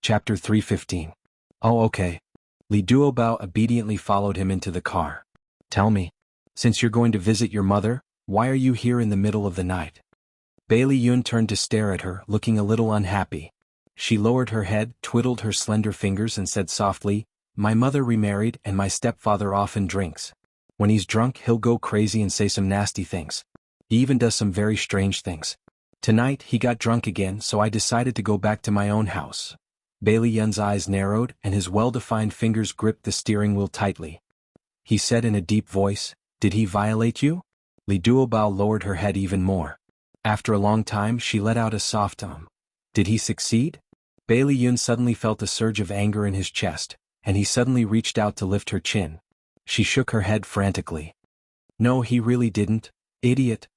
Chapter 315. Oh, okay. Li Duobao obediently followed him into the car. Tell me, since you're going to visit your mother, why are you here in the middle of the night? Bailey Yun turned to stare at her, looking a little unhappy. She lowered her head, twiddled her slender fingers and said softly, "My mother remarried and my stepfather often drinks. When he's drunk he'll go crazy and say some nasty things. He even does some very strange things. Tonight he got drunk again, so I decided to go back to my own house." Bailey Yun's eyes narrowed and his well-defined fingers gripped the steering wheel tightly. He said in a deep voice, "Did he violate you?" Li Duobao lowered her head even more. After a long time she let out a soft "Did he succeed?" Bailey Yun suddenly felt a surge of anger in his chest, and he suddenly reached out to lift her chin. She shook her head frantically. "No, he really didn't, idiot."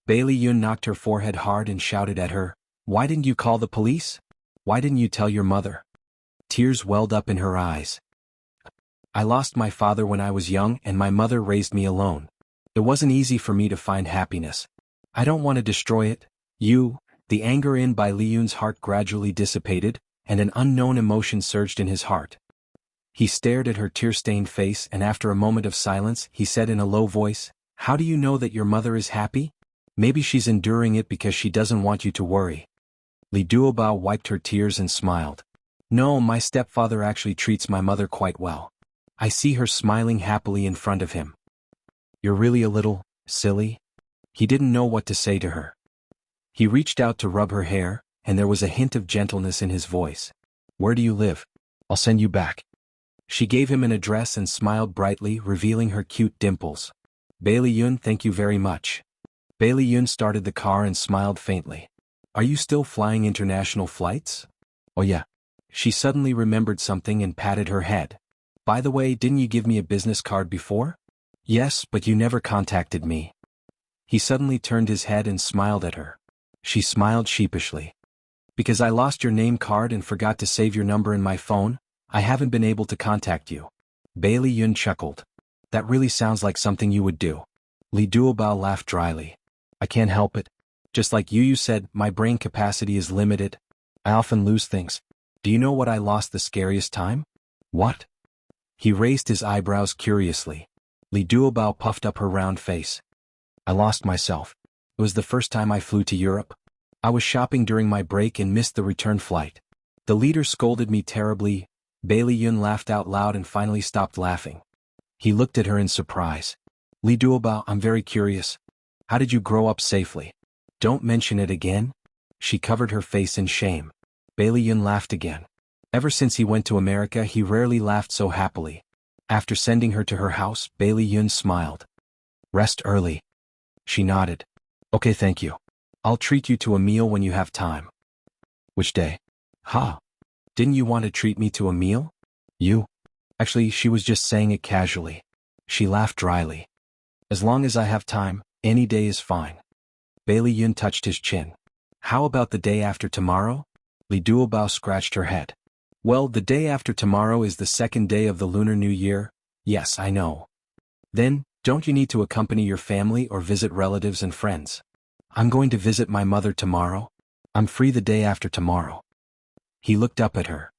Bailey Yun knocked her forehead hard and shouted at her, "Why didn't you call the police? Why didn't you tell your mother?" Tears welled up in her eyes. "I lost my father when I was young and my mother raised me alone. It wasn't easy for me to find happiness. I don't want to destroy it." The anger in Bai Liyun's heart gradually dissipated, and an unknown emotion surged in his heart. He stared at her tear-stained face and after a moment of silence he said in a low voice, "How do you know that your mother is happy? Maybe she's enduring it because she doesn't want you to worry." Li Duobao wiped her tears and smiled. "No, my stepfather actually treats my mother quite well. I see her smiling happily in front of him." "You're really a little silly?" He didn't know what to say to her. He reached out to rub her hair, and there was a hint of gentleness in his voice. "Where do you live? I'll send you back." She gave him an address and smiled brightly, revealing her cute dimples. "Bailey Yun, thank you very much." Bailey Yun started the car and smiled faintly. "Are you still flying international flights?" "Oh yeah." She suddenly remembered something and patted her head. "By the way, didn't you give me a business card before?" "Yes, but you never contacted me." He suddenly turned his head and smiled at her. She smiled sheepishly. "Because I lost your name card and forgot to save your number in my phone, I haven't been able to contact you." Bailey Yun chuckled. "That really sounds like something you would do." Li Duobao laughed dryly. "I can't help it. Just like you said, my brain capacity is limited. I often lose things. Do you know what I lost the scariest time?" "What?" He raised his eyebrows curiously. Li Duobao puffed up her round face. "I lost myself. It was the first time I flew to Europe. I was shopping during my break and missed the return flight. The leader scolded me terribly." Bailey Yun laughed out loud and finally stopped laughing. He looked at her in surprise. "Li Duobao, I'm very curious. How did you grow up safely?" "Don't mention it again." She covered her face in shame. Bailey Yun laughed again. Ever since he went to America he rarely laughed so happily. After sending her to her house, Bailey Yun smiled. "Rest early." She nodded. "Okay, thank you. I'll treat you to a meal when you have time." "Which day?" "Ha! Didn't you want to treat me to a meal?" "You?" Actually, she was just saying it casually. She laughed dryly. "As long as I have time, any day is fine." Bailey Yun touched his chin. "How about the day after tomorrow?" Li Duobao scratched her head. "Well, the day after tomorrow is the second day of the Lunar New Year." "Yes, I know." "Then, don't you need to accompany your family or visit relatives and friends?" "I'm going to visit my mother tomorrow. I'm free the day after tomorrow." He looked up at her.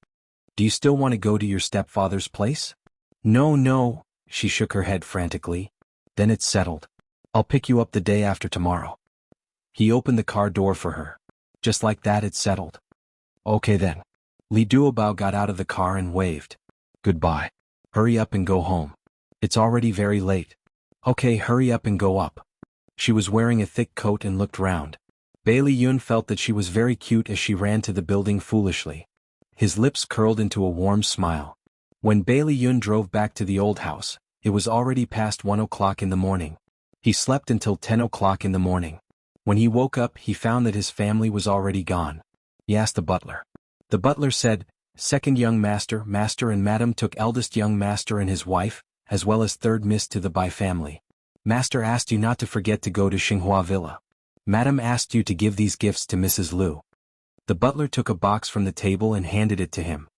"Do you still want to go to your stepfather's place?" No, she shook her head frantically. "Then it's settled. I'll pick you up the day after tomorrow." He opened the car door for her. Just like that it's settled. "Okay then." Li Duobao got out of the car and waved. "Goodbye. Hurry up and go home. It's already very late." "Okay, hurry up and go up." She was wearing a thick coat and looked round. Bailey Yun felt that she was very cute as she ran to the building foolishly. His lips curled into a warm smile. When Bailey Yun drove back to the old house, it was already past 1 o'clock in the morning. He slept until 10 o'clock in the morning. When he woke up he found that his family was already gone. He asked the butler. The butler said, "Second young master, master and madam took eldest young master and his wife, as well as third miss to the Bai family. Master asked you not to forget to go to Xinghua Villa. Madam asked you to give these gifts to Mrs. Liu." The butler took a box from the table and handed it to him.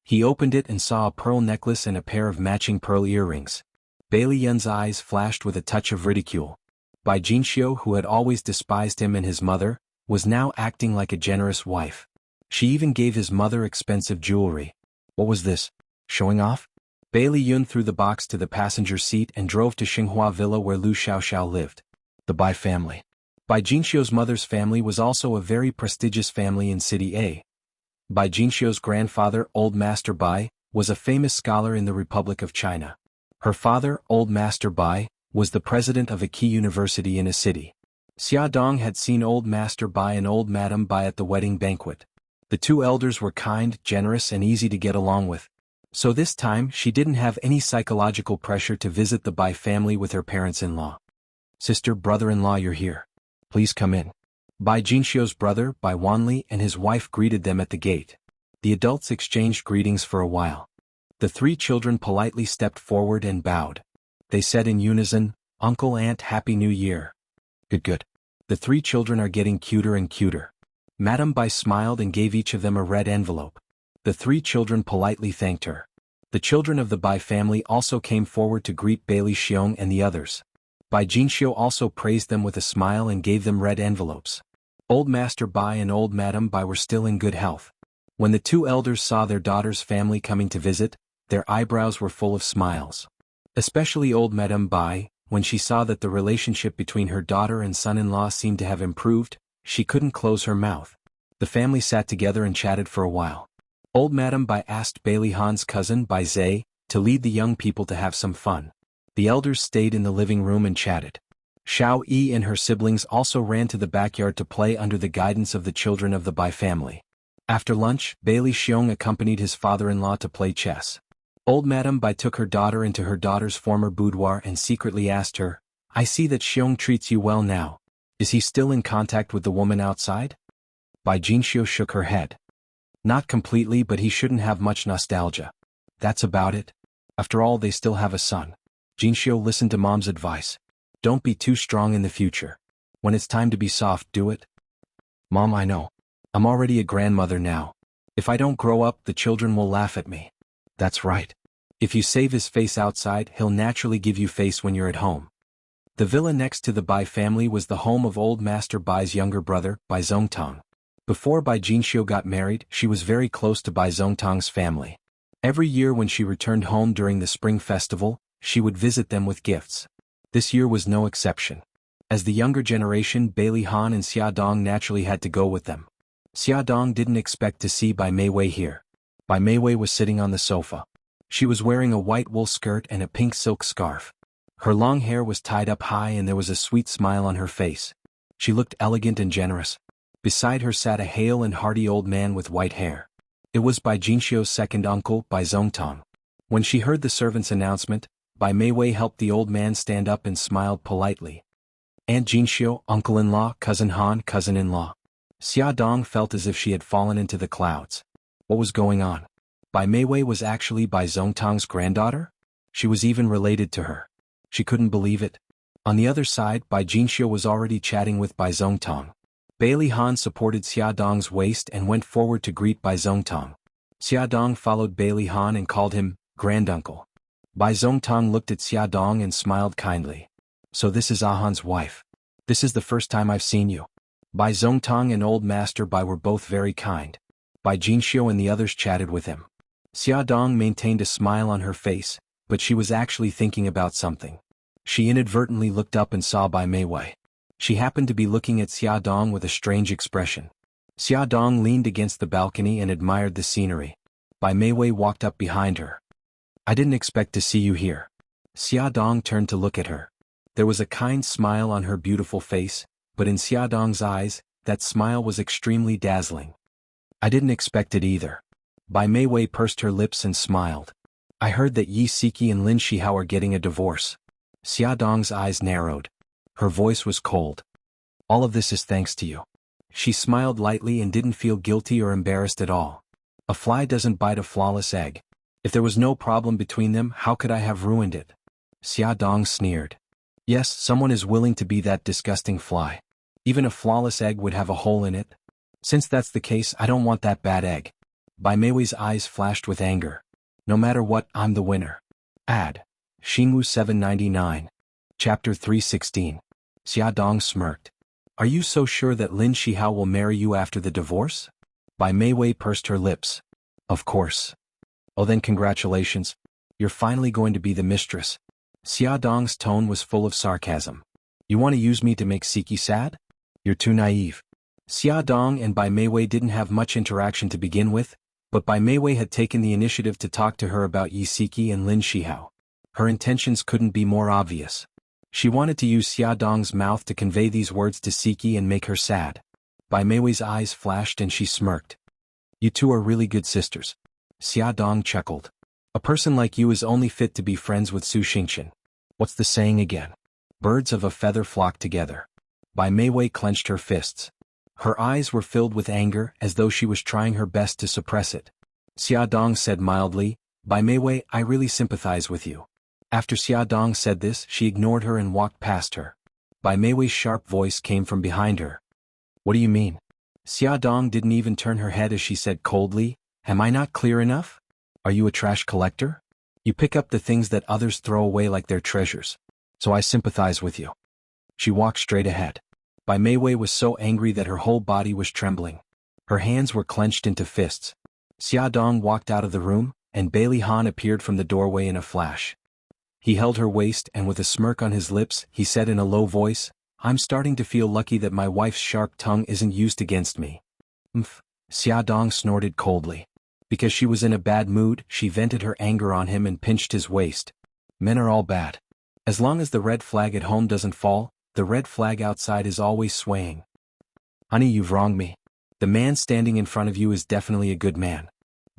He opened it and saw a pearl necklace and a pair of matching pearl earrings. Bailey Yun's eyes flashed with a touch of ridicule. Bai Jinxiu, who had always despised him and his mother, was now acting like a generous wife. She even gave his mother expensive jewelry. What was this? Showing off? Bailey Yun threw the box to the passenger seat and drove to Xinghua Villa where Lu Xiaoxiao lived. The Bai family. Bai Jinxiu's mother's family was also a very prestigious family in City A. Bai Jinxiu's grandfather, Old Master Bai, was a famous scholar in the Republic of China. Her father, Old Master Bai, was the president of a key university in a city. Xia Dong had seen Old Master Bai and Old Madam Bai at the wedding banquet. The two elders were kind, generous and easy to get along with. So this time she didn't have any psychological pressure to visit the Bai family with her parents-in-law. Sister, brother-in-law, you're here. Please come in. Bai Jinxiu's brother, Bai Wanli, and his wife greeted them at the gate. The adults exchanged greetings for a while. The three children politely stepped forward and bowed. They said in unison, "Uncle, Aunt, Happy New Year." Good. The three children are getting cuter and cuter. Madame Bai smiled and gave each of them a red envelope. The three children politely thanked her. The children of the Bai family also came forward to greet Bailey Xiong and the others. Bai Jinxiu also praised them with a smile and gave them red envelopes. Old Master Bai and Old Madam Bai were still in good health. When the two elders saw their daughter's family coming to visit, their eyebrows were full of smiles. Especially Old Madam Bai, when she saw that the relationship between her daughter and son-in-law seemed to have improved, she couldn't close her mouth. The family sat together and chatted for a while. Old Madam Bai asked Bailey Han's cousin Bai Zhe to lead the young people to have some fun. The elders stayed in the living room and chatted. Xiao Yi and her siblings also ran to the backyard to play under the guidance of the children of the Bai family. After lunch, Bailey Xiong accompanied his father-in-law to play chess. Old Madam Bai took her daughter into her daughter's former boudoir and secretly asked her, "I see that Xiong treats you well now. Is he still in contact with the woman outside?" Bai Jinxiu shook her head. "Not completely, but he shouldn't have much nostalgia. That's about it. After all, they still have a son." Jinxiu listened to Mom's advice. "Don't be too strong in the future. When it's time to be soft, do it." "Mom, I know. I'm already a grandmother now. If I don't grow up, the children will laugh at me." "That's right. If you save his face outside, he'll naturally give you face when you're at home." The villa next to the Bai family was the home of Old Master Bai's younger brother, Bai Zongtong. Before Bai Jinxiu got married, she was very close to Bai Zongtong's family. Every year when she returned home during the spring festival, she would visit them with gifts. This year was no exception. As the younger generation, Bailey Han and Xia Dong naturally had to go with them. Xia Dong didn't expect to see Bai Meiwei here. Bai Meiwei was sitting on the sofa. She was wearing a white wool skirt and a pink silk scarf. Her long hair was tied up high and there was a sweet smile on her face. She looked elegant and generous. Beside her sat a hale and hearty old man with white hair. It was Bai Jinxiu's second uncle, Bai Zongtong. When she heard the servant's announcement, Bai Meiwei helped the old man stand up and smiled politely. "Aunt Jinxiu, uncle-in-law, cousin Han, cousin-in-law." Xia Dong felt as if she had fallen into the clouds. What was going on? Bai Meiwei was actually Bai Zongtong's granddaughter? She was even related to her. She couldn't believe it. On the other side, Bai Jinxiu was already chatting with Bai Zongtong. Bailey Han supported Xia Dong's waist and went forward to greet Bai Zongtong. Xia Dong followed Bailey Han and called him granduncle. Bai Zongtong looked at Xia Dong and smiled kindly. "So this is Han's wife. This is the first time I've seen you." Bai Zongtong and Old Master Bai were both very kind. Bai Jinxiu and the others chatted with him. Xia Dong maintained a smile on her face, but she was actually thinking about something. She inadvertently looked up and saw Bai Meiwei. She happened to be looking at Xia Dong with a strange expression. Xia Dong leaned against the balcony and admired the scenery. Bai Meiwei walked up behind her. "I didn't expect to see you here." Xia Dong turned to look at her. There was a kind smile on her beautiful face, but in Xia Dong's eyes, that smile was extremely dazzling. "I didn't expect it either." Bai Meiwei pursed her lips and smiled. "I heard that Yi Siki and Lin Shihao are getting a divorce." Xia Dong's eyes narrowed. Her voice was cold. "All of this is thanks to you." She smiled lightly and didn't feel guilty or embarrassed at all. A fly doesn't bite a flawless egg. If there was no problem between them, how could I have ruined it? Xia Dong sneered. "Yes, someone is willing to be that disgusting fly. Even a flawless egg would have a hole in it. Since that's the case, I don't want that bad egg." Bai Meiwei's eyes flashed with anger. "No matter what, I'm the winner." Ad. Xingu 799. Chapter 316. Xia Dong smirked. "Are you so sure that Lin Shihao will marry you after the divorce?" Bai Meiwei pursed her lips. Of course. Oh then congratulations. You're finally going to be the mistress. Xia Dong's tone was full of sarcasm. You want to use me to make Siki sad? You're too naive. Xia Dong and Bai Meiwei didn't have much interaction to begin with, but Bai Meiwei had taken the initiative to talk to her about Yi Siki and Lin Shihao. Her intentions couldn't be more obvious. She wanted to use Xia Dong's mouth to convey these words to Siki and make her sad. Bai Meiwei's eyes flashed and she smirked. You two are really good sisters. Xia Dong chuckled. A person like you is only fit to be friends with Su Xingqian. What's the saying again? Birds of a feather flock together. Bai Meiwei clenched her fists. Her eyes were filled with anger as though she was trying her best to suppress it. Xia Dong said mildly, Bai Meiwei, I really sympathize with you. After Xia Dong said this, she ignored her and walked past her. Bai Meiwei's sharp voice came from behind her. What do you mean? Xia Dong didn't even turn her head as she said coldly, Am I not clear enough? Are you a trash collector? You pick up the things that others throw away like their treasures. So I sympathize with you. She walked straight ahead. Bai Meiwei was so angry that her whole body was trembling. Her hands were clenched into fists. Xia Dong walked out of the room, and Bailey Han appeared from the doorway in a flash. He held her waist and with a smirk on his lips, he said in a low voice, I'm starting to feel lucky that my wife's sharp tongue isn't used against me. Xia Dong snorted coldly. Because she was in a bad mood, she vented her anger on him and pinched his waist. Men are all bad. As long as the red flag at home doesn't fall, the red flag outside is always swaying. Honey, you've wronged me. The man standing in front of you is definitely a good man.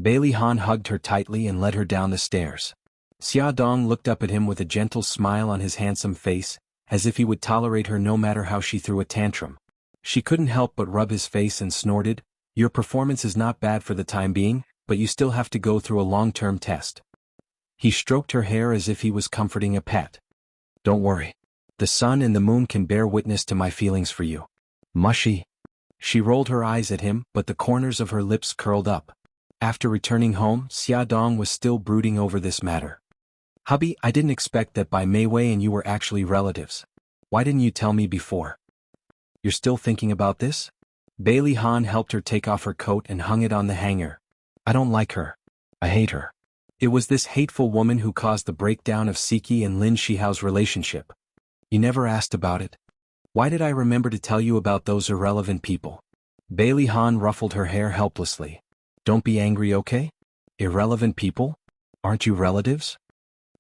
Bailey Han hugged her tightly and led her down the stairs. Xia Dong looked up at him with a gentle smile on his handsome face, as if he would tolerate her no matter how she threw a tantrum. She couldn't help but rub his face and snorted, Your performance is not bad for the time being, but you still have to go through a long-term test. He stroked her hair as if he was comforting a pet. Don't worry. The sun and the moon can bear witness to my feelings for you. Mushy. She rolled her eyes at him, but the corners of her lips curled up. After returning home, Xia Dong was still brooding over this matter. Hubby, I didn't expect that Bai Meiwei and you were actually relatives. Why didn't you tell me before? You're still thinking about this? Bailey Han helped her take off her coat and hung it on the hanger. I don't like her. I hate her. It was this hateful woman who caused the breakdown of Siki and Lin Shihao's relationship. You never asked about it. Why did I remember to tell you about those irrelevant people? Bailey Han ruffled her hair helplessly. Don't be angry, okay? Irrelevant people? Aren't you relatives?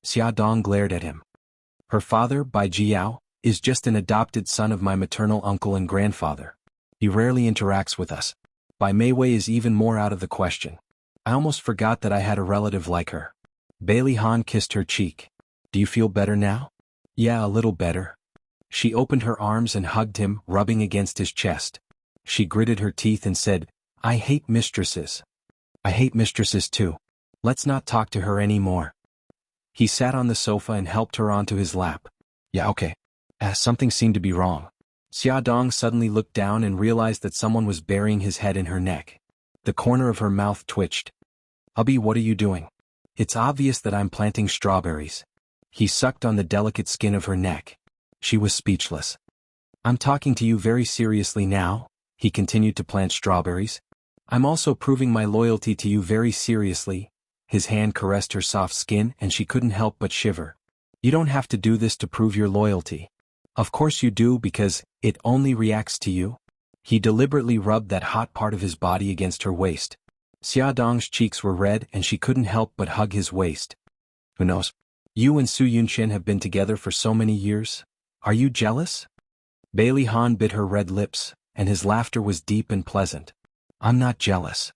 Xia Dong glared at him. Her father, Bai Jiao, is just an adopted son of my maternal uncle and grandfather. He rarely interacts with us. Bai Meiwei is even more out of the question. I almost forgot that I had a relative like her. Bailey Han kissed her cheek. Do you feel better now? Yeah, a little better. She opened her arms and hugged him, rubbing against his chest. She gritted her teeth and said, I hate mistresses. I hate mistresses too. Let's not talk to her anymore. He sat on the sofa and helped her onto his lap. Yeah, okay. Something seemed to be wrong. Xia Dong suddenly looked down and realized that someone was burying his head in her neck. The corner of her mouth twitched. Hubby, what are you doing? It's obvious that I'm planting strawberries. He sucked on the delicate skin of her neck. She was speechless. I'm talking to you very seriously now, he continued to plant strawberries. I'm also proving my loyalty to you very seriously. His hand caressed her soft skin and she couldn't help but shiver. You don't have to do this to prove your loyalty. Of course you do because it only reacts to you. He deliberately rubbed that hot part of his body against her waist. Xia Dong's cheeks were red and she couldn't help but hug his waist. Who knows? You and Su Yunqian have been together for so many years. Are you jealous? Bailey Han bit her red lips, and his laughter was deep and pleasant. I'm not jealous.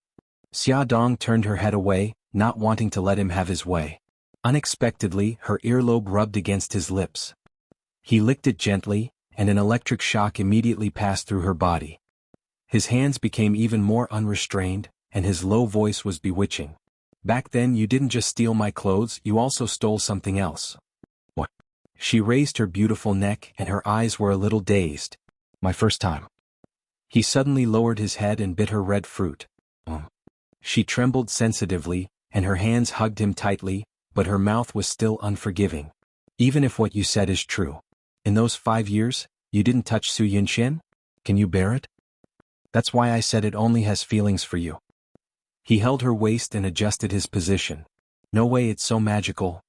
Xia Dong turned her head away, not wanting to let him have his way. Unexpectedly, her earlobe rubbed against his lips. He licked it gently, and an electric shock immediately passed through her body. His hands became even more unrestrained, and his low voice was bewitching. Back then you didn't just steal my clothes, you also stole something else. What? She raised her beautiful neck and her eyes were a little dazed. My first time. He suddenly lowered his head and bit her red fruit. She trembled sensitively, and her hands hugged him tightly, but her mouth was still unforgiving. Even if what you said is true. In those 5 years, you didn't touch Su Yunqian? Can you bear it? That's why I said it only has feelings for you. He held her waist and adjusted his position. No way, it's so magical.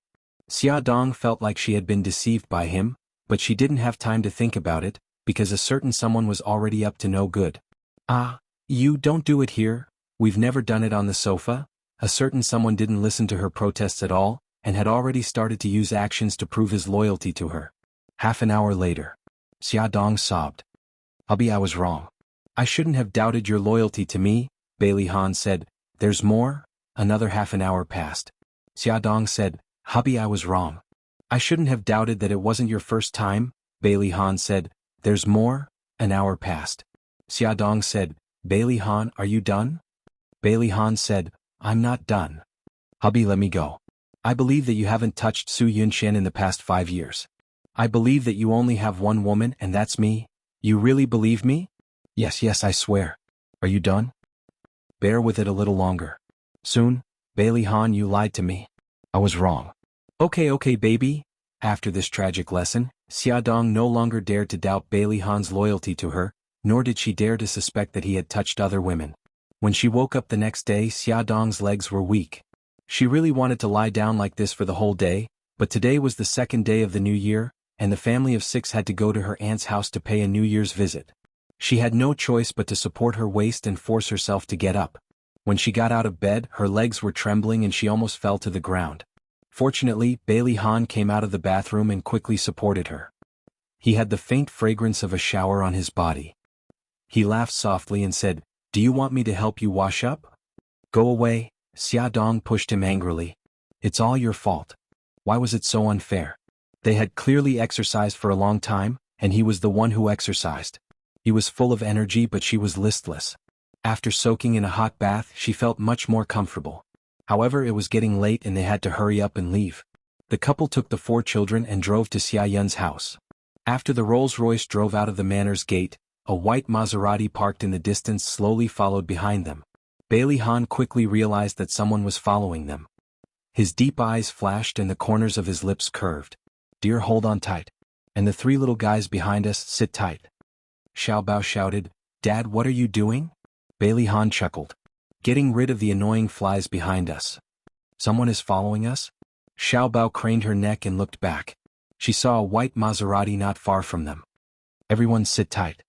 Xia Dong felt like she had been deceived by him, but she didn't have time to think about it, because a certain someone was already up to no good. Ah, you don't do it here, we've never done it on the sofa. A certain someone didn't listen to her protests at all, and had already started to use actions to prove his loyalty to her. Half an hour later. Xia Dong sobbed. Hubby, I was wrong. I shouldn't have doubted your loyalty to me, Bailey Han said. There's more? Another half an hour passed. Xia Dong said, Hubby, I was wrong. I shouldn't have doubted that it wasn't your first time, Bailey Han said. There's more? An hour passed. Xia Dong said, Bailey Han, are you done? Bailey Han said, I'm not done. Hubby, let me go. I believe that you haven't touched Su Yunxian in the past 5 years. I believe that you only have one woman and that's me. You really believe me? Yes, I swear. Are you done? Bear with it a little longer. Soon, Bailey Han, you lied to me. I was wrong. Okay, baby. After this tragic lesson, Xia Dong no longer dared to doubt Bailey Han's loyalty to her, nor did she dare to suspect that he had touched other women. When she woke up the next day, Xia Dong's legs were weak. She really wanted to lie down like this for the whole day, but today was the second day of the new year, and the family of 6 had to go to her aunt's house to pay a New Year's visit. She had no choice but to support her waist and force herself to get up. When she got out of bed, her legs were trembling and she almost fell to the ground. Fortunately, Bailey Han came out of the bathroom and quickly supported her. He had the faint fragrance of a shower on his body. He laughed softly and said, Do you want me to help you wash up? Go away, Xia Dong pushed him angrily. It's all your fault. Why was it so unfair? They had clearly exercised for a long time, and he was the one who exercised. He was full of energy, but she was listless. After soaking in a hot bath, she felt much more comfortable. However, it was getting late and they had to hurry up and leave. The couple took the 4 children and drove to Xia Yun's house. After the Rolls-Royce drove out of the manor's gate, a white Maserati parked in the distance slowly followed behind them. Bailey Han quickly realized that someone was following them. His deep eyes flashed and the corners of his lips curved. Dear, hold on tight. And the 3 little guys behind us, sit tight. Xiao Bao shouted, Dad, what are you doing? Bailey Han chuckled. Getting rid of the annoying flies behind us. Someone is following us? Xiao Bao craned her neck and looked back. She saw a white Maserati not far from them. Everyone sit tight.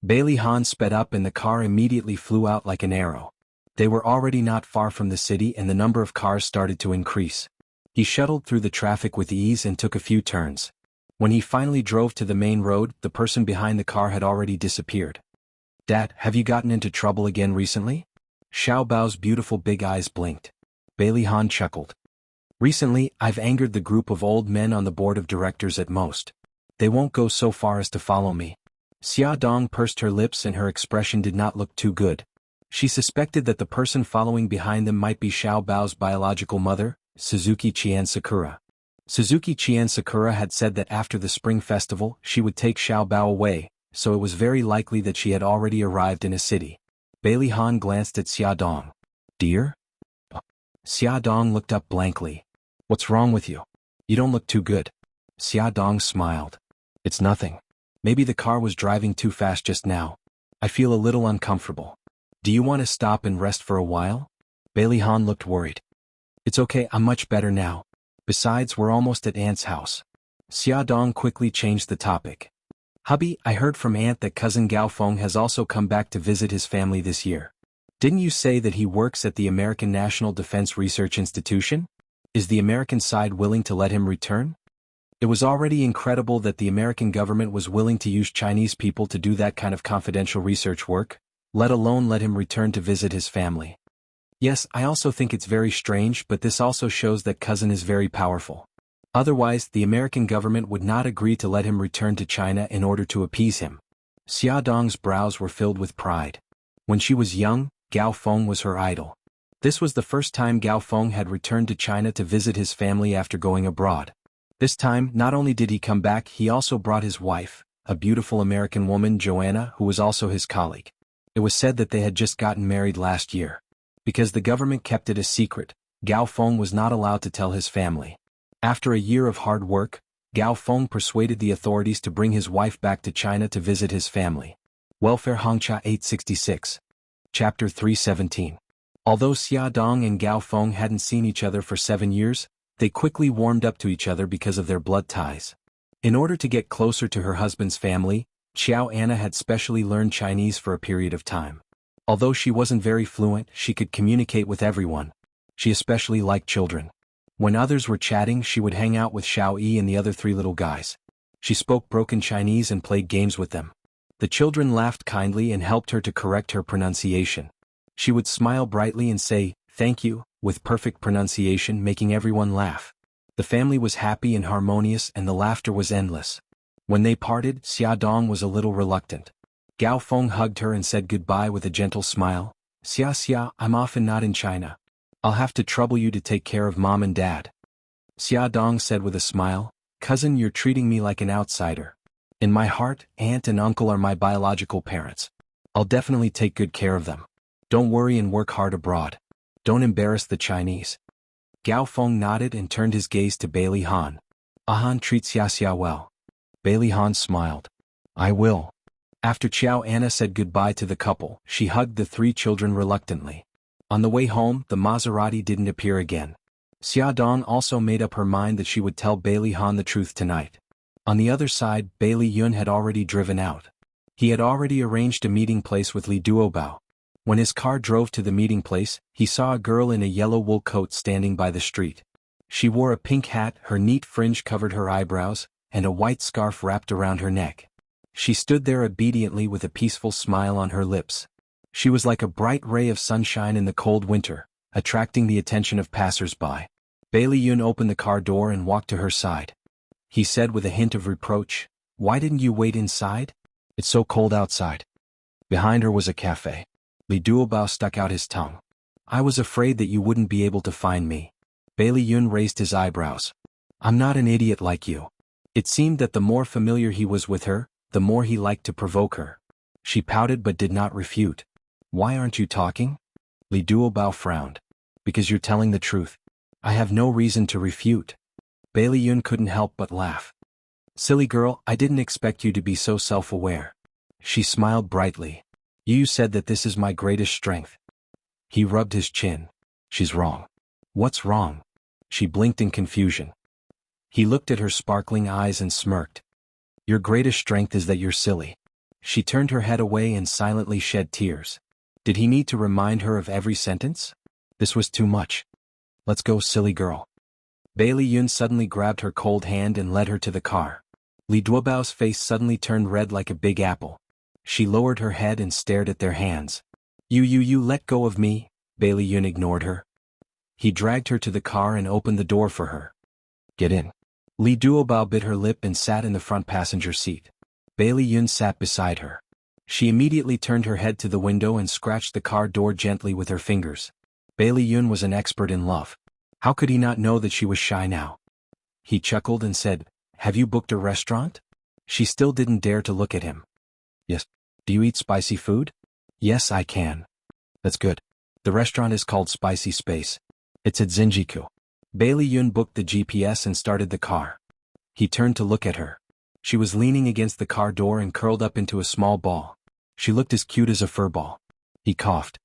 Bailey Han sped up and the car immediately flew out like an arrow. They were already not far from the city and the number of cars started to increase. He shuttled through the traffic with ease and took a few turns. When he finally drove to the main road, the person behind the car had already disappeared. Dad, have you gotten into trouble again recently? Xiao Bao's beautiful big eyes blinked. Bailey Han chuckled. Recently, I've angered the group of old men on the board of directors at most. They won't go so far as to follow me. Xia Dong pursed her lips and her expression did not look too good. She suspected that the person following behind them might be Xiao Bao's biological mother, Suzuki Qian Sakura. Suzuki Qian Sakura had said that after the spring festival, she would take Xiao Bao away, so it was very likely that she had already arrived in a city. Bailey Han glanced at Xia Dong. Dear? Xia Dong looked up blankly. What's wrong with you? You don't look too good. Xia Dong smiled. It's nothing. Maybe the car was driving too fast just now. I feel a little uncomfortable. Do you want to stop and rest for a while? Bailey Han looked worried. It's okay, I'm much better now. Besides, we're almost at Aunt's house. Xia Dong quickly changed the topic. Hubby, I heard from Aunt that cousin Gao Feng has also come back to visit his family this year. Didn't you say that he works at the American National Defense Research Institution? Is the American side willing to let him return? It was already incredible that the American government was willing to use Chinese people to do that kind of confidential research work, let alone let him return to visit his family. Yes, I also think it's very strange, but this also shows that cousin is very powerful. Otherwise, the American government would not agree to let him return to China in order to appease him. Xia Dong's brows were filled with pride. When she was young, Gao Feng was her idol. This was the first time Gao Feng had returned to China to visit his family after going abroad. This time, not only did he come back, he also brought his wife, a beautiful American woman, Joanna, who was also his colleague. It was said that they had just gotten married last year. Because the government kept it a secret, Gao Feng was not allowed to tell his family. After a year of hard work, Gao Feng persuaded the authorities to bring his wife back to China to visit his family. Welfare Hongcha 866. Chapter 317. Although Xia Dong and Gao Feng hadn't seen each other for 7 years, they quickly warmed up to each other because of their blood ties. In order to get closer to her husband's family, Xianxia had specially learned Chinese for a period of time. Although she wasn't very fluent, she could communicate with everyone. She especially liked children. When others were chatting, she would hang out with Xiao Yi and the other 3 little guys. She spoke broken Chinese and played games with them. The children laughed kindly and helped her to correct her pronunciation. She would smile brightly and say, "Thank you," with perfect pronunciation, making everyone laugh. The family was happy and harmonious, and the laughter was endless. When they parted, Xia Dong was a little reluctant. Gao Feng hugged her and said goodbye with a gentle smile. "Xia, I'm off and not in China. I'll have to trouble you to take care of Mom and Dad." Xia Dong said with a smile, "Cousin, you're treating me like an outsider. In my heart, aunt and uncle are my biological parents. I'll definitely take good care of them. Don't worry and work hard abroad. Don't embarrass the Chinese." Gao Feng nodded and turned his gaze to Bailey Han. "Han treats Xiaxia well." Bailey Han smiled. "I will." After Xianxia said goodbye to the couple, she hugged the 3 children reluctantly. On the way home, the Maserati didn't appear again. Xia Dong also made up her mind that she would tell Bailey Han the truth tonight. On the other side, Bailey Yun had already driven out. He had already arranged a meeting place with Li Duobao. When his car drove to the meeting place, he saw a girl in a yellow wool coat standing by the street. She wore a pink hat, her neat fringe covered her eyebrows, and a white scarf wrapped around her neck. She stood there obediently with a peaceful smile on her lips. She was like a bright ray of sunshine in the cold winter, attracting the attention of passers-by. Bailey Yun opened the car door and walked to her side. He said with a hint of reproach, "Why didn't you wait inside? It's so cold outside." Behind her was a cafe. Li Duobao stuck out his tongue. "I was afraid that you wouldn't be able to find me." Bailey Yun raised his eyebrows. "I'm not an idiot like you." It seemed that the more familiar he was with her, the more he liked to provoke her. She pouted but did not refute. "Why aren't you talking?" Li Duobao frowned. "Because you're telling the truth. I have no reason to refute." Bailey Yun couldn't help but laugh. "Silly girl, I didn't expect you to be so self-aware." She smiled brightly. "You said that this is my greatest strength." He rubbed his chin. "She's wrong." "What's wrong?" She blinked in confusion. He looked at her sparkling eyes and smirked. "Your greatest strength is that you're silly." She turned her head away and silently shed tears. Did he need to remind her of every sentence? This was too much. "Let's go, silly girl." Bailey Yun suddenly grabbed her cold hand and led her to the car. Li Duobao's face suddenly turned red like a big apple. She lowered her head and stared at their hands. You let go of me." Bailey Yun ignored her. He dragged her to the car and opened the door for her. "Get in." Li Duobao bit her lip and sat in the front passenger seat. Bailey Yun sat beside her. She immediately turned her head to the window and scratched the car door gently with her fingers. Bailey Yun was an expert in love. How could he not know that she was shy now? He chuckled and said, "Have you booked a restaurant?" She still didn't dare to look at him. "Yes." "Do you eat spicy food?" "Yes, I can." "That's good. The restaurant is called Spicy Space. It's at Zinjiku." Bailey Yun booked the GPS and started the car. He turned to look at her. She was leaning against the car door and curled up into a small ball. She looked as cute as a fur ball. He coughed.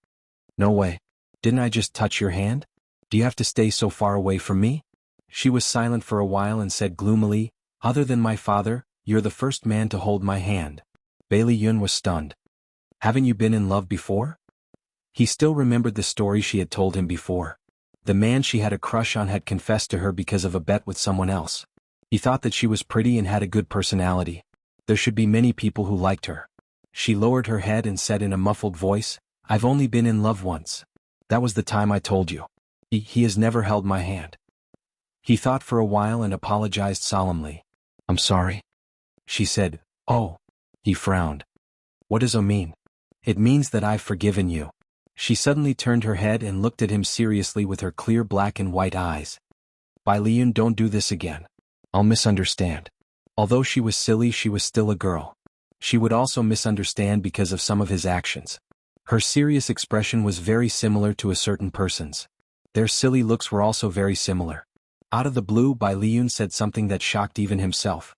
"No way. Didn't I just touch your hand? Do you have to stay so far away from me?" She was silent for a while and said gloomily, "Other than my father, you're the first man to hold my hand." Bailey Yun was stunned. "Haven't you been in love before?" He still remembered the story she had told him before. The man she had a crush on had confessed to her because of a bet with someone else. He thought that she was pretty and had a good personality. There should be many people who liked her. She lowered her head and said in a muffled voice, "I've only been in love once. That was the time I told you. He has never held my hand." He thought for a while and apologized solemnly. "I'm sorry." She said, "Oh." He frowned. "What does "oh" mean?" "It means that I've forgiven you." She suddenly turned her head and looked at him seriously with her clear black and white eyes. "Bai Liyun, don't do this again. I'll misunderstand." Although she was silly, she was still a girl. She would also misunderstand because of some of his actions. Her serious expression was very similar to a certain person's. Their silly looks were also very similar. Out of the blue, Bai Liyun said something that shocked even himself.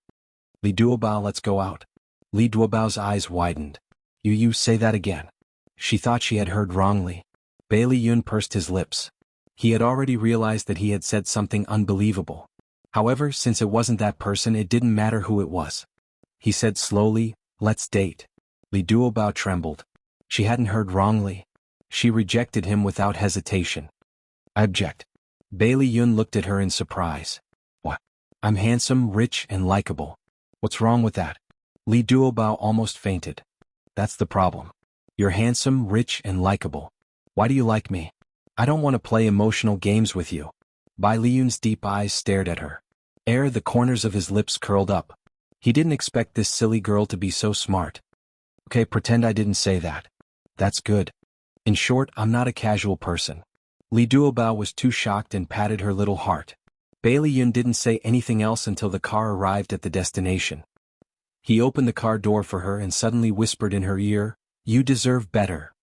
"Li Duobao, let's go out." Li Duobao's eyes widened. You say that again. She thought she had heard wrongly. Bailey Yun pursed his lips. He had already realized that he had said something unbelievable. However, since it wasn't that person, it didn't matter who it was. He said slowly, "Let's date." Li Duobao trembled. She hadn't heard wrongly. She rejected him without hesitation. "I object." Bailey Yun looked at her in surprise. "What? I'm handsome, rich, and likable. What's wrong with that?" Li Duobao almost fainted. "That's the problem. You're handsome, rich, and likable. Why do you like me? I don't want to play emotional games with you." Bai Liyun's deep eyes stared at her. The corners of his lips curled up. He didn't expect this silly girl to be so smart. "Okay, pretend I didn't say that. That's good. In short, I'm not a casual person." Li Duobao was too shocked and patted her little heart. Bailey Yun didn't say anything else until the car arrived at the destination. He opened the car door for her and suddenly whispered in her ear, "You deserve better."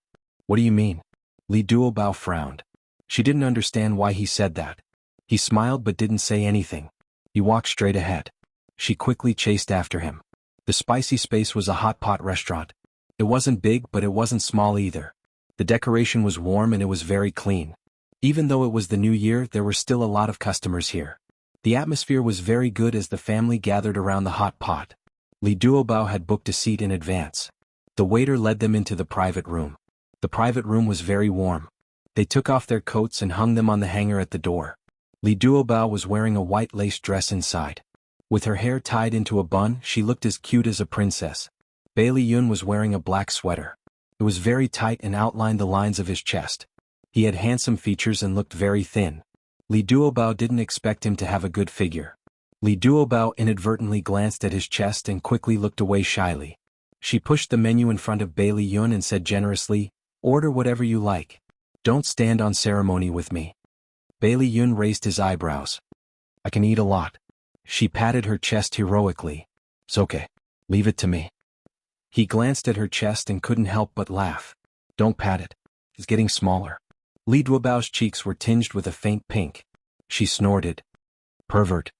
"What do you mean?" Li Duobao frowned. She didn't understand why he said that. He smiled but didn't say anything. He walked straight ahead. She quickly chased after him. The spicy space was a hot pot restaurant. It wasn't big, but it wasn't small either. The decoration was warm and it was very clean. Even though it was the new year, there were still a lot of customers here. The atmosphere was very good as the family gathered around the hot pot. Li Duobao had booked a seat in advance. The waiter led them into the private room. The private room was very warm. They took off their coats and hung them on the hanger at the door. Li Duobao was wearing a white lace dress inside. With her hair tied into a bun, she looked as cute as a princess. Bailey Yun was wearing a black sweater. It was very tight and outlined the lines of his chest. He had handsome features and looked very thin. Li Duobao didn't expect him to have a good figure. Li Duobao inadvertently glanced at his chest and quickly looked away shyly. She pushed the menu in front of Bailey Yun and said generously, "Order whatever you like. Don't stand on ceremony with me." Bailey Yun raised his eyebrows. "I can eat a lot." She patted her chest heroically. "It's okay. Leave it to me." He glanced at her chest and couldn't help but laugh. "Don't pat it. It's getting smaller." Li Duobao's cheeks were tinged with a faint pink. She snorted. "Pervert."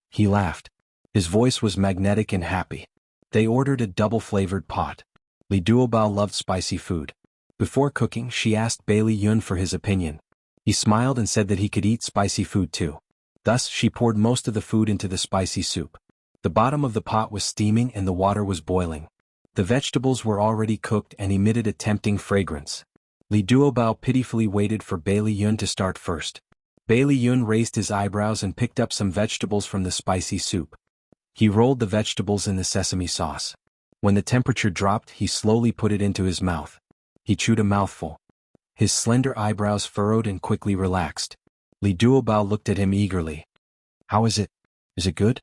He laughed. His voice was magnetic and happy. They ordered a double-flavored pot. Li Duobao loved spicy food. Before cooking, she asked Bailey Yun for his opinion. He smiled and said that he could eat spicy food too. Thus, she poured most of the food into the spicy soup. The bottom of the pot was steaming and the water was boiling. The vegetables were already cooked and emitted a tempting fragrance. Li Duobao pitifully waited for Bailey Yun to start first. Bailey Yun raised his eyebrows and picked up some vegetables from the spicy soup. He rolled the vegetables in the sesame sauce. When the temperature dropped, he slowly put it into his mouth. He chewed a mouthful. His slender eyebrows furrowed and quickly relaxed. Li Duobao looked at him eagerly. "How is it? Is it good?"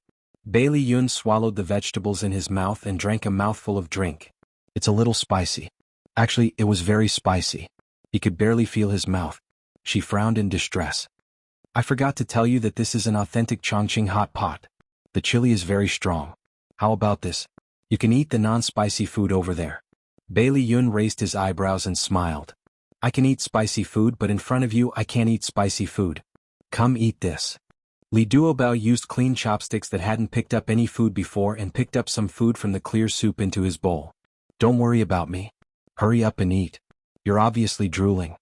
Bailey Yun swallowed the vegetables in his mouth and drank a mouthful of drink. "It's a little spicy." Actually, it was very spicy. He could barely feel his mouth. She frowned in distress. "I forgot to tell you that this is an authentic Chongqing hot pot. The chili is very strong. How about this? You can eat the non-spicy food over there." Bailey Yun raised his eyebrows and smiled. "I can eat spicy food, but in front of you I can't eat spicy food. Come eat this." Li Duobao used clean chopsticks that hadn't picked up any food before and picked up some food from the clear soup into his bowl. "Don't worry about me. Hurry up and eat. You're obviously drooling."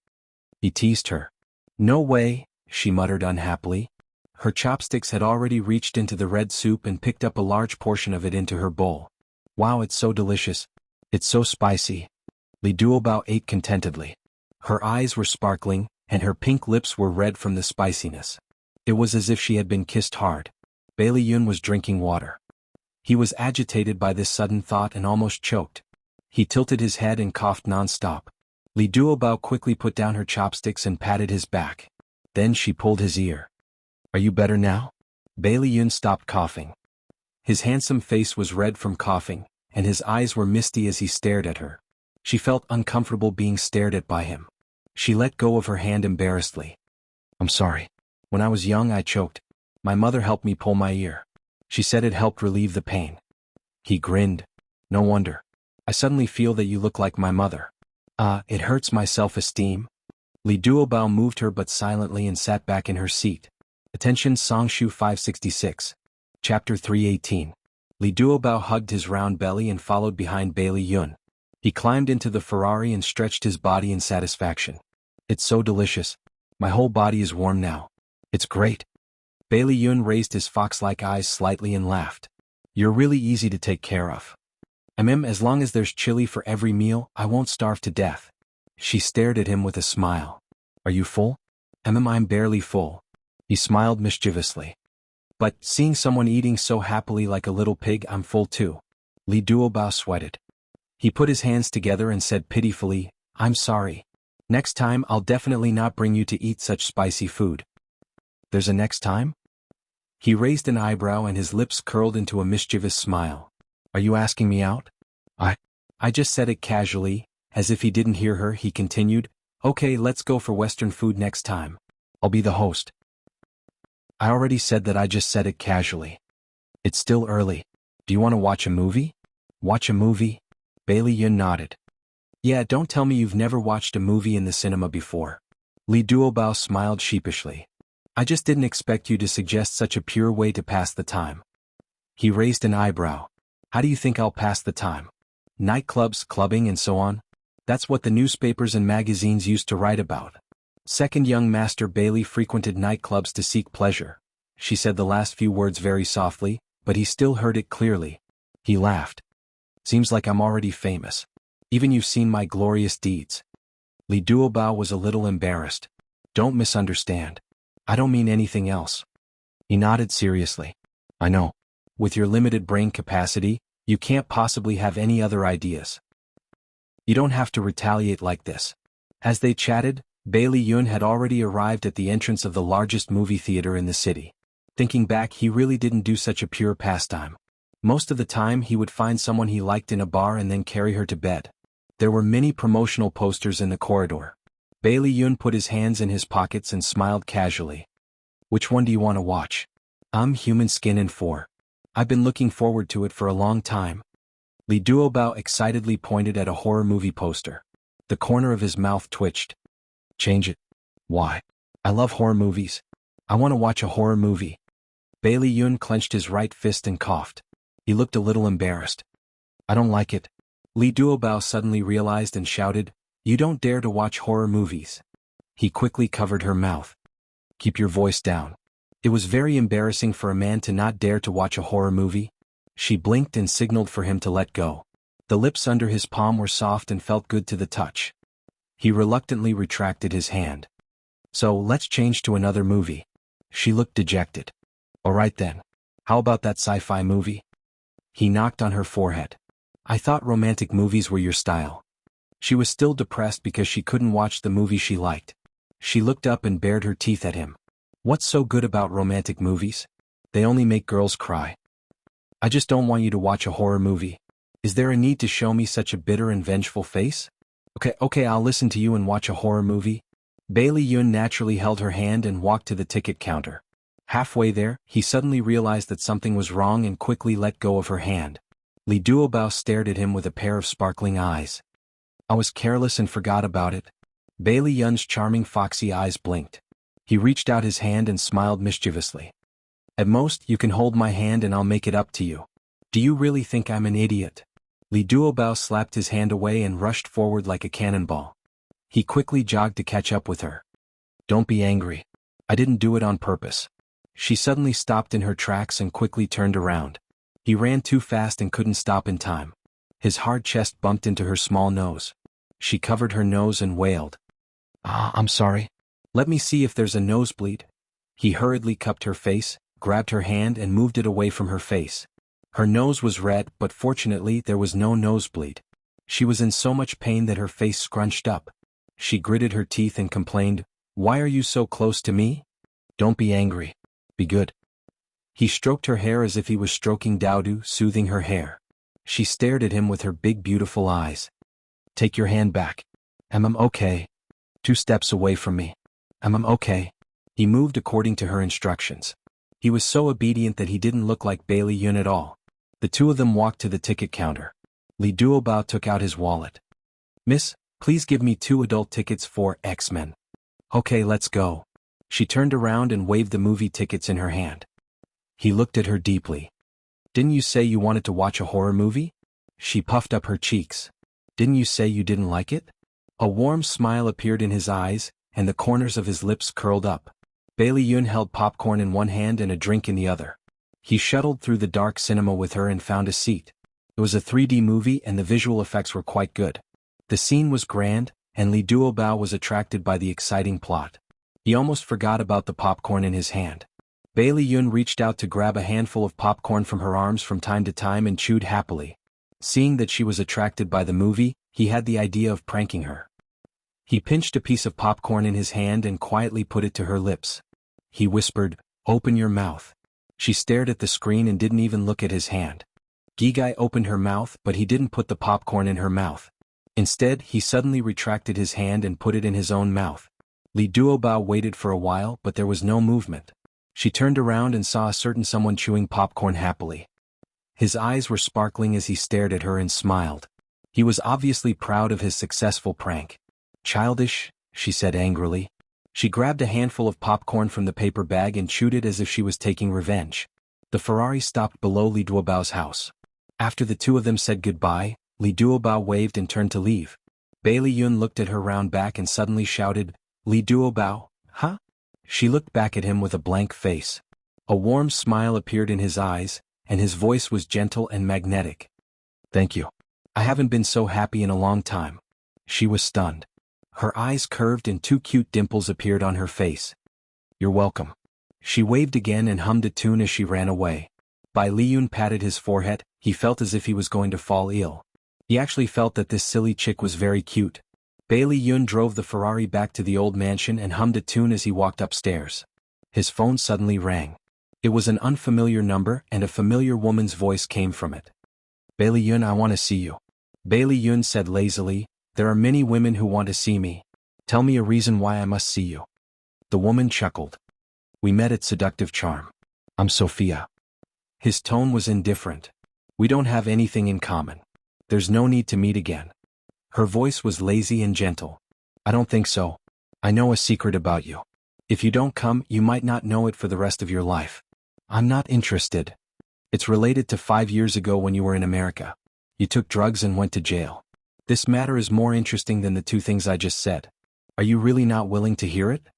He teased her. "No way," she muttered unhappily. Her chopsticks had already reached into the red soup and picked up a large portion of it into her bowl. "Wow, it's so delicious. It's so spicy." Li Duobao ate contentedly. Her eyes were sparkling, and her pink lips were red from the spiciness. It was as if she had been kissed hard. Bailey Yun was drinking water. He was agitated by this sudden thought and almost choked. He tilted his head and coughed non-stop. Li Duobao quickly put down her chopsticks and patted his back. Then she pulled his ear. "Are you better now?" Bailey Yun stopped coughing. His handsome face was red from coughing, and his eyes were misty as he stared at her. She felt uncomfortable being stared at by him. She let go of her hand embarrassedly. "I'm sorry. When I was young I choked. My mother helped me pull my ear. She said it helped relieve the pain." He grinned. "No wonder. I suddenly feel that you look like my mother." It hurts my self-esteem." Li Duobao moved her but silently and sat back in her seat. Attention Songshu 566. Chapter 318. Li Duobao hugged his round belly and followed behind Bailey Yun. He climbed into the Ferrari and stretched his body in satisfaction. It's so delicious. My whole body is warm now. It's great. Bailey Yun raised his fox-like eyes slightly and laughed. You're really easy to take care of. As long as there's chili for every meal, I won't starve to death. She stared at him with a smile. Are you full? I'm barely full. He smiled mischievously. But, seeing someone eating so happily like a little pig, I'm full too. Li Duobao sweated. He put his hands together and said pitifully, I'm sorry. Next time I'll definitely not bring you to eat such spicy food. There's a next time? He raised an eyebrow and his lips curled into a mischievous smile. Are you asking me out? I just said it casually, as if he didn't hear her. He continued, okay, let's go for Western food next time. I'll be the host. I already said that. I just said it casually. It's still early. Do you want to watch a movie? Watch a movie? Bailey Yun nodded. Yeah, don't tell me you've never watched a movie in the cinema before. Li Duobao smiled sheepishly. I just didn't expect you to suggest such a pure way to pass the time. He raised an eyebrow. How do you think I'll pass the time? Nightclubs, clubbing and so on? That's what the newspapers and magazines used to write about. Second young Master Bailey frequented nightclubs to seek pleasure. She said the last few words very softly, but he still heard it clearly. He laughed. Seems like I'm already famous. Even you've seen my glorious deeds. Li Duobao was a little embarrassed. Don't misunderstand. I don't mean anything else. He nodded seriously. I know. With your limited brain capacity, you can't possibly have any other ideas. You don't have to retaliate like this. As they chatted, Bailey Yun had already arrived at the entrance of the largest movie theater in the city. Thinking back, he really didn't do such a pure pastime. Most of the time he would find someone he liked in a bar and then carry her to bed. There were many promotional posters in the corridor. Bailey Yun put his hands in his pockets and smiled casually. Which one do you want to watch? Human Skin in 4. I've been looking forward to it for a long time. Li Duobao excitedly pointed at a horror movie poster. The corner of his mouth twitched. Change it. Why? I love horror movies. I want to watch a horror movie. Bailey Yun clenched his right fist and coughed. He looked a little embarrassed. I don't like it. Li Duobao suddenly realized and shouted, You don't dare to watch horror movies. He quickly covered her mouth. Keep your voice down. It was very embarrassing for a man to not dare to watch a horror movie. She blinked and signaled for him to let go. The lips under his palm were soft and felt good to the touch. He reluctantly retracted his hand. So, let's change to another movie. She looked dejected. Alright then. How about that sci-fi movie? He knocked on her forehead. I thought romantic movies were your style. She was still depressed because she couldn't watch the movie she liked. She looked up and bared her teeth at him. What's so good about romantic movies? They only make girls cry. I just don't want you to watch a horror movie. Is there a need to show me such a bitter and vengeful face? Okay, I'll listen to you and watch a horror movie. Bailey Yun naturally held her hand and walked to the ticket counter. Halfway there, he suddenly realized that something was wrong and quickly let go of her hand. Li Duobao stared at him with a pair of sparkling eyes. I was careless and forgot about it. Bailey Yun's charming foxy eyes blinked. He reached out his hand and smiled mischievously. At most, you can hold my hand and I'll make it up to you. Do you really think I'm an idiot? Li Duobao slapped his hand away and rushed forward like a cannonball. He quickly jogged to catch up with her. Don't be angry. I didn't do it on purpose. She suddenly stopped in her tracks and quickly turned around. He ran too fast and couldn't stop in time. His hard chest bumped into her small nose. She covered her nose and wailed. I'm sorry. Let me see if there's a nosebleed. He hurriedly cupped her face, grabbed her hand and moved it away from her face. Her nose was red, but fortunately there was no nosebleed. She was in so much pain that her face scrunched up. She gritted her teeth and complained, Why are you so close to me? Don't be angry. Be good. He stroked her hair as if he was stroking Dowdu, soothing her hair. She stared at him with her big beautiful eyes. Take your hand back. I'm okay. 2 steps away from me. I'm okay. He moved according to her instructions. He was so obedient that he didn't look like Bailey Yun at all. The two of them walked to the ticket counter. Li Duobao took out his wallet. Miss, please give me 2 adult tickets for X-Men. Okay, let's go. She turned around and waved the movie tickets in her hand. He looked at her deeply. Didn't you say you wanted to watch a horror movie? She puffed up her cheeks. Didn't you say you didn't like it? A warm smile appeared in his eyes, and the corners of his lips curled up. Bailey Yun held popcorn in one hand and a drink in the other. He shuttled through the dark cinema with her and found a seat. It was a 3D movie and the visual effects were quite good. The scene was grand, and Li Duobao was attracted by the exciting plot. He almost forgot about the popcorn in his hand. Bailey Yun reached out to grab a handful of popcorn from her arms from time to time and chewed happily. Seeing that she was attracted by the movie, he had the idea of pranking her. He pinched a piece of popcorn in his hand and quietly put it to her lips. He whispered, "Open your mouth." She stared at the screen and didn't even look at his hand. Gigai opened her mouth, but he didn't put the popcorn in her mouth. Instead, he suddenly retracted his hand and put it in his own mouth. Li Duobao waited for a while, but there was no movement. She turned around and saw a certain someone chewing popcorn happily. His eyes were sparkling as he stared at her and smiled. He was obviously proud of his successful prank. "Childish," she said angrily. She grabbed a handful of popcorn from the paper bag and chewed it as if she was taking revenge. The Ferrari stopped below Li Duobao's house. After the two of them said goodbye, Li Duobao waved and turned to leave. Bailey Yun looked at her round back and suddenly shouted, "Li Duobao, huh?" She looked back at him with a blank face. A warm smile appeared in his eyes, and his voice was gentle and magnetic. "Thank you. I haven't been so happy in a long time." She was stunned. Her eyes curved and two cute dimples appeared on her face. "You're welcome." She waved again and hummed a tune as she ran away. Bai Liyun patted his forehead. He felt as if he was going to fall ill. He actually felt that this silly chick was very cute. Bailey Yun drove the Ferrari back to the old mansion and hummed a tune as he walked upstairs. His phone suddenly rang. It was an unfamiliar number and a familiar woman's voice came from it. "Bailey Yun, I want to see you." Bailey Yun said lazily, "There are many women who want to see me. Tell me a reason why I must see you." The woman chuckled. "We met at Seductive Charm. I'm Sophia." His tone was indifferent. "We don't have anything in common. There's no need to meet again." Her voice was lazy and gentle. "I don't think so. I know a secret about you. If you don't come, you might not know it for the rest of your life. I'm not interested. It's related to 5 years ago when you were in America. You took drugs and went to jail. This matter is more interesting than the two things I just said. Are you really not willing to hear it?"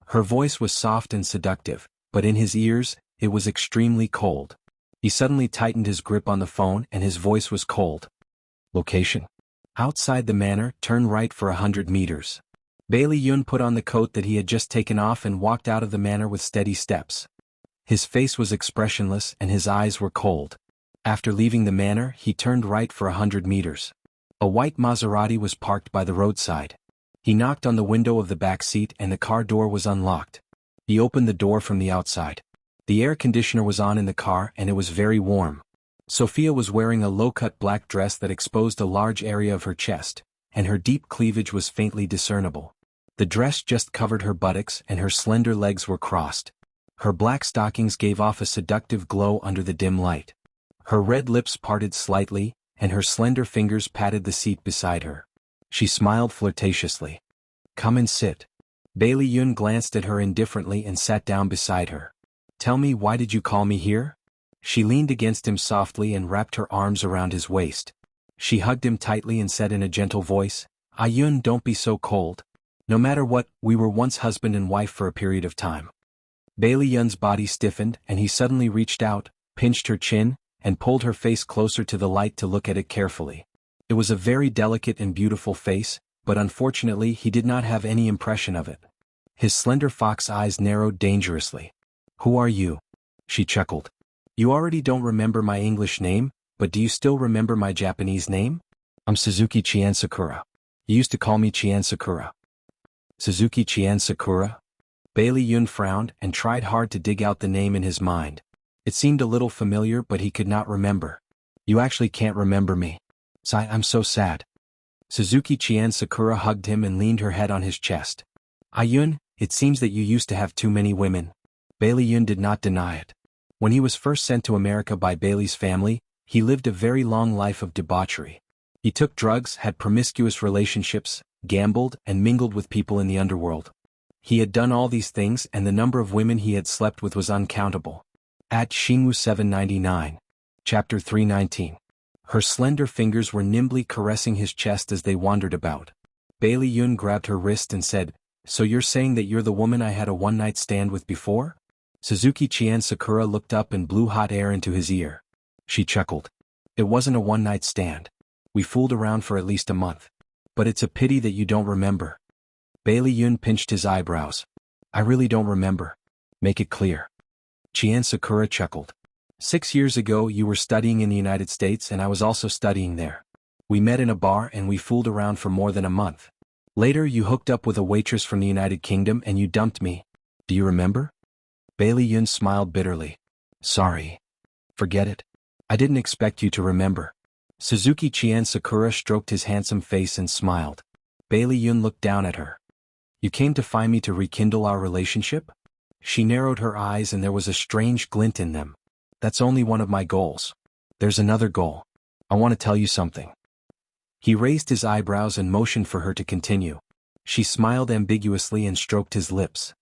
Her voice was soft and seductive, but in his ears, it was extremely cold. He suddenly tightened his grip on the phone and his voice was cold. "Location. Outside the manor, turn right for 100 meters." Bailey Yun put on the coat that he had just taken off and walked out of the manor with steady steps. His face was expressionless and his eyes were cold. After leaving the manor, he turned right for 100 meters. A white Maserati was parked by the roadside. He knocked on the window of the back seat and the car door was unlocked. He opened the door from the outside. The air conditioner was on in the car and it was very warm. Sophia was wearing a low-cut black dress that exposed a large area of her chest, and her deep cleavage was faintly discernible. The dress just covered her buttocks and her slender legs were crossed. Her black stockings gave off a seductive glow under the dim light. Her red lips parted slightly, and her slender fingers patted the seat beside her. She smiled flirtatiously. "Come and sit." Bailey Yun glanced at her indifferently and sat down beside her. "Tell me, why did you call me here?" She leaned against him softly and wrapped her arms around his waist. She hugged him tightly and said in a gentle voice, "Ah Yun, don't be so cold. No matter what, we were once husband and wife for a period of time." Bailey Yun's body stiffened and he suddenly reached out, pinched her chin, and pulled her face closer to the light to look at it carefully. It was a very delicate and beautiful face, but unfortunately he did not have any impression of it. His slender fox eyes narrowed dangerously. "Who are you?" She chuckled. "You already don't remember my English name, but do you still remember my Japanese name? I'm Suzuki Chien Sakura. You used to call me Chien Sakura." "Suzuki Chien Sakura?" Bailey Yun frowned and tried hard to dig out the name in his mind. It seemed a little familiar but he could not remember. "You actually can't remember me. I'm so sad." Suzuki Chien Sakura hugged him and leaned her head on his chest. "Ah Yun, it seems that you used to have too many women." Bailey Yun did not deny it. When he was first sent to America by Bailey's family, he lived a very long life of debauchery. He took drugs, had promiscuous relationships, gambled, and mingled with people in the underworld. He had done all these things and the number of women he had slept with was uncountable. At Xingu 799. Chapter 319. Her slender fingers were nimbly caressing his chest as they wandered about. Bailey Yun grabbed her wrist and said, "So you're saying that you're the woman I had a one-night stand with before?" Suzuki Chien Sakura looked up and blew hot air into his ear. She chuckled. "It wasn't a one-night stand. We fooled around for at least a month. But it's a pity that you don't remember." Bailey Yun pinched his eyebrows. "I really don't remember. Make it clear." Chien Sakura chuckled. 6 years ago you were studying in the United States and I was also studying there. We met in a bar and we fooled around for more than a month. Later you hooked up with a waitress from the United Kingdom and you dumped me. Do you remember?" Bailey Yun smiled bitterly. "Sorry. Forget it. I didn't expect you to remember." Suzuki Chien Sakura stroked his handsome face and smiled. Bailey Yun looked down at her. "You came to find me to rekindle our relationship?" She narrowed her eyes and there was a strange glint in them. "That's only one of my goals. There's another goal. I want to tell you something." He raised his eyebrows and motioned for her to continue. She smiled ambiguously and stroked his lips.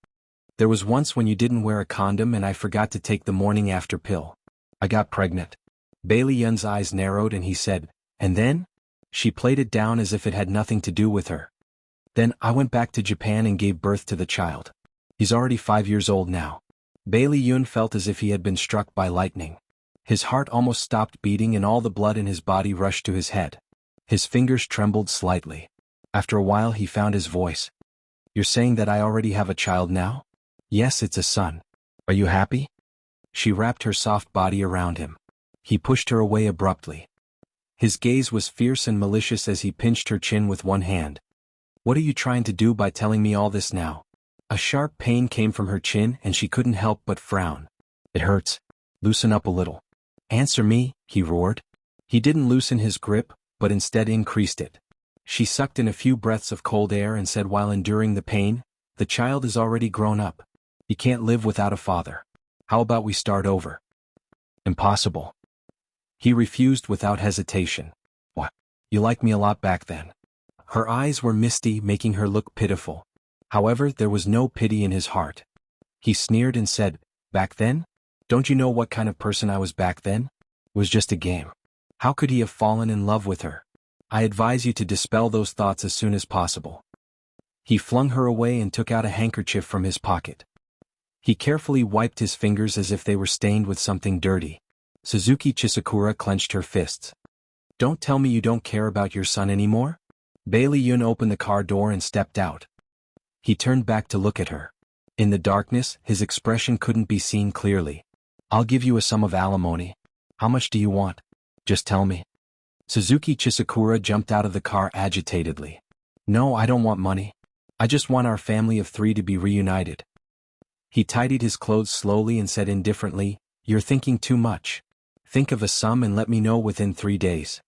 "There was once when you didn't wear a condom and I forgot to take the morning after pill. I got pregnant." Bailey Yun's eyes narrowed and he said, "And then?" She played it down as if it had nothing to do with her. "Then I went back to Japan and gave birth to the child. He's already 5 years old now." Bailey Yun felt as if he had been struck by lightning. His heart almost stopped beating and all the blood in his body rushed to his head. His fingers trembled slightly. After a while he found his voice. "You're saying that I already have a child now?" "Yes, it's a son. Are you happy?" She wrapped her soft body around him. He pushed her away abruptly. His gaze was fierce and malicious as he pinched her chin with one hand. "What are you trying to do by telling me all this now?" A sharp pain came from her chin and she couldn't help but frown. "It hurts. Loosen up a little." "Answer me," he roared. He didn't loosen his grip, but instead increased it. She sucked in a few breaths of cold air and said while enduring the pain, "The child is already grown up. He can't live without a father. How about we start over?" "Impossible." He refused without hesitation. "What? You liked me a lot back then." Her eyes were misty, making her look pitiful. However, there was no pity in his heart. He sneered and said, "Back then? Don't you know what kind of person I was back then? It was just a game." How could he have fallen in love with her? "I advise you to dispel those thoughts as soon as possible." He flung her away and took out a handkerchief from his pocket. He carefully wiped his fingers as if they were stained with something dirty. Suzuki Chisakura clenched her fists. "Don't tell me you don't care about your son anymore?" Bailey Yun opened the car door and stepped out. He turned back to look at her. In the darkness, his expression couldn't be seen clearly. "I'll give you a sum of alimony. How much do you want? Just tell me." Suzuki Chisakura jumped out of the car agitatedly. "No, I don't want money. I just want our family of 3 to be reunited." He tidied his clothes slowly and said indifferently, "You're thinking too much. Think of a sum and let me know within 3 days."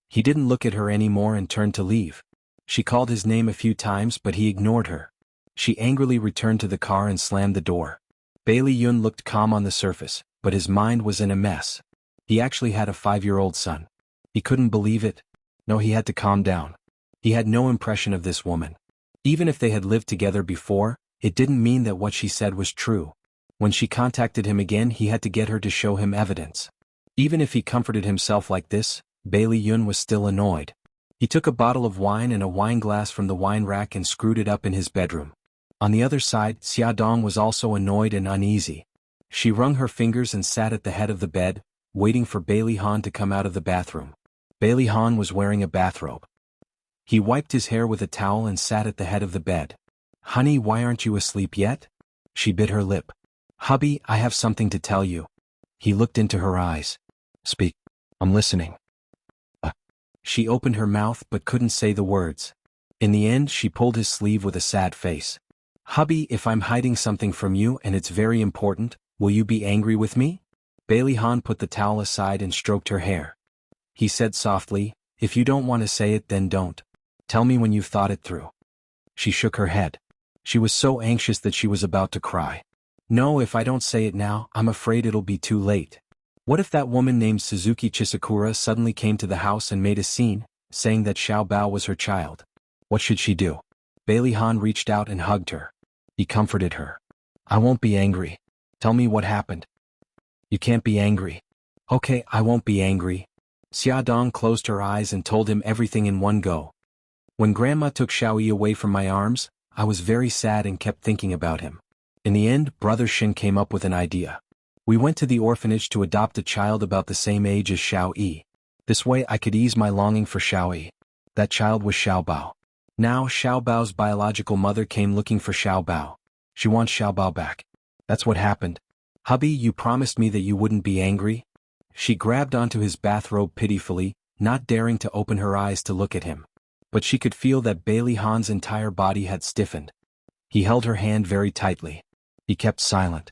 He didn't look at her anymore and turned to leave. She called his name a few times but he ignored her. She angrily returned to the car and slammed the door. Bailey Yun looked calm on the surface, but his mind was in a mess. He actually had a 5-year-old son. He couldn't believe it. No, he had to calm down. He had no impression of this woman. Even if they had lived together before, it didn't mean that what she said was true. When she contacted him again he had to get her to show him evidence. Even if he comforted himself like this, Bailey Yun was still annoyed. He took a bottle of wine and a wine glass from the wine rack and screwed it up in his bedroom. On the other side, Xia Dong was also annoyed and uneasy. She wrung her fingers and sat at the head of the bed, waiting for Bailey Han to come out of the bathroom. Bailey Han was wearing a bathrobe. He wiped his hair with a towel and sat at the head of the bed. "Honey, why aren't you asleep yet?" She bit her lip. "Hubby, I have something to tell you." He looked into her eyes. "Speak. I'm listening." She opened her mouth but couldn't say the words. In the end she pulled his sleeve with a sad face. "Hubby, if I'm hiding something from you and it's very important, will you be angry with me?" Bailey Han put the towel aside and stroked her hair. He said softly, "If you don't want to say it then don't. Tell me when you've thought it through." She shook her head. She was so anxious that she was about to cry. "No, if I don't say it now, I'm afraid it'll be too late. What if that woman named Suzuki Chisakura suddenly came to the house and made a scene, saying that Xiao Bao was her child? What should she do?" Bailey Han reached out and hugged her. He comforted her. "I won't be angry. Tell me what happened." "You can't be angry." "Okay, I won't be angry. Xiaodong closed her eyes and told him everything in one go. When Grandma took Xiaoyi away from my arms, I was very sad and kept thinking about him. In the end, Brother Xin came up with an idea. We went to the orphanage to adopt a child about the same age as Xiaoyi. This way I could ease my longing for Xiaoyi. That child was Xiaobao. Now Xiaobao's biological mother came looking for Xiaobao. She wants Xiaobao back. That's what happened. Hubby, you promised me that you wouldn't be angry? She grabbed onto his bathrobe pitifully, not daring to open her eyes to look at him. But she could feel that Bailey Han's entire body had stiffened. He held her hand very tightly. He kept silent.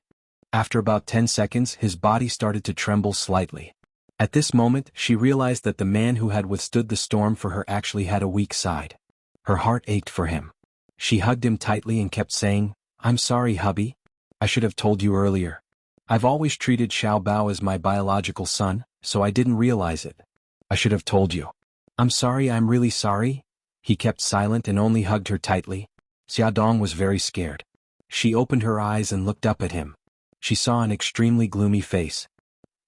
After about 10 seconds, his body started to tremble slightly. At this moment, she realized that the man who had withstood the storm for her actually had a weak side. Her heart ached for him. She hugged him tightly and kept saying, "I'm sorry, hubby. I should have told you earlier. I've always treated Xiaobao as my biological son, so I didn't realize it. I should have told you. I'm sorry, I'm really sorry." He kept silent and only hugged her tightly. Xiaodong was very scared. She opened her eyes and looked up at him. She saw an extremely gloomy face.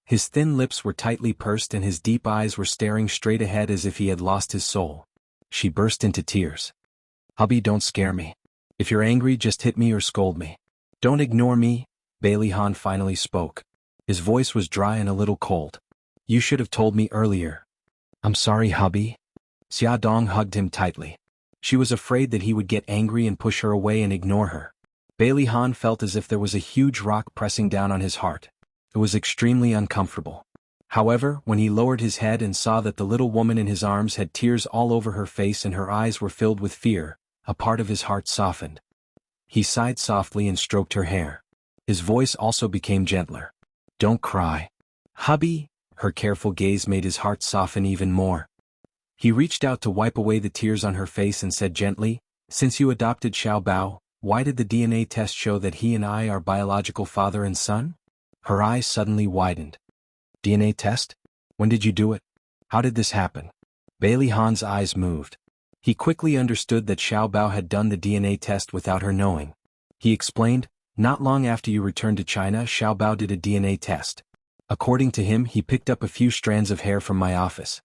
His thin lips were tightly pursed and his deep eyes were staring straight ahead as if he had lost his soul. She burst into tears. "Hubby, don't scare me. If you're angry, just hit me or scold me. Don't ignore me." Bailey Han finally spoke. His voice was dry and a little cold. "You should have told me earlier." "I'm sorry, hubby." Xiaodong hugged him tightly. She was afraid that he would get angry and push her away and ignore her. Bailey Han felt as if there was a huge rock pressing down on his heart. It was extremely uncomfortable. However, when he lowered his head and saw that the little woman in his arms had tears all over her face and her eyes were filled with fear, a part of his heart softened. He sighed softly and stroked her hair. His voice also became gentler. "Don't cry, hubby." Her careful gaze made his heart soften even more. He reached out to wipe away the tears on her face and said gently, "Since you adopted Xiaobao, why did the DNA test show that he and I are biological father and son?" Her eyes suddenly widened. "DNA test? When did you do it? How did this happen?" Bailey Han's eyes moved. He quickly understood that Xiaobao had done the DNA test without her knowing. He explained, "Not long after you returned to China, Xiaobao did a DNA test. According to him, he picked up a few strands of hair from my office."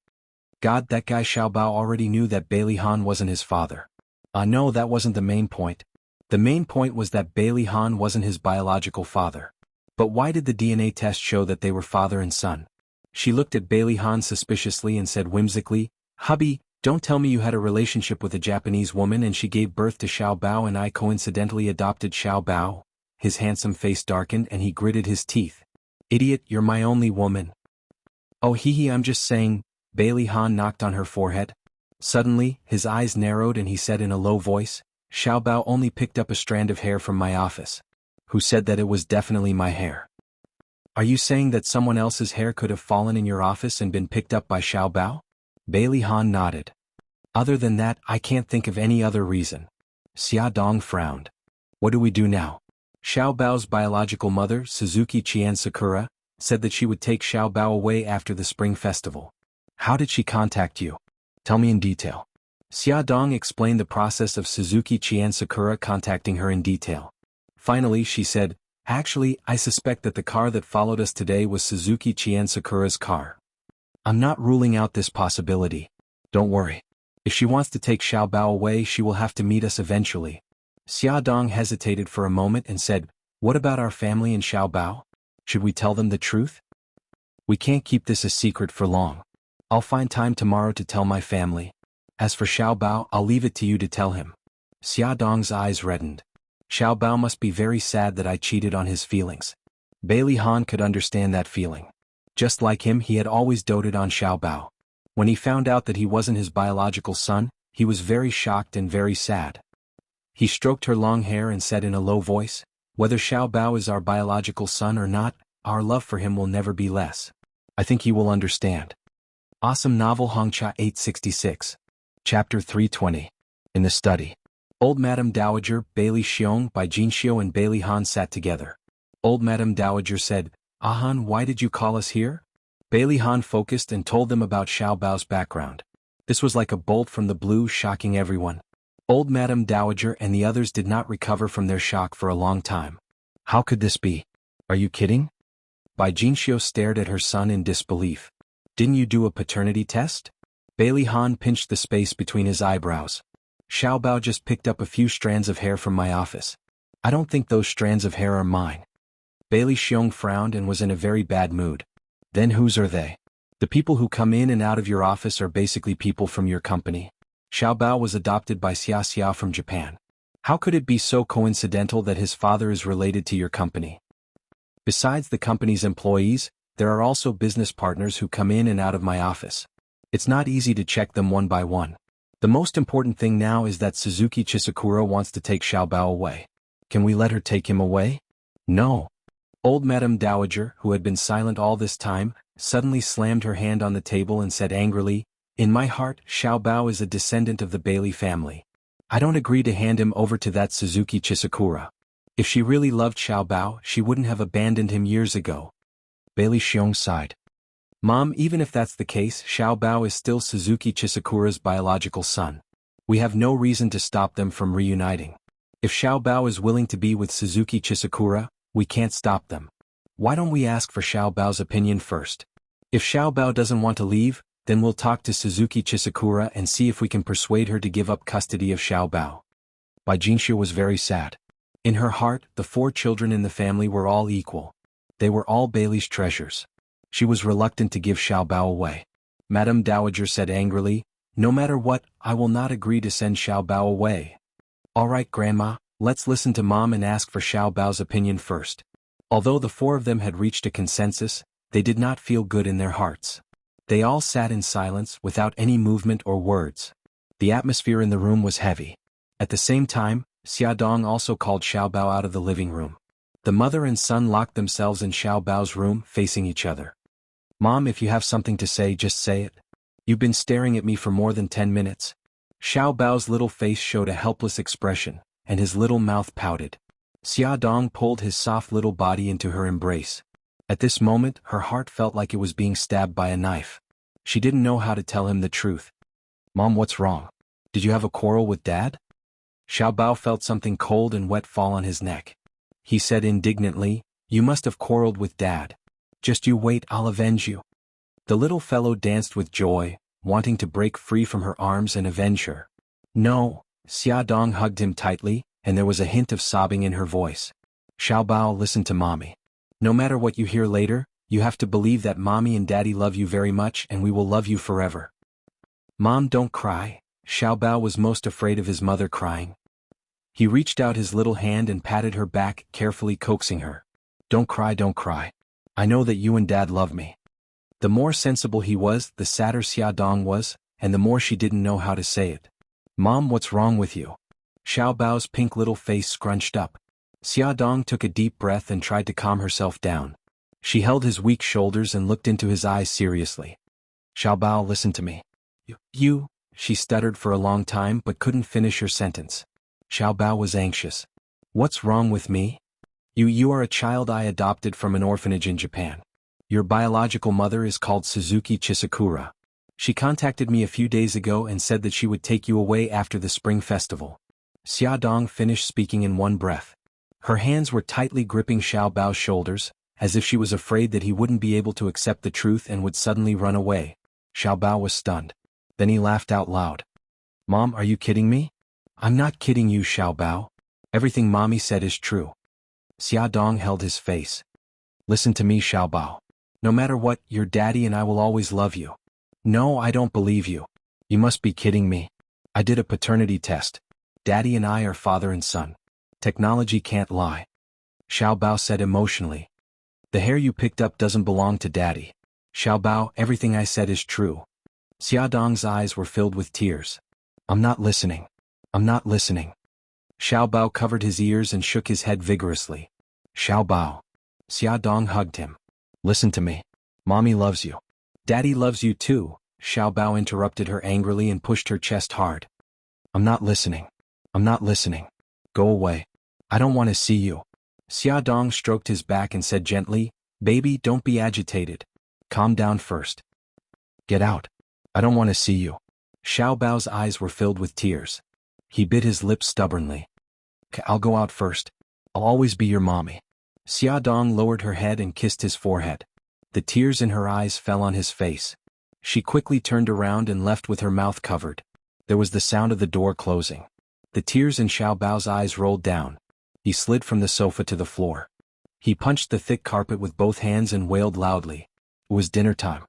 God, that guy Xiaobao already knew that Bailey Han wasn't his father. No, that wasn't the main point. The main point was that Bailey Han wasn't his biological father. But why did the DNA test show that they were father and son? She looked at Bailey Han suspiciously and said whimsically, "Hubby, don't tell me you had a relationship with a Japanese woman and she gave birth to Xiaobao and I coincidentally adopted Xiaobao?" His handsome face darkened and he gritted his teeth. "Idiot, you're my only woman." "Oh hee, I'm just saying." Bailey Han knocked on her forehead. Suddenly, his eyes narrowed and he said in a low voice, "Xiaobao only picked up a strand of hair from my office. Who said that it was definitely my hair?" "Are you saying that someone else's hair could have fallen in your office and been picked up by Xiaobao?" Bailey Han nodded. "Other than that, I can't think of any other reason." Xiaodong frowned. "What do we do now?" Xiaobao's biological mother, Suzuki Qian said that she would take Xiaobao away after the spring festival. "How did she contact you? Tell me in detail." Xiaodong explained the process of Suzuki Qian contacting her in detail. Finally, she said, "Actually, I suspect that the car that followed us today was Suzuki Qian car. I'm not ruling out this possibility. Don't worry. If she wants to take Xiaobao away, she will have to meet us eventually." Xiaodong hesitated for a moment and said, "What about our family and Xiaobao? Should we tell them the truth?" "We can't keep this a secret for long. I'll find time tomorrow to tell my family. As for Xiaobao, I'll leave it to you to tell him." Xiaodong's eyes reddened. Xiaobao must be very sad that I cheated on his feelings. Bailey Han could understand that feeling. Just like him, he had always doted on Xiaobao. When he found out that he wasn't his biological son, he was very shocked and very sad. He stroked her long hair and said in a low voice, "Whether Xiaobao is our biological son or not, our love for him will never be less. I think he will understand." Awesome Novel Hongcha 866. Chapter 320. In the Study. Old Madame Dowager, Bailey Xiong by Jinxiu and Bailey Han sat together. Old Madame Dowager said, "Han, why did you call us here?" Bailey Han focused and told them about Xiaobao's background. This was like a bolt from the blue, shocking everyone. Old Madame Dowager and the others did not recover from their shock for a long time. "How could this be? Are you kidding?" Bai Jinxiu stared at her son in disbelief. Didn't you do a paternity test? Bailey Han pinched the space between his eyebrows. Xiao Bao just picked up a few strands of hair from my office. I don't think those strands of hair are mine. Bailey Xiong frowned and was in a very bad mood. Then whose are they? The people who come in and out of your office are basically people from your company. Xiao Bao was adopted by Xiaxia from Japan. How could it be so coincidental that his father is related to your company? Besides the company's employees, there are also business partners who come in and out of my office. It's not easy to check them one by one. The most important thing now is that Suzuki Chisakura wants to take Xiao Bao away. Can we let her take him away? No. Old Madame Dowager, who had been silent all this time, suddenly slammed her hand on the table and said angrily, "In my heart, Xiao Bao is a descendant of the Bailey family. I don't agree to hand him over to that Suzuki Chisakura. If she really loved Xiao Bao, she wouldn't have abandoned him years ago." Bailey Xiong sighed. Mom, even if that's the case, Xiao Bao is still Suzuki Chisakura's biological son. We have no reason to stop them from reuniting. If Xiao Bao is willing to be with Suzuki Chisakura, we can't stop them. Why don't we ask for Xiao Bao's opinion first? If Xiao Bao doesn't want to leave, then we'll talk to Suzuki Chisakura and see if we can persuade her to give up custody of Xiao Bao. Jianghu was very sad. In her heart, the 4 children in the family were all equal. They were all Bailey's treasures. She was reluctant to give Xiao Bao away. Madame Dowager said angrily, "No matter what, I will not agree to send Xiao Bao away." "All right, Grandma, let's listen to Mom and ask for Xiao Bao's opinion first." Although the 4 of them had reached a consensus, they did not feel good in their hearts. They all sat in silence without any movement or words. The atmosphere in the room was heavy. At the same time, Xia Dong also called Xiao Bao out of the living room. The mother and son locked themselves in Xiao Bao's room, facing each other. "Mom, if you have something to say, just say it. You've been staring at me for more than 10 minutes. Xiao Bao's little face showed a helpless expression, and his little mouth pouted. Xia Dong pulled his soft little body into her embrace. At this moment, her heart felt like it was being stabbed by a knife. She didn't know how to tell him the truth. "Mom, what's wrong? Did you have a quarrel with Dad?" Xiao Bao felt something cold and wet fall on his neck. He said indignantly, "You must have quarreled with Dad. Just you wait, I'll avenge you." The little fellow danced with joy, wanting to break free from her arms and avenge her. "No." Xia Dong hugged him tightly, and there was a hint of sobbing in her voice. "Xiao Bao, listen to Mommy. No matter what you hear later, you have to believe that Mommy and Daddy love you very much and we will love you forever." "Mom, don't cry." Xiao Bao was most afraid of his mother crying. He reached out his little hand and patted her back, carefully coaxing her. Don't cry, don't cry. I know that you and Dad love me." The more sensible he was, the sadder Xia Dong was, and the more she didn't know how to say it. "Mom, what's wrong with you?" Xiao Bao's pink little face scrunched up. Xia Dong took a deep breath and tried to calm herself down. She held his weak shoulders and looked into his eyes seriously. "Xiao Bao, listen to me." You, she stuttered for a long time but couldn't finish her sentence. Xiao Bao was anxious. "What's wrong with me?" You are a child I adopted from an orphanage in Japan. Your biological mother is called Suzuki Chisakura. She contacted me a few days ago and said that she would take you away after the spring festival." Xia Dong finished speaking in one breath. Her hands were tightly gripping Xiao Bao's shoulders, as if she was afraid that he wouldn't be able to accept the truth and would suddenly run away. Xiao Bao was stunned. Then he laughed out loud. "Mom, are you kidding me?" "I'm not kidding you, Xiao Bao. Everything Mommy said is true." Xia Dong held his face. "Listen to me, Xiao Bao. No matter what, your daddy and I will always love you." "No, I don't believe you. You must be kidding me. I did a paternity test. Daddy and I are father and son. Technology can't lie." Xiao Bao said emotionally. "The hair you picked up doesn't belong to Daddy. Xiao Bao, everything I said is true." Xia Dong's eyes were filled with tears. "I'm not listening. I'm not listening." Xiao Bao covered his ears and shook his head vigorously. "Xiao Bao." Xia Dong hugged him. "Listen to me. Mommy loves you." "Daddy loves you too," Xiao Bao interrupted her angrily and pushed her chest hard. "I'm not listening. I'm not listening. Go away. I don't want to see you." Xia Dong stroked his back and said gently, "Baby, don't be agitated. Calm down first. Get out. I don't want to see you." Xiao Bao's eyes were filled with tears. He bit his lips stubbornly. "I'll go out first. I'll always be your mommy." Xia Dong lowered her head and kissed his forehead. The tears in her eyes fell on his face. She quickly turned around and left with her mouth covered. There was the sound of the door closing. The tears in Xiao Bao's eyes rolled down. He slid from the sofa to the floor. He punched the thick carpet with both hands and wailed loudly. It was dinner time.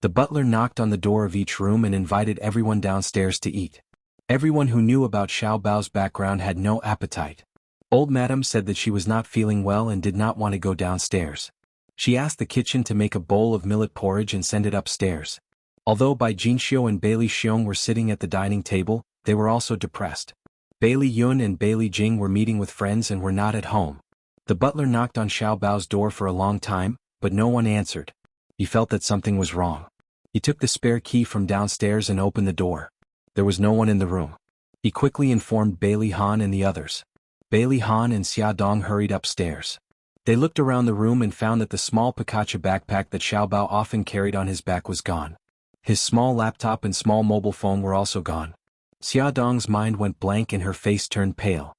The butler knocked on the door of each room and invited everyone downstairs to eat. Everyone who knew about Xiao Bao's background had no appetite. Old Madam said that she was not feeling well and did not want to go downstairs. She asked the kitchen to make a bowl of millet porridge and send it upstairs. Although Bai Jinxiu and Bai Li Xiong were sitting at the dining table, they were also depressed. Bai Li Yun and Bai Li Jing were meeting with friends and were not at home. The butler knocked on Xiao Bao's door for a long time, but no one answered. He felt that something was wrong. He took the spare key from downstairs and opened the door. There was no one in the room. He quickly informed Bai Li Han and the others. Bai Li Han and Xia Dong hurried upstairs. They looked around the room and found that the small Pikachu backpack that Xiao Bao often carried on his back was gone. His small laptop and small mobile phone were also gone. Xia Dong's mind went blank and her face turned pale.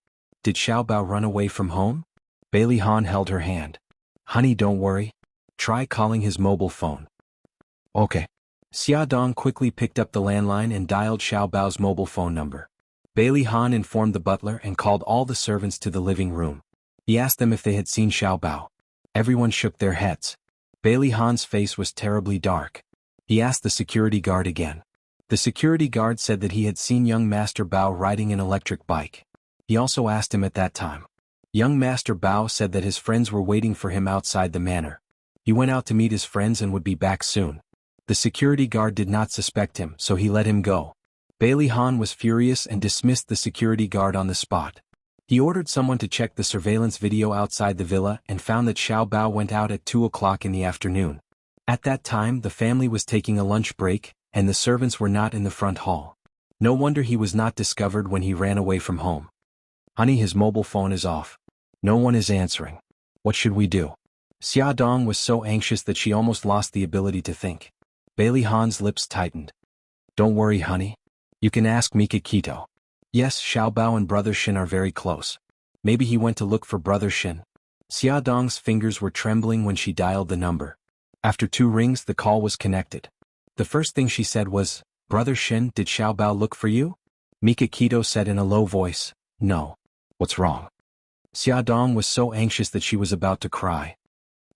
Did Xiao Bao run away from home? Bai Li Han held her hand. Honey, don't worry. Try calling his mobile phone. Okay. Xia Dong quickly picked up the landline and dialed Xiao Bao's mobile phone number. Bai Li Han informed the butler and called all the servants to the living room. He asked them if they had seen Xiao Bao. Everyone shook their heads. Bai Li Han's face was terribly dark. He asked the security guard again. The security guard said that he had seen young Master Bao riding an electric bike. He also asked him at that time. Young Master Bao said that his friends were waiting for him outside the manor. He went out to meet his friends and would be back soon. The security guard did not suspect him, so he let him go. Bai Li Han was furious and dismissed the security guard on the spot. He ordered someone to check the surveillance video outside the villa and found that Xiao Bao went out at 2 o'clock in the afternoon. At that time, the family was taking a lunch break, and the servants were not in the front hall. No wonder he was not discovered when he ran away from home. Honey, his mobile phone is off. No one is answering. What should we do? Xia Dong was so anxious that she almost lost the ability to think. Bai Li Han's lips tightened. Don't worry, honey. You can ask Mika Kito. Yes, Xiao Bao and Brother Shin are very close. Maybe he went to look for Brother Shin. Xia Dong's fingers were trembling when she dialed the number. After 2 rings, the call was connected. The first thing she said was, Brother Shin, did Xiao Bao look for you? Mika Kito said in a low voice, No. What's wrong? Xia Dong was so anxious that she was about to cry.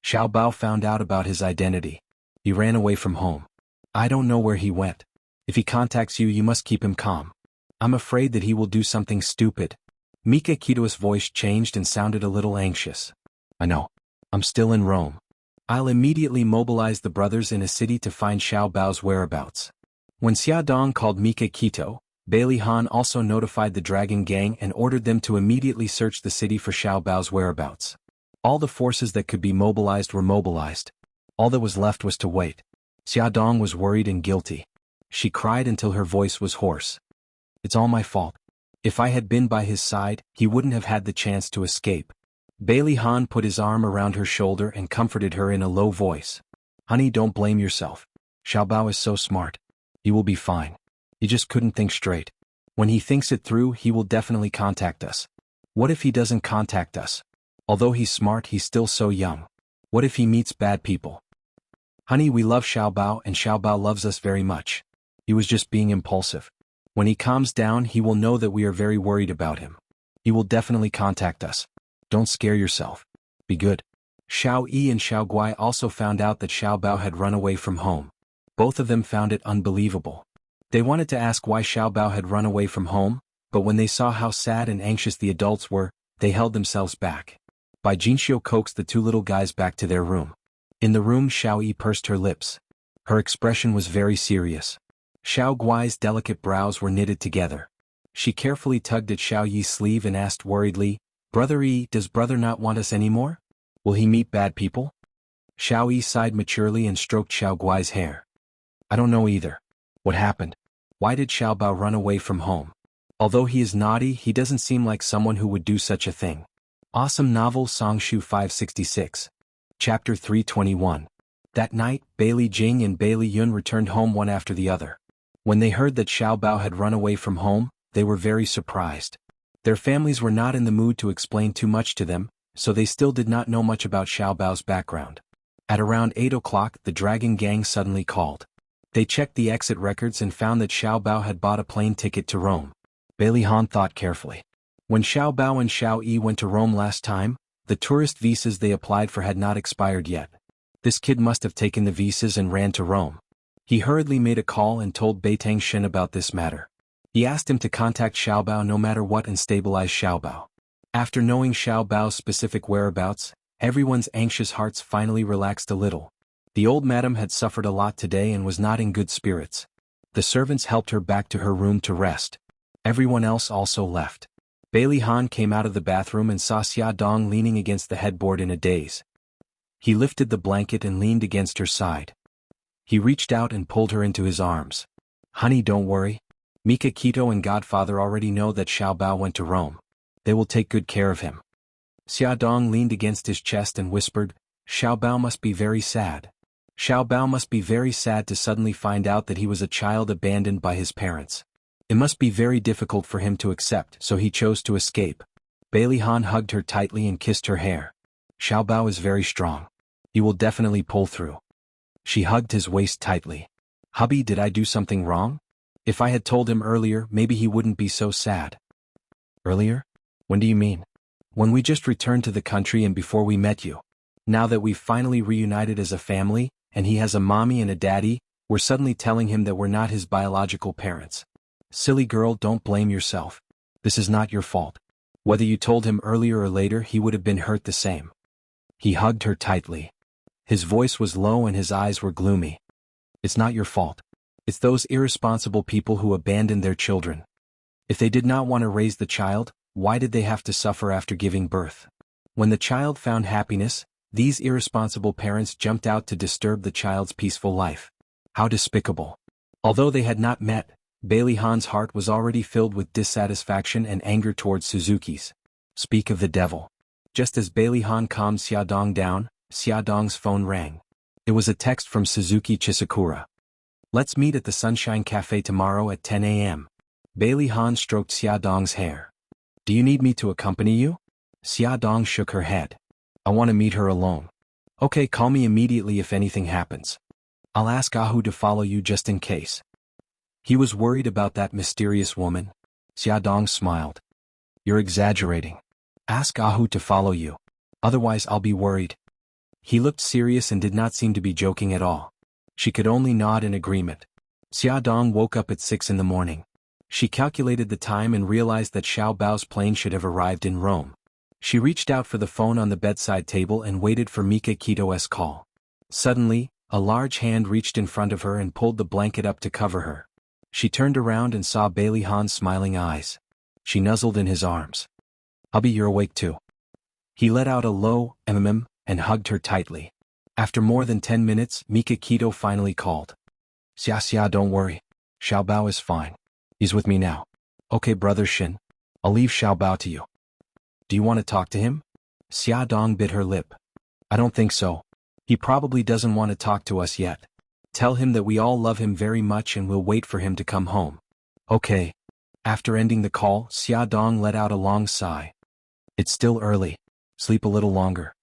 Xiao Bao found out about his identity. He ran away from home. I don't know where he went. If he contacts you, you must keep him calm. I'm afraid that he will do something stupid. Mika Kito's voice changed and sounded a little anxious. I know. I'm still in Rome. I'll immediately mobilize the brothers in a city to find Xiao Bao's whereabouts. When Xia Dong called Mika Kito, Bai Li Han also notified the Dragon Gang and ordered them to immediately search the city for Xiao Bao's whereabouts. All the forces that could be mobilized were mobilized. All that was left was to wait. Xia Dong was worried and guilty. She cried until her voice was hoarse. It's all my fault. If I had been by his side, he wouldn't have had the chance to escape. Bai Li Han put his arm around her shoulder and comforted her in a low voice. Honey, don't blame yourself. Xiao Bao is so smart. He will be fine. He just couldn't think straight. When he thinks it through, he will definitely contact us. What if he doesn't contact us? Although he's smart, he's still so young. What if he meets bad people? Honey, we love Xiao Bao and Xiao Bao loves us very much. He was just being impulsive. When he calms down, he will know that we are very worried about him. He will definitely contact us. Don't scare yourself. Be good. Xiao Yi and Xiao Guai also found out that Xiao Bao had run away from home. Both of them found it unbelievable. They wanted to ask why Xiao Bao had run away from home, but when they saw how sad and anxious the adults were, they held themselves back. Bai Jinxiu coaxed the 2 little guys back to their room. In the room, Xiao Yi pursed her lips. Her expression was very serious. Xiao Guai's delicate brows were knitted together. She carefully tugged at Xiao Yi's sleeve and asked worriedly, Brother Yi, does brother not want us anymore? Will he meet bad people? Xiao Yi sighed maturely and stroked Xiao Guai's hair. I don't know either. What happened? Why did Xiao Bao run away from home? Although he is naughty, he doesn't seem like someone who would do such a thing. Awesome Novel Songshu 566. Chapter 321. That night, Bai Li Jing and Bai Li Yun returned home one after the other. When they heard that Xiao Bao had run away from home, they were very surprised. Their families were not in the mood to explain too much to them, so they still did not know much about Xiao Bao's background. At around 8 o'clock, the Dragon Gang suddenly called. They checked the exit records and found that Xiao Bao had bought a plane ticket to Rome. Bailey Han thought carefully. When Xiao Bao and Xiao Yi went to Rome last time, the tourist visas they applied for had not expired yet. This kid must have taken the visas and ran to Rome. He hurriedly made a call and told Beitang Shen about this matter. He asked him to contact Xiao Bao no matter what and stabilize Xiao Bao. After knowing Xiao Bao's specific whereabouts, everyone's anxious hearts finally relaxed a little. The old madam had suffered a lot today and was not in good spirits. The servants helped her back to her room to rest. Everyone else also left. Bailey Han came out of the bathroom and saw Xia Dong leaning against the headboard in a daze. He lifted the blanket and leaned against her side. He reached out and pulled her into his arms. "Honey, don't worry. Mika Kito and Godfather already know that Xiao Bao went to Rome. They will take good care of him." Xia Dong leaned against his chest and whispered, "Xiao Bao must be very sad. Xiao Bao must be very sad to suddenly find out that he was a child abandoned by his parents. It must be very difficult for him to accept, so he chose to escape." Bailey Han hugged her tightly and kissed her hair. "Xiao Bao is very strong. He will definitely pull through." She hugged his waist tightly. "Hubby, did I do something wrong? If I had told him earlier, maybe he wouldn't be so sad." "Earlier? When do you mean?" "When we just returned to the country and before we met you. Now that we've finally reunited as a family, and he has a mommy and a daddy, we're suddenly telling him that we're not his biological parents." "Silly girl, don't blame yourself. This is not your fault. Whether you told him earlier or later, he would have been hurt the same." He hugged her tightly. His voice was low and his eyes were gloomy. "It's not your fault. It's those irresponsible people who abandoned their children. If they did not want to raise the child, why did they have to suffer after giving birth? When the child found happiness, these irresponsible parents jumped out to disturb the child's peaceful life. How despicable." Although they had not met, Bailey Han's heart was already filled with dissatisfaction and anger towards Suzuki's. Speak of the devil. Just as Bailey Han calmed Xia Dong down, Xia Dong's phone rang. It was a text from Suzuki Chisakura. "Let's meet at the Sunshine Cafe tomorrow at 10 a.m. Bailey Han stroked Xia Dong's hair. "Do you need me to accompany you?" Xia Dong shook her head. "I want to meet her alone." "Okay, call me immediately if anything happens. I'll ask Ahu to follow you just in case." He was worried about that mysterious woman. Xia Dong smiled. "You're exaggerating. Ask Ahu to follow you. Otherwise I'll be worried." He looked serious and did not seem to be joking at all. She could only nod in agreement. Xia Dong woke up at 6 in the morning. She calculated the time and realized that Xiao Bao's plane should have arrived in Rome. She reached out for the phone on the bedside table and waited for Mika Kito's call. Suddenly, a large hand reached in front of her and pulled the blanket up to cover her. She turned around and saw Bailey Han's smiling eyes. She nuzzled in his arms. "Hubby, you're awake too." He let out a low mm and hugged her tightly. After more than 10 minutes, Mika Kito finally called. Xia, don't worry. Xiao Bao is fine. He's with me now." "Okay, brother Shin. I'll leave Xiao Bao to you." "Do you want to talk to him?" Xia Dong bit her lip. "I don't think so. He probably doesn't want to talk to us yet. Tell him that we all love him very much and we'll wait for him to come home." "Okay." After ending the call, Xia Dong let out a long sigh. "It's still early. Sleep a little longer."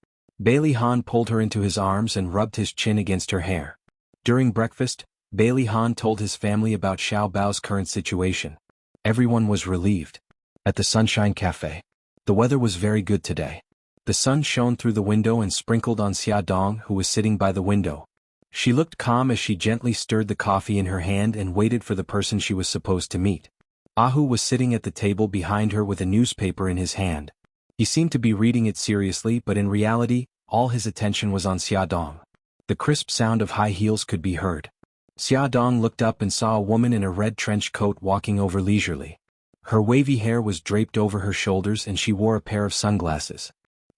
Bailey Han pulled her into his arms and rubbed his chin against her hair. During breakfast, Bailey Han told his family about Xiao Bao's current situation. Everyone was relieved. At the Sunshine Cafe, the weather was very good today. The sun shone through the window and sprinkled on Xia Dong, who was sitting by the window. She looked calm as she gently stirred the coffee in her hand and waited for the person she was supposed to meet. Ahu was sitting at the table behind her with a newspaper in his hand. He seemed to be reading it seriously, but in reality, all his attention was on Xia Dong. The crisp sound of high heels could be heard. Xia Dong looked up and saw a woman in a red trench coat walking over leisurely. Her wavy hair was draped over her shoulders and she wore a pair of sunglasses.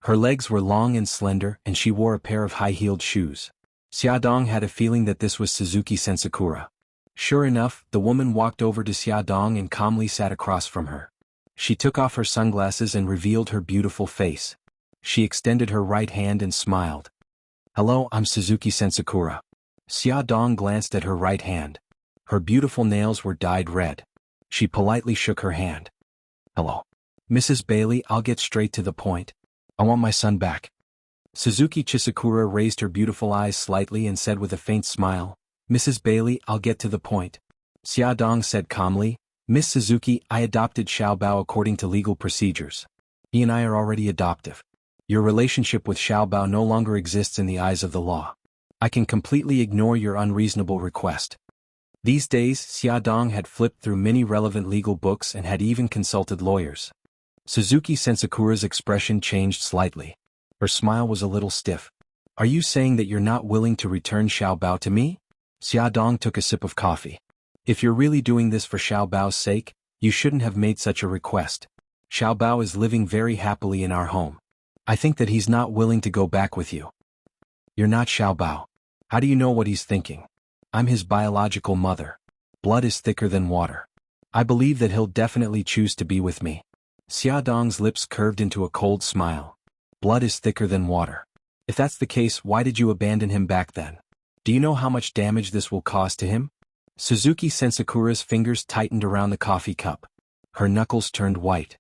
Her legs were long and slender and she wore a pair of high-heeled shoes. Xia Dong had a feeling that this was Suzuki Sensakura. Sure enough, the woman walked over to Xia Dong and calmly sat across from her. She took off her sunglasses and revealed her beautiful face. She extended her right hand and smiled. "Hello, I'm Suzuki Sensakura." Xia Dong glanced at her right hand. Her beautiful nails were dyed red. She politely shook her hand. "Hello. Mrs. Bailey, I'll get straight to the point. I want my son back." Suzuki Chisakura raised her beautiful eyes slightly and said with a faint smile, Mrs. Bailey, I'll get to the point. Xiaodong said calmly. Miss Suzuki, I adopted Xiaobao according to legal procedures. He and I are already adoptive. Your relationship with Xiaobao no longer exists in the eyes of the law. I can completely ignore your unreasonable request. These days, Xiaodong had flipped through many relevant legal books and had even consulted lawyers. Suzuki Sensakura's expression changed slightly. Her smile was a little stiff. Are you saying that you're not willing to return Xiaobao to me? Xiaodong took a sip of coffee. If you're really doing this for Xiaobao's sake, you shouldn't have made such a request. Xiaobao is living very happily in our home. I think that he's not willing to go back with you. You're not Xiaobao. How do you know what he's thinking? I'm his biological mother. Blood is thicker than water. I believe that he'll definitely choose to be with me. Xiaodong's lips curved into a cold smile. Blood is thicker than water. If that's the case, why did you abandon him back then? Do you know how much damage this will cause to him? Suzuki Sensakura's fingers tightened around the coffee cup. Her knuckles turned white.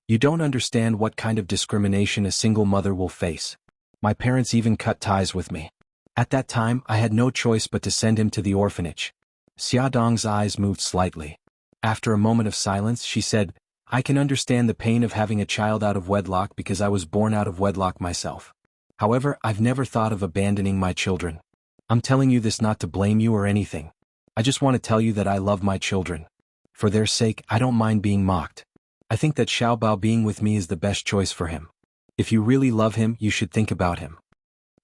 You don't understand what kind of discrimination a single mother will face. My parents even cut ties with me. At that time, I had no choice but to send him to the orphanage. Xiaodong's eyes moved slightly. After a moment of silence, she said, I can understand the pain of having a child out of wedlock because I was born out of wedlock myself. However, I've never thought of abandoning my children. I'm telling you this not to blame you or anything. I just want to tell you that I love my children. For their sake, I don't mind being mocked. I think that Xiaobao being with me is the best choice for him. If you really love him, you should think about him.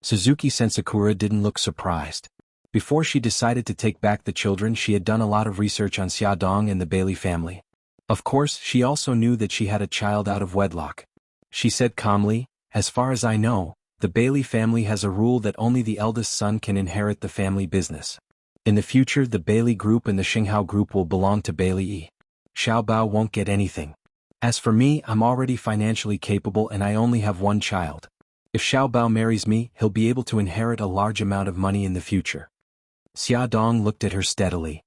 Suzuki Sensakura didn't look surprised. Before she decided to take back the children, she had done a lot of research on Xiaodong and the Bailey family. Of course, she also knew that she had a child out of wedlock. She said calmly, as far as I know, the Bailey family has a rule that only the eldest son can inherit the family business. In the future, the Bailey group and the Xinghao group will belong to Bailey Yi. Xiaobao won't get anything. As for me, I'm already financially capable and I only have one child. If Xiaobao marries me, he'll be able to inherit a large amount of money in the future. Xiaodong looked at her steadily.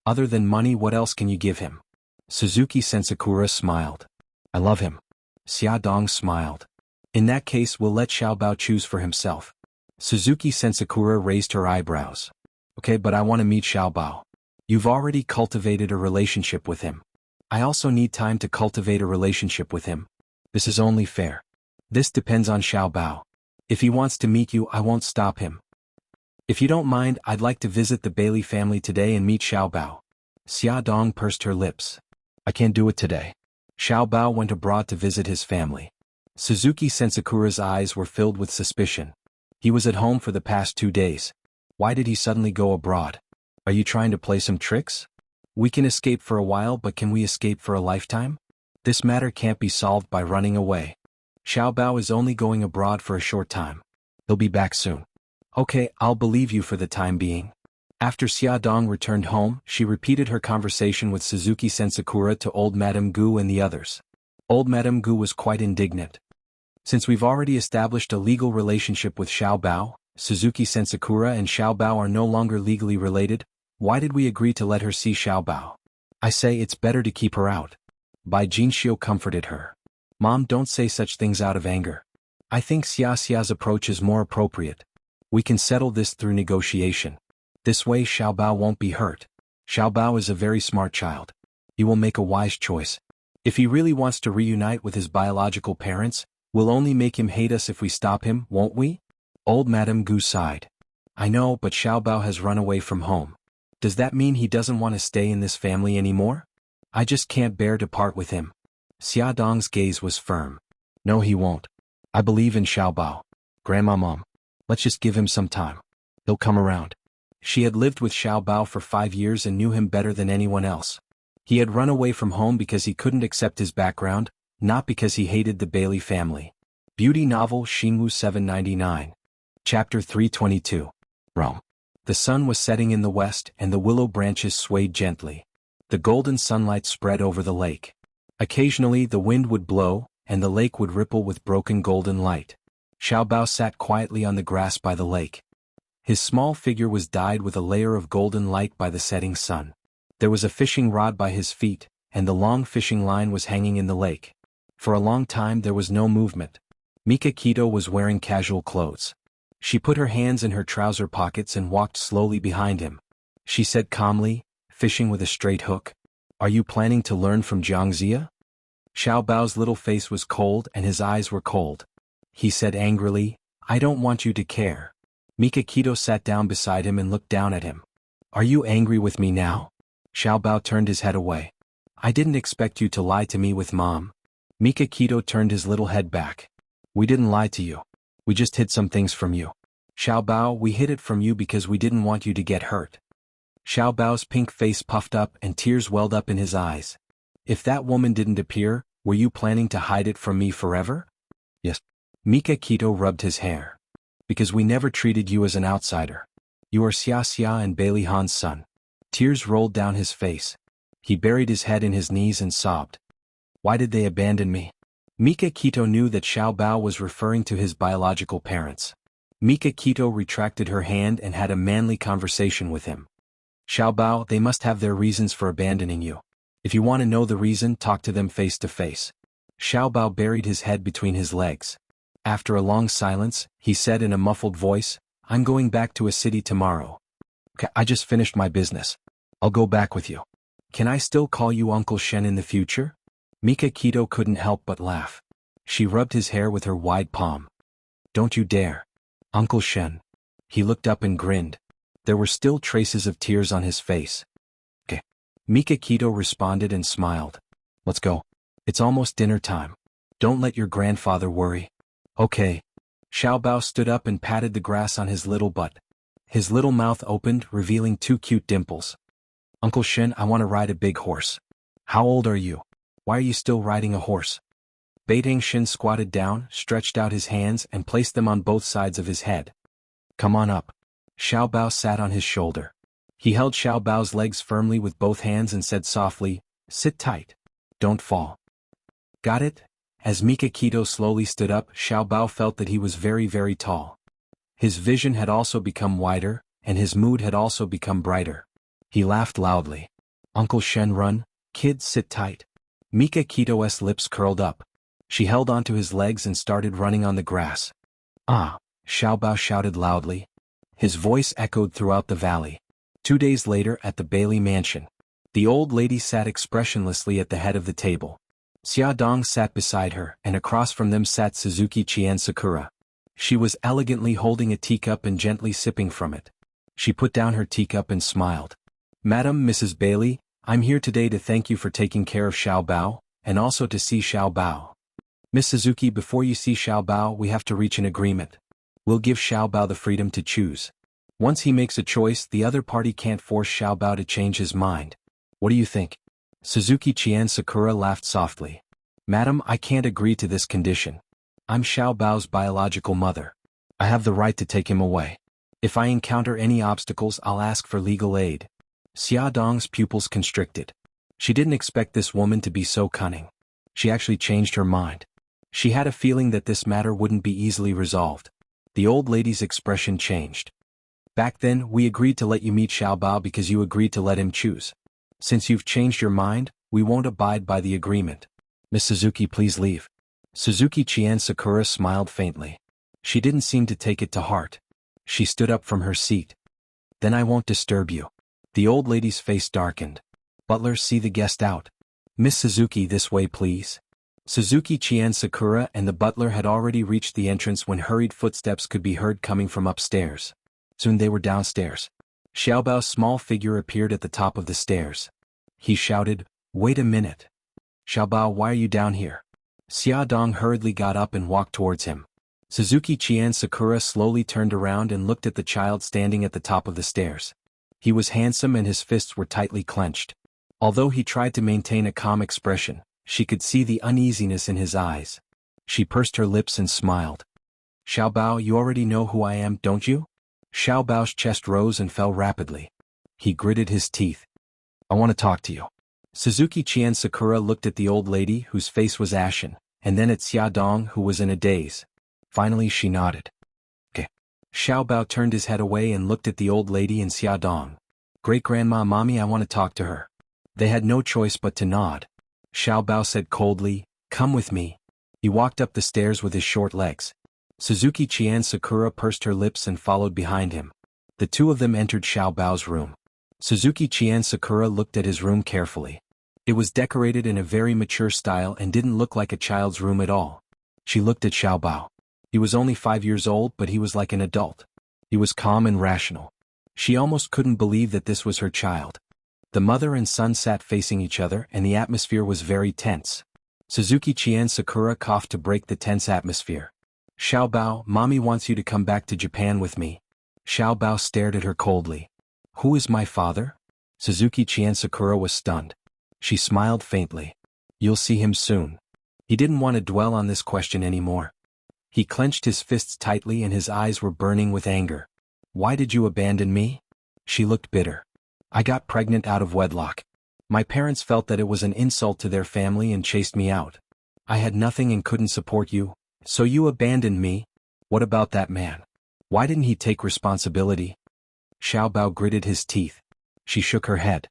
Other than money, what else can you give him? Suzuki Sensakura smiled. I love him. Xiaodong smiled. In that case, we'll let Xiaobao choose for himself. Suzuki Sensakura raised her eyebrows. Okay, but I want to meet Xiaobao. You've already cultivated a relationship with him. I also need time to cultivate a relationship with him. This is only fair. This depends on Xiaobao. If he wants to meet you, I won't stop him. If you don't mind, I'd like to visit the Bailey family today and meet Xiaobao. Xiaodong pursed her lips. I can't do it today. Xiaobao went abroad to visit his family. Suzuki Sensakura's eyes were filled with suspicion. He was at home for the past 2 days. Why did he suddenly go abroad? Are you trying to play some tricks? We can escape for a while, but can we escape for a lifetime? This matter can't be solved by running away. Xiaobao is only going abroad for a short time. He'll be back soon. Okay, I'll believe you for the time being. After Xiaodong returned home, she repeated her conversation with Suzuki Sensakura to old Madame Gu and the others. Old Madame Gu was quite indignant. Since we've already established a legal relationship with Xiaobao, Suzuki Sensakura and Xiaobao are no longer legally related, why did we agree to let her see Xiaobao? I say it's better to keep her out. Bai Jinxiu comforted her. Mom, don't say such things out of anger. I think Xiaxia's approach is more appropriate. We can settle this through negotiation. This way Xiaobao won't be hurt. Xiaobao is a very smart child. He will make a wise choice. If he really wants to reunite with his biological parents, we'll only make him hate us if we stop him, won't we? Old Madame Gu sighed. I know, but Xiaobao has run away from home. Does that mean he doesn't want to stay in this family anymore? I just can't bear to part with him. Xiaodong's gaze was firm. No, he won't. I believe in Xiaobao. Grandma, Mom. Let's just give him some time. He'll come around. She had lived with Xiaobao for 5 years and knew him better than anyone else. He had run away from home because he couldn't accept his background, not because he hated the Bailey family. Beauty novel Xinhu 799. Chapter 322. Rome. The sun was setting in the west and the willow branches swayed gently. The golden sunlight spread over the lake. Occasionally the wind would blow, and the lake would ripple with broken golden light. Xiaobao sat quietly on the grass by the lake. His small figure was dyed with a layer of golden light by the setting sun. There was a fishing rod by his feet, and the long fishing line was hanging in the lake. For a long time there was no movement. Mika Kito was wearing casual clothes. She put her hands in her trouser pockets and walked slowly behind him. She said calmly, fishing with a straight hook, "Are you planning to learn from xianxia?" Xiao Bao's little face was cold and his eyes were cold. He said angrily, "I don't want you to care." Mikakito sat down beside him and looked down at him. "Are you angry with me now?" Xiao Bao turned his head away. "I didn't expect you to lie to me with Mom." Mikakito turned his little head back. "We didn't lie to you. We just hid some things from you." "Xiao Bao, we hid it from you because we didn't want you to get hurt." Xiao Bao's pink face puffed up and tears welled up in his eyes. "If that woman didn't appear, were you planning to hide it from me forever?" "Yes." Mikakito rubbed his hair. "Because we never treated you as an outsider. You are Xiaxia and Bailey Han's son." Tears rolled down his face. He buried his head in his knees and sobbed. "Why did they abandon me?" Mikakito knew that Xiao Bao was referring to his biological parents. Mikakito retracted her hand and had a manly conversation with him. "Xiao Bao, they must have their reasons for abandoning you. If you want to know the reason, talk to them face to face." Xiao Bao buried his head between his legs. After a long silence, he said in a muffled voice, "I'm going back to a city tomorrow. Okay, I just finished my business. I'll go back with you. Can I still call you Uncle Shen in the future?" Mikakito couldn't help but laugh. She rubbed his hair with her wide palm. "Don't you dare. Uncle Shen." He looked up and grinned. There were still traces of tears on his face. "Okay." Mikakito responded and smiled. "Let's go. It's almost dinner time. Don't let your grandfather worry." "Okay." Xiao Bao stood up and patted the grass on his little butt. His little mouth opened, revealing 2 cute dimples. "Uncle Shen, I want to ride a big horse." "How old are you? Why are you still riding a horse?" Beiding Shin squatted down, stretched out his hands and placed them on both sides of his head. "Come on up." Xiao Bao sat on his shoulder. He held Xiao Bao's legs firmly with both hands and said softly, "Sit tight. Don't fall." "Got it?" As Mikakito slowly stood up, Xiao Bao felt that he was very, very tall. His vision had also become wider, and his mood had also become brighter. He laughed loudly. "Uncle Shen, run. Kids, sit tight." Mikakito's lips curled up. She held onto his legs and started running on the grass. "Ah!" Xiao Bao shouted loudly. His voice echoed throughout the valley. 2 days later at the Bailey mansion. The old lady sat expressionlessly at the head of the table. Xia Dong sat beside her, and across from them sat Suzuki Chien Sakura. She was elegantly holding a teacup and gently sipping from it. She put down her teacup and smiled. "Madam, Mrs. Bailey, I'm here today to thank you for taking care of Xiao Bao, and also to see Xiao Bao. Miss Suzuki, before you see Xiao Bao, we have to reach an agreement. We'll give Xiao Bao the freedom to choose. Once he makes a choice, the other party can't force Xiao Bao to change his mind. What do you think?" Suzuki Chien Sakura laughed softly. "Madam, I can't agree to this condition. I'm Xiao Bao's biological mother. I have the right to take him away. If I encounter any obstacles, I'll ask for legal aid." Xia Dong's pupils constricted. She didn't expect this woman to be so cunning. She actually changed her mind. She had a feeling that this matter wouldn't be easily resolved. The old lady's expression changed. "Back then, we agreed to let you meet Xiao Bao because you agreed to let him choose. Since you've changed your mind, we won't abide by the agreement. Miss Suzuki, please leave." Suzuki Chien Sakura smiled faintly. She didn't seem to take it to heart. She stood up from her seat. "Then I won't disturb you." The old lady's face darkened. "Butler, see the guest out." "Miss Suzuki, this way please." Suzuki Chien Sakura and the butler had already reached the entrance when hurried footsteps could be heard coming from upstairs. Soon they were downstairs. Xiao Bao's small figure appeared at the top of the stairs. He shouted, "Wait a minute. Xiao Bao, why are you down here?" Xia Dong hurriedly got up and walked towards him. Suzuki Chien Sakura slowly turned around and looked at the child standing at the top of the stairs. He was handsome and his fists were tightly clenched. Although he tried to maintain a calm expression, she could see the uneasiness in his eyes. She pursed her lips and smiled. "Xiao Bao, you already know who I am, don't you?" Xiao Bao's chest rose and fell rapidly. He gritted his teeth. "I want to talk to you." Suzuki Chien Sakura looked at the old lady whose face was ashen, and then at Xia Dong who was in a daze. Finally she nodded. "Okay." Xiao Bao turned his head away and looked at the old lady and Xia Dong. "Great-grandma, mommy, I want to talk to her." They had no choice but to nod. Xiao Bao said coldly, "Come with me." He walked up the stairs with his short legs. Suzuki Qian Sakura pursed her lips and followed behind him. The two of them entered Xiao Bao's room. Suzuki Qian Sakura looked at his room carefully. It was decorated in a very mature style and didn't look like a child's room at all. She looked at Xiao Bao. He was only 5 years old, but he was like an adult. He was calm and rational. She almost couldn't believe that this was her child. The mother and son sat facing each other and the atmosphere was very tense. Suzuki Qian Sakura coughed to break the tense atmosphere. Xiao Bao, Mommy wants you to come back to Japan with me. Xiao Bao stared at her coldly. Who is my father? Suzuki Qian Sakura was stunned. She smiled faintly. You'll see him soon. He didn't want to dwell on this question anymore. He clenched his fists tightly and his eyes were burning with anger. Why did you abandon me? She looked bitter. I got pregnant out of wedlock. My parents felt that it was an insult to their family and chased me out. I had nothing and couldn't support you, so you abandoned me. What about that man? Why didn't he take responsibility? Xiao Bao gritted his teeth. She shook her head.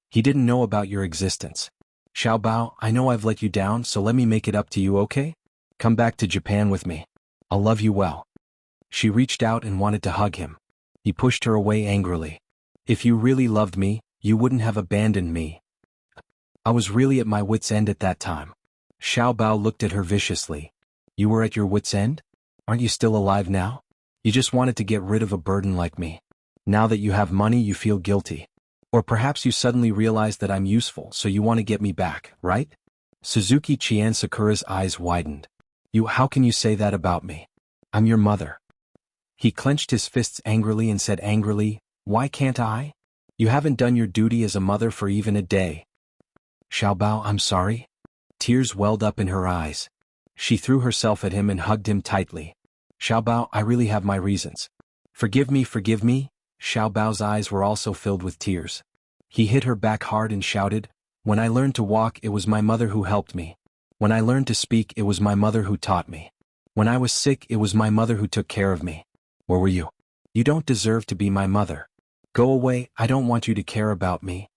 He didn't know about your existence. Xiao Bao, I know I've let you down, so let me make it up to you, okay? Come back to Japan with me. I'll love you well. She reached out and wanted to hug him. He pushed her away angrily. If you really loved me, you wouldn't have abandoned me. I was really at my wit's end at that time. Xiao Bao looked at her viciously. You were at your wit's end? Aren't you still alive now? You just wanted to get rid of a burden like me. Now that you have money, you feel guilty. Or perhaps you suddenly realize that I'm useful, so you want to get me back, right? Suzuki Qian Sakura's eyes widened. How can you say that about me? I'm your mother. He clenched his fists angrily and said angrily, why can't I? You haven't done your duty as a mother for even a day. Xiao Bao, I'm sorry. Tears welled up in her eyes. She threw herself at him and hugged him tightly. Xiao Bao, I really have my reasons. Forgive me, forgive me. Xiao Bao's eyes were also filled with tears. He hit her back hard and shouted, when I learned to walk, it was my mother who helped me. When I learned to speak, it was my mother who taught me. When I was sick, it was my mother who took care of me. Where were you? You don't deserve to be my mother. Go away, I don't want you to care about me.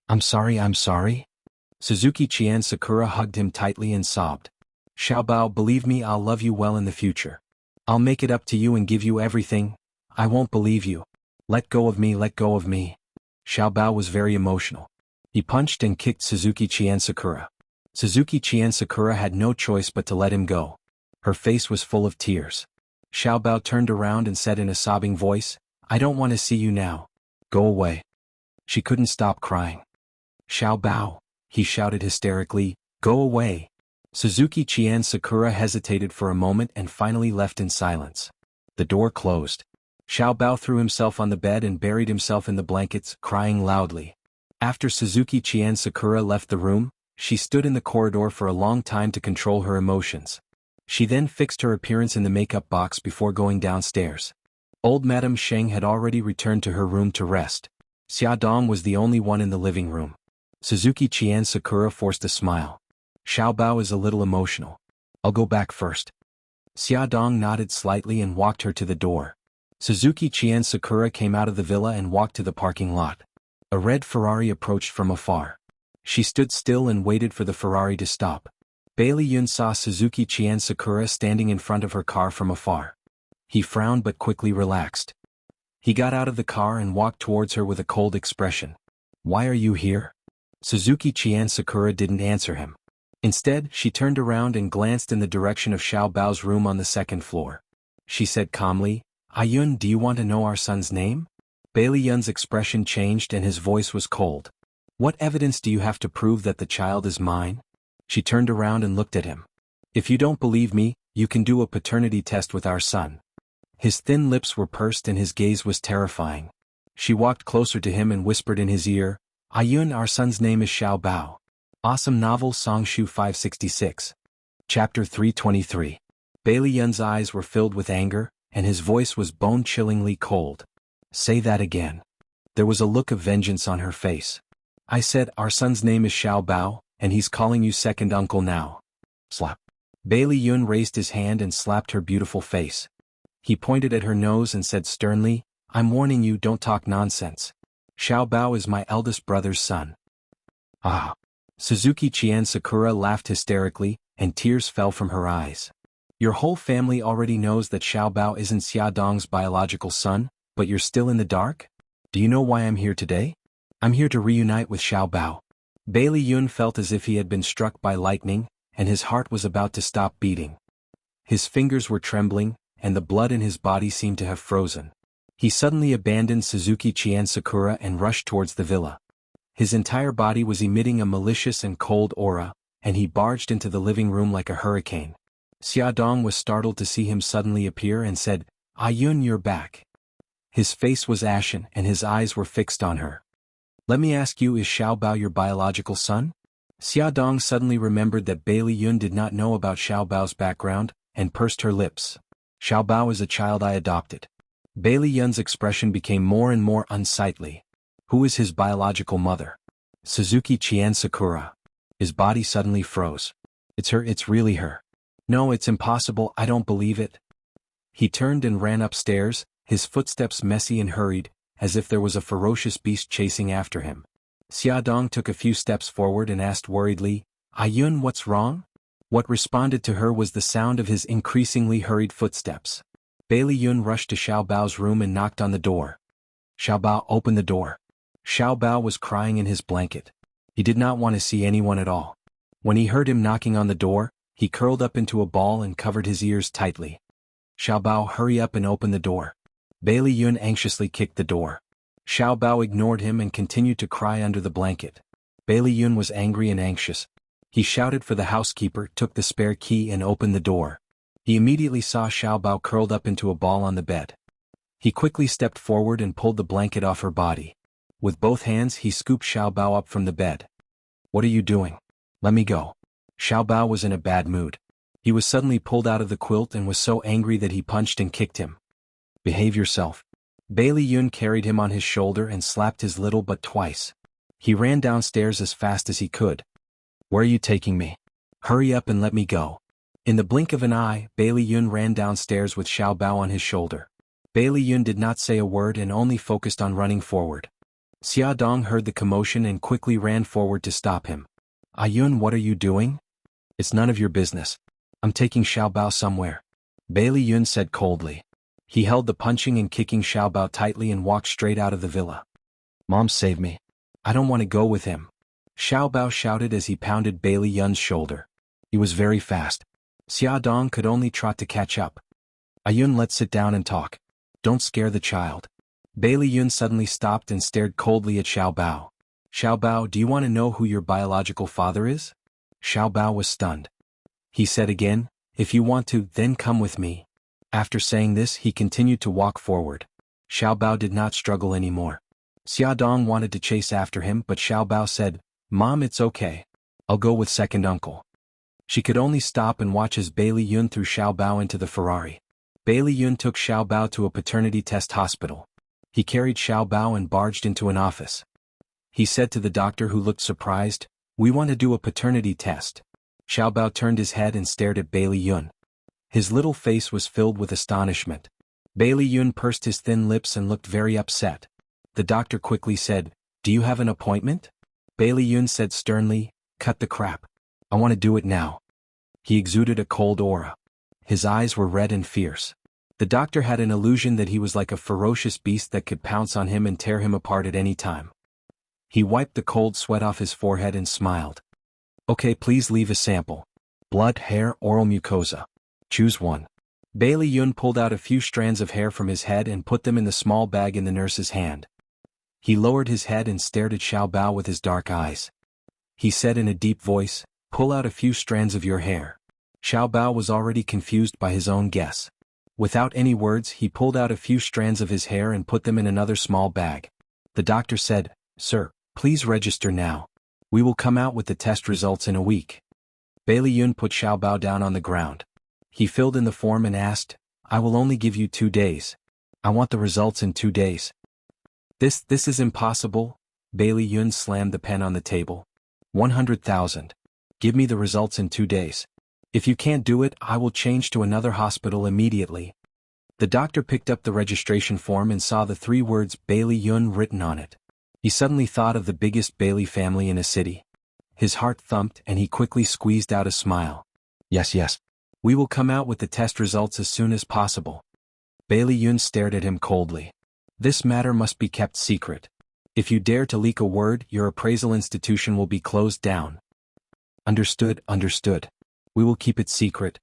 I'm sorry, I'm sorry. Suzuki Qian Sakura hugged him tightly and sobbed. Xiao Bao, believe me, I'll love you well in the future. I'll make it up to you and give you everything. I won't believe you. Let go of me, let go of me. Xiao Bao was very emotional. He punched and kicked Suzuki Qian Sakura. Suzuki Qian Sakura had no choice but to let him go. Her face was full of tears. Xiao Bao turned around and said in a sobbing voice, I don't want to see you now. Go away. She couldn't stop crying. Xiao Bao, he shouted hysterically, go away. Suzuki Qian Sakura hesitated for a moment and finally left in silence. The door closed. Xiao Bao threw himself on the bed and buried himself in the blankets, crying loudly. After Suzuki Qian Sakura left the room, she stood in the corridor for a long time to control her emotions. She then fixed her appearance in the makeup box before going downstairs. Old Madame Sheng had already returned to her room to rest. Xia Dong was the only one in the living room. Suzuki Qian Sakura forced a smile. Xiao Bao is a little emotional. I'll go back first. Xia Dong nodded slightly and walked her to the door. Suzuki Qian Sakura came out of the villa and walked to the parking lot. A red Ferrari approached from afar. She stood still and waited for the Ferrari to stop. Bailey Yun saw Suzuki Qian Sakura standing in front of her car from afar. He frowned but quickly relaxed. He got out of the car and walked towards her with a cold expression. Why are you here? Suzuki Qian Sakura didn't answer him. Instead, she turned around and glanced in the direction of Xiao Bao's room on the second floor. She said calmly, Yun, do you want to know our son's name? Bailey Yun's expression changed and his voice was cold. What evidence do you have to prove that the child is mine? She turned around and looked at him. If you don't believe me, you can do a paternity test with our son. His thin lips were pursed and his gaze was terrifying. She walked closer to him and whispered in his ear, Yun, our son's name is Xiao Bao. Awesome novel Songshu 566. Chapter 323. Bailey Yun's eyes were filled with anger, and his voice was bone-chillingly cold. Say that again. There was a look of vengeance on her face. I said, our son's name is Xiao Bao, and he's calling you second uncle now. Slap. Bailey Yun raised his hand and slapped her beautiful face. He pointed at her nose and said sternly, I'm warning you, don't talk nonsense. Xiao Bao is my eldest brother's son. Ah. Suzuki Qian Sakura laughed hysterically, and tears fell from her eyes. Your whole family already knows that Xiao Bao isn't Xia Dong's biological son, but you're still in the dark? Do you know why I'm here today? I'm here to reunite with Xiao Bao. Bailey Yun felt as if he had been struck by lightning, and his heart was about to stop beating. His fingers were trembling, and the blood in his body seemed to have frozen. He suddenly abandoned Suzuki Chien Sakura and rushed towards the villa. His entire body was emitting a malicious and cold aura, and he barged into the living room like a hurricane. Xia Dong was startled to see him suddenly appear and said, "Ah Yun, you're back." His face was ashen and his eyes were fixed on her. "Let me ask you, is Xiao Bao your biological son?" Xia Dong suddenly remembered that Bailey Yun did not know about Xiao Bao's background, and pursed her lips. "Xiao Bao is a child I adopted." Bailey Yun's expression became more and more unsightly. Who is his biological mother? Suzuki Chien Sakura. His body suddenly froze. It's her, it's really her. No, it's impossible, I don't believe it. He turned and ran upstairs, his footsteps messy and hurried, as if there was a ferocious beast chasing after him. Xia Dong took a few steps forward and asked worriedly, "Ah Yun, what's wrong?" What responded to her was the sound of his increasingly hurried footsteps. Bailey Yun rushed to Xiao Bao's room and knocked on the door. "Xiao Bao, open the door." Xiao Bao was crying in his blanket. He did not want to see anyone at all. When he heard him knocking on the door, he curled up into a ball and covered his ears tightly. "Xiao Bao, hurry up and open the door." Bailey Yun anxiously kicked the door. Xiao Bao ignored him and continued to cry under the blanket. Bailey Yun was angry and anxious. He shouted for the housekeeper, took the spare key and opened the door. He immediately saw Xiao Bao curled up into a ball on the bed. He quickly stepped forward and pulled the blanket off her body. With both hands he scooped Xiao Bao up from the bed. "What are you doing? Let me go." Xiao Bao was in a bad mood. He was suddenly pulled out of the quilt and was so angry that he punched and kicked him. "Behave yourself." Bailey Yun carried him on his shoulder and slapped his little butt twice. He ran downstairs as fast as he could. "Where are you taking me? Hurry up and let me go." In the blink of an eye, Bailey Yun ran downstairs with Xiao Bao on his shoulder. Bailey Yun did not say a word and only focused on running forward. Xia Dong heard the commotion and quickly ran forward to stop him. "Ah Yun, what are you doing?" "It's none of your business. I'm taking Xiao Bao somewhere," Bailey Yun said coldly. He held the punching and kicking Xiao Bao tightly and walked straight out of the villa. "Mom, save me. I don't want to go with him," Xiao Bao shouted as he pounded Bailey Yun's shoulder. He was very fast. Xia Dong could only trot to catch up. "Ah Yun, let's sit down and talk. Don't scare the child." Bailey Yun suddenly stopped and stared coldly at Xiao Bao. "Xiao Bao, do you want to know who your biological father is?" Xiao Bao was stunned. He said again, "If you want to, then come with me." After saying this, he continued to walk forward. Xiao Bao did not struggle anymore. Xia Dong wanted to chase after him, but Xiao Bao said, "Mom, it's okay. I'll go with second uncle." She could only stop and watch as Bailey Yun threw Xiao Bao into the Ferrari. Bailey Yun took Xiao Bao to a paternity test hospital. He carried Xiao Bao and barged into an office. He said to the doctor, who looked surprised, "We want to do a paternity test." Xiao Bao turned his head and stared at Bailey Yun. His little face was filled with astonishment. Bailey Yun pursed his thin lips and looked very upset. The doctor quickly said, "Do you have an appointment?" Bailey Yun said sternly, "Cut the crap. I want to do it now." He exuded a cold aura. His eyes were red and fierce. The doctor had an illusion that he was like a ferocious beast that could pounce on him and tear him apart at any time. He wiped the cold sweat off his forehead and smiled. "Okay, please leave a sample. Blood, hair, oral mucosa. Choose one." Bailey Yun pulled out a few strands of hair from his head and put them in the small bag in the nurse's hand. He lowered his head and stared at Xiao Bao with his dark eyes. He said in a deep voice, "Pull out a few strands of your hair." Xiao Bao was already confused by his own guess. Without any words, he pulled out a few strands of his hair and put them in another small bag. The doctor said, "Sir, please register now. We will come out with the test results in a week." Bailey Yun put Xiao Bao down on the ground. He filled in the form and asked, "I will only give you 2 days. I want the results in 2 days." This is impossible." Bailey Yun slammed the pen on the table. 100,000. Give me the results in 2 days. If you can't do it, I will change to another hospital immediately." The doctor picked up the registration form and saw the 3 words Bailey Yun written on it. He suddenly thought of the biggest Bailey family in a city. His heart thumped and he quickly squeezed out a smile. Yes. We will come out with the test results as soon as possible. Bailey Yun stared at him coldly. This matter must be kept secret. If you dare to leak a word, your appraisal institution will be closed down. Understood, understood. We will keep it secret.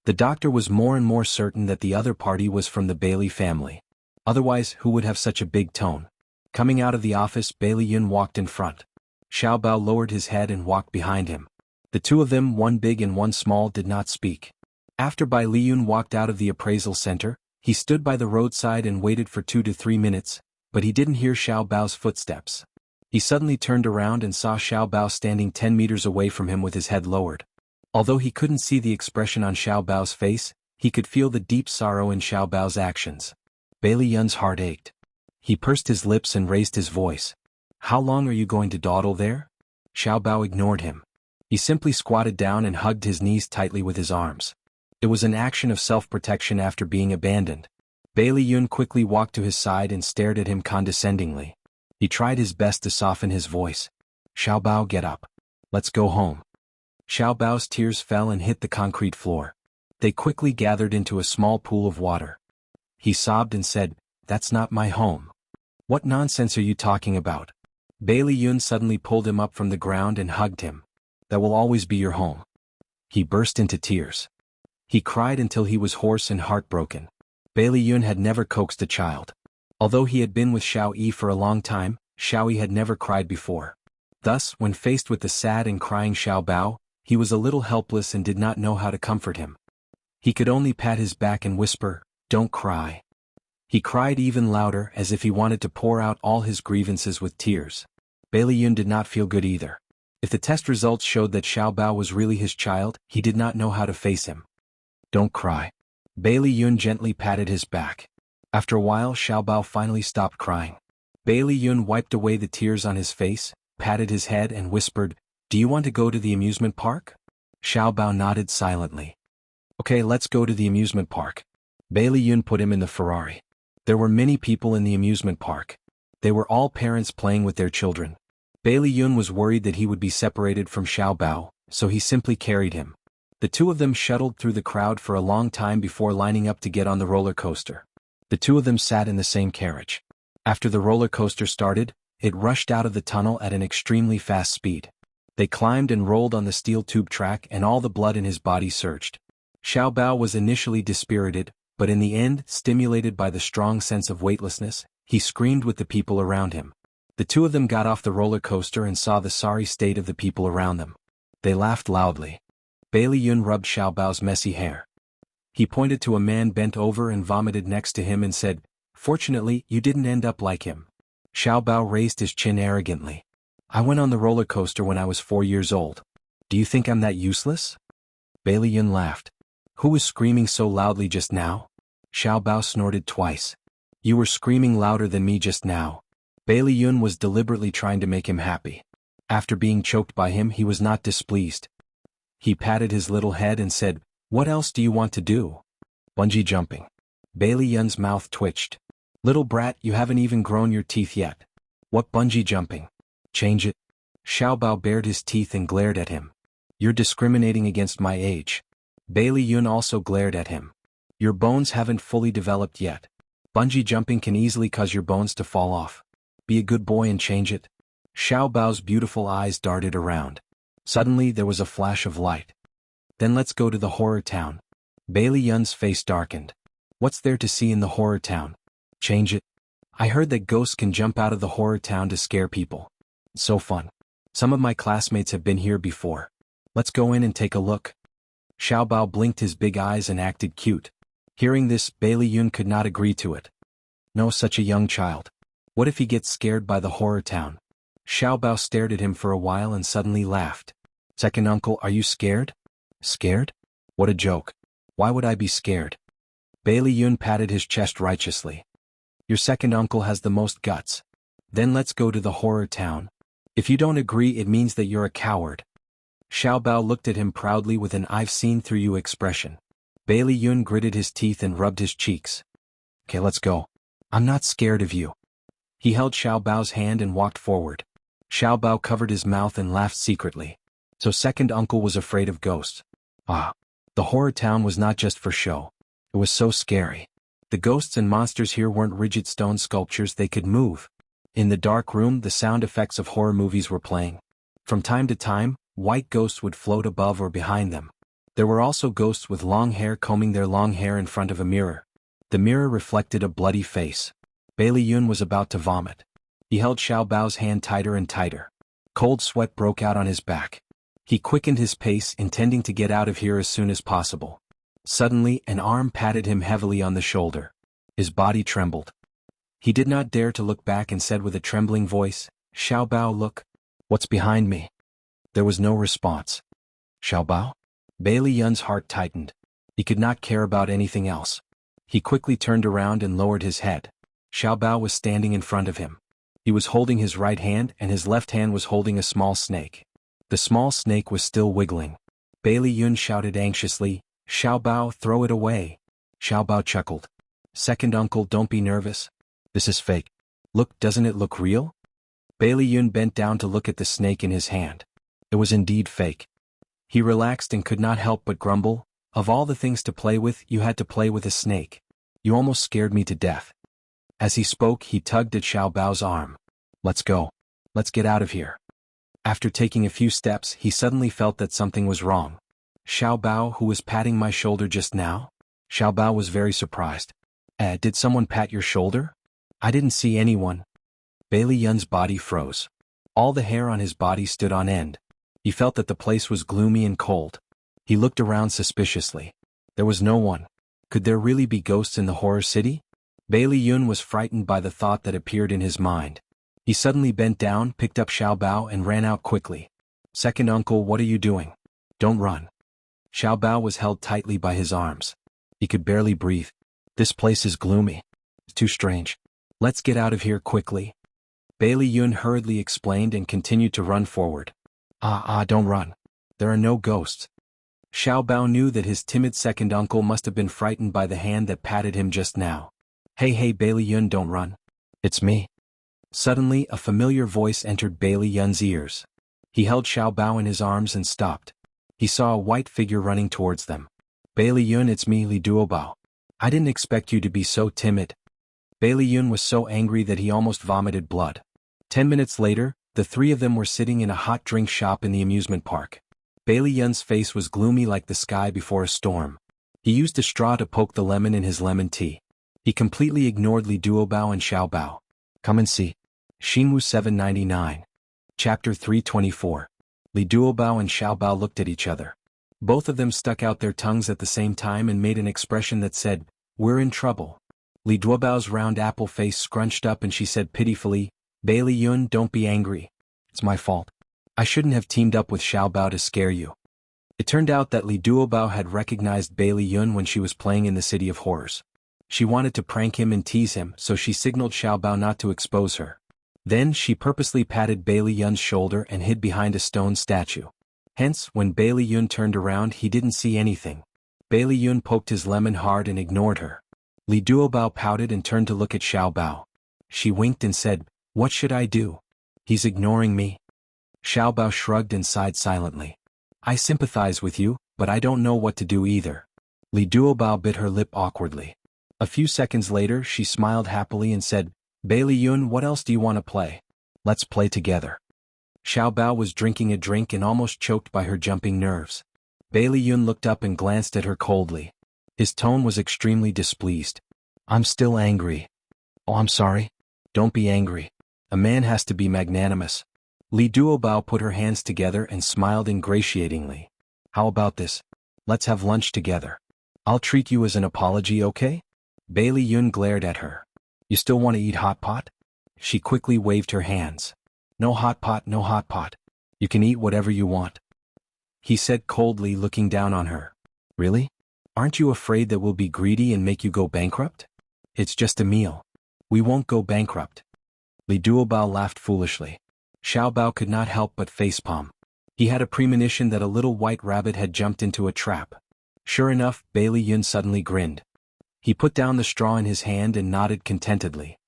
The doctor was more and more certain that the other party was from the Bailey family. Otherwise, who would have such a big tone? Coming out of the office, Bailey Yun walked in front. Xiao Bao lowered his head and walked behind him. The two of them, one big and one small, did not speak. After Bai Liyun walked out of the appraisal center, he stood by the roadside and waited for 2 to 3 minutes, but he didn't hear Xiao Bao's footsteps. He suddenly turned around and saw Xiao Bao standing 10 meters away from him with his head lowered. Although he couldn't see the expression on Xiao Bao's face, he could feel the deep sorrow in Xiao Bao's actions. Bailey Yun's heart ached. He pursed his lips and raised his voice. How long are you going to dawdle there? Xiao Bao ignored him. He simply squatted down and hugged his knees tightly with his arms. It was an action of self-protection after being abandoned. Bailey Yun quickly walked to his side and stared at him condescendingly. He tried his best to soften his voice. Xiao Bao, get up. Let's go home. Xiao Bao's tears fell and hit the concrete floor. They quickly gathered into a small pool of water. He sobbed and said, "That's not my home." "What nonsense are you talking about?" Bailey Yun suddenly pulled him up from the ground and hugged him. "That will always be your home." He burst into tears. He cried until he was hoarse and heartbroken. Bailey Yun had never coaxed a child. Although he had been with Xiao Yi for a long time, Xiao Yi had never cried before. Thus, when faced with the sad and crying Xiao Bao, he was a little helpless and did not know how to comfort him. He could only pat his back and whisper, "Don't cry." He cried even louder, as if he wanted to pour out all his grievances with tears. Bailey Yun did not feel good either. If the test results showed that Xiao Bao was really his child, he did not know how to face him. "Don't cry." Bailey Yun gently patted his back. After a while, Xiao Bao finally stopped crying. Bailey Yun wiped away the tears on his face, patted his head and whispered, "Do you want to go to the amusement park?" Xiao Bao nodded silently. "Okay, let's go to the amusement park." Bailey Yun put him in the Ferrari. There were many people in the amusement park. They were all parents playing with their children. Bailey Yun was worried that he would be separated from Xiao Bao, so he simply carried him. The two of them shuttled through the crowd for a long time before lining up to get on the roller coaster. The two of them sat in the same carriage. After the roller coaster started, it rushed out of the tunnel at an extremely fast speed. They climbed and rolled on the steel tube track and all the blood in his body surged. Xiao Bao was initially dispirited, but in the end, stimulated by the strong sense of weightlessness, he screamed with the people around him. The two of them got off the roller coaster and saw the sorry state of the people around them. They laughed loudly. Bailey Yun rubbed Xiao Bao's messy hair. He pointed to a man bent over and vomited next to him and said, "Fortunately, you didn't end up like him." Xiao Bao raised his chin arrogantly. "I went on the roller coaster when I was 4 years old. Do you think I'm that useless?" Bailey Yun laughed. "Who was screaming so loudly just now?" Xiao Bao snorted twice. "You were screaming louder than me just now." Bailey Yun was deliberately trying to make him happy. After being choked by him, he was not displeased. He patted his little head and said, "What else do you want to do?" "Bungee jumping." Bailey Yun's mouth twitched. "Little brat, you haven't even grown your teeth yet. What bungee jumping? Change it." Xiao Bao bared his teeth and glared at him. "You're discriminating against my age." Bailey Yun also glared at him. "Your bones haven't fully developed yet. Bungee jumping can easily cause your bones to fall off. Be a good boy and change it." Xiao Bao's beautiful eyes darted around. Suddenly there was a flash of light. "Then let's go to the horror town." Bailey Yun's face darkened. "What's there to see in the horror town?" "Change it." "I heard that ghosts can jump out of the horror town to scare people. So fun. Some of my classmates have been here before. Let's go in and take a look." Xiao Bao blinked his big eyes and acted cute. Hearing this, Bailey Yun could not agree to it. No, such a young child. What if he gets scared by the horror town? Xiao Bao stared at him for a while and suddenly laughed. "Second uncle, are you scared?" "Scared? What a joke. Why would I be scared?" Bailey Yun patted his chest righteously. "Your second uncle has the most guts. Then let's go to the horror town. If you don't agree, it means that you're a coward." Xiao Bao looked at him proudly with an "I've seen through you" expression. Bailey Yun gritted his teeth and rubbed his cheeks. "Okay, let's go. I'm not scared of you." He held Xiao Bao's hand and walked forward. Xiao Bao covered his mouth and laughed secretly. So second uncle was afraid of ghosts. Ah. The The horror town was not just for show. It was so scary. The ghosts and monsters here weren't rigid stone sculptures, they could move. In the dark room, the sound effects of horror movies were playing. From time to time, white ghosts would float above or behind them. There were also ghosts with long hair combing their long hair in front of a mirror. The mirror reflected a bloody face. Bailey Yun was about to vomit. He held Xiao Bao's hand tighter and tighter. Cold sweat broke out on his back. He quickened his pace, intending to get out of here as soon as possible. Suddenly, an arm patted him heavily on the shoulder. His body trembled. He did not dare to look back and said with a trembling voice, "Xiao Bao, look. What's behind me?" There was no response. "Xiao Bao?" Bailey Yun's heart tightened. He could not care about anything else. He quickly turned around and lowered his head. Xiao Bao was standing in front of him. He was holding his right hand and his left hand was holding a small snake. The small snake was still wiggling. Bailey Yun shouted anxiously, "Xiao Bao, throw it away." Xiao Bao chuckled. "Second uncle, don't be nervous. This is fake. Look, doesn't it look real?" Bailey Yun bent down to look at the snake in his hand. It was indeed fake. He relaxed and could not help but grumble, "Of all the things to play with, you had to play with a snake. You almost scared me to death." As he spoke, he tugged at Xiao Bao's arm. "Let's go. Let's get out of here." After taking a few steps, he suddenly felt that something was wrong. "Xiao Bao, who was patting my shoulder just now?" Xiao Bao was very surprised. Did someone pat your shoulder?" "I didn't see anyone." Bailey Yun's body froze. All the hair on his body stood on end. He felt that the place was gloomy and cold. He looked around suspiciously. There was no one. Could there really be ghosts in the horror city? Bailey Yun was frightened by the thought that appeared in his mind. He suddenly bent down, picked up Xiao Bao and ran out quickly. "Second uncle, what are you doing? Don't run." Xiao Bao was held tightly by his arms. He could barely breathe. "This place is gloomy. It's too strange. Let's get out of here quickly." Bailey Yun hurriedly explained and continued to run forward. Don't run. There are no ghosts." Xiao Bao knew that his timid second uncle must have been frightened by the hand that patted him just now. Hey, Bailey Yun, don't run. It's me." Suddenly, a familiar voice entered Bailey Yun's ears. He held Xiao Bao in his arms and stopped. He saw a white figure running towards them. "Bailey Yun, it's me, Li Duobao. I didn't expect you to be so timid." Bailey Yun was so angry that he almost vomited blood. 10 minutes later, the three of them were sitting in a hot drink shop in the amusement park. Bailey Yun's face was gloomy like the sky before a storm. He used a straw to poke the lemon in his lemon tea. He completely ignored Li Duobao and Xiao Bao. Come and see. Xinwu 799. Chapter 324. Li Duobao and Xiao Bao looked at each other. Both of them stuck out their tongues at the same time and made an expression that said, "We're in trouble." Li Duobao's round apple face scrunched up and she said pitifully, "Bailey Yun, don't be angry. It's my fault. I shouldn't have teamed up with Xiao Bao to scare you." It turned out that Li Duobao had recognized Bailey Yun when she was playing in the City of Horrors. She wanted to prank him and tease him, so she signaled Xiao Bao not to expose her. Then she purposely patted Bailey Yun's shoulder and hid behind a stone statue. Hence, when Bailey Yun turned around, he didn't see anything. Bailey Yun poked his lemon hard and ignored her. Li Duobao pouted and turned to look at Xiao Bao. She winked and said, "What should I do? He's ignoring me." Xiao Bao shrugged and sighed silently. "I sympathize with you, but I don't know what to do either." Li Duobao bit her lip awkwardly. A few seconds later, she smiled happily and said, "Bailey Yun, what else do you want to play? Let's play together." Xiao Bao was drinking a drink and almost choked by her jumping nerves. Bailey Yun looked up and glanced at her coldly. His tone was extremely displeased. "I'm still angry." "Oh, I'm sorry." "Don't be angry. A man has to be magnanimous." Li Duobao put her hands together and smiled ingratiatingly. "How about this? Let's have lunch together. I'll treat you as an apology, okay?" Bailey Yun glared at her. "You still want to eat hot pot?" She quickly waved her hands. "No hot pot, no hot pot. You can eat whatever you want," he said coldly, looking down on her. "Really? Aren't you afraid that we'll be greedy and make you go bankrupt? It's just a meal. We won't go bankrupt." Li Duobao laughed foolishly. Xiao Bao could not help but facepalm. He had a premonition that a little white rabbit had jumped into a trap. Sure enough, Bailey Yun suddenly grinned. He put down the straw in his hand and nodded contentedly.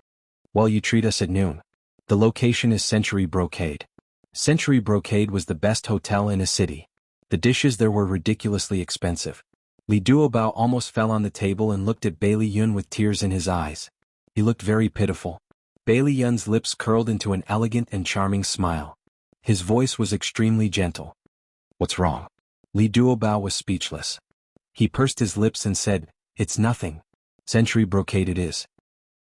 "Well, you treat us at noon. The location is Century Brocade." Century Brocade was the best hotel in a city. The dishes there were ridiculously expensive. Li Duobao almost fell on the table and looked at Bailey Yun with tears in his eyes. He looked very pitiful. Bailey Yun's lips curled into an elegant and charming smile. His voice was extremely gentle. What's wrong? Li Duobao was speechless. He pursed his lips and said, It's nothing. Century brocade it is.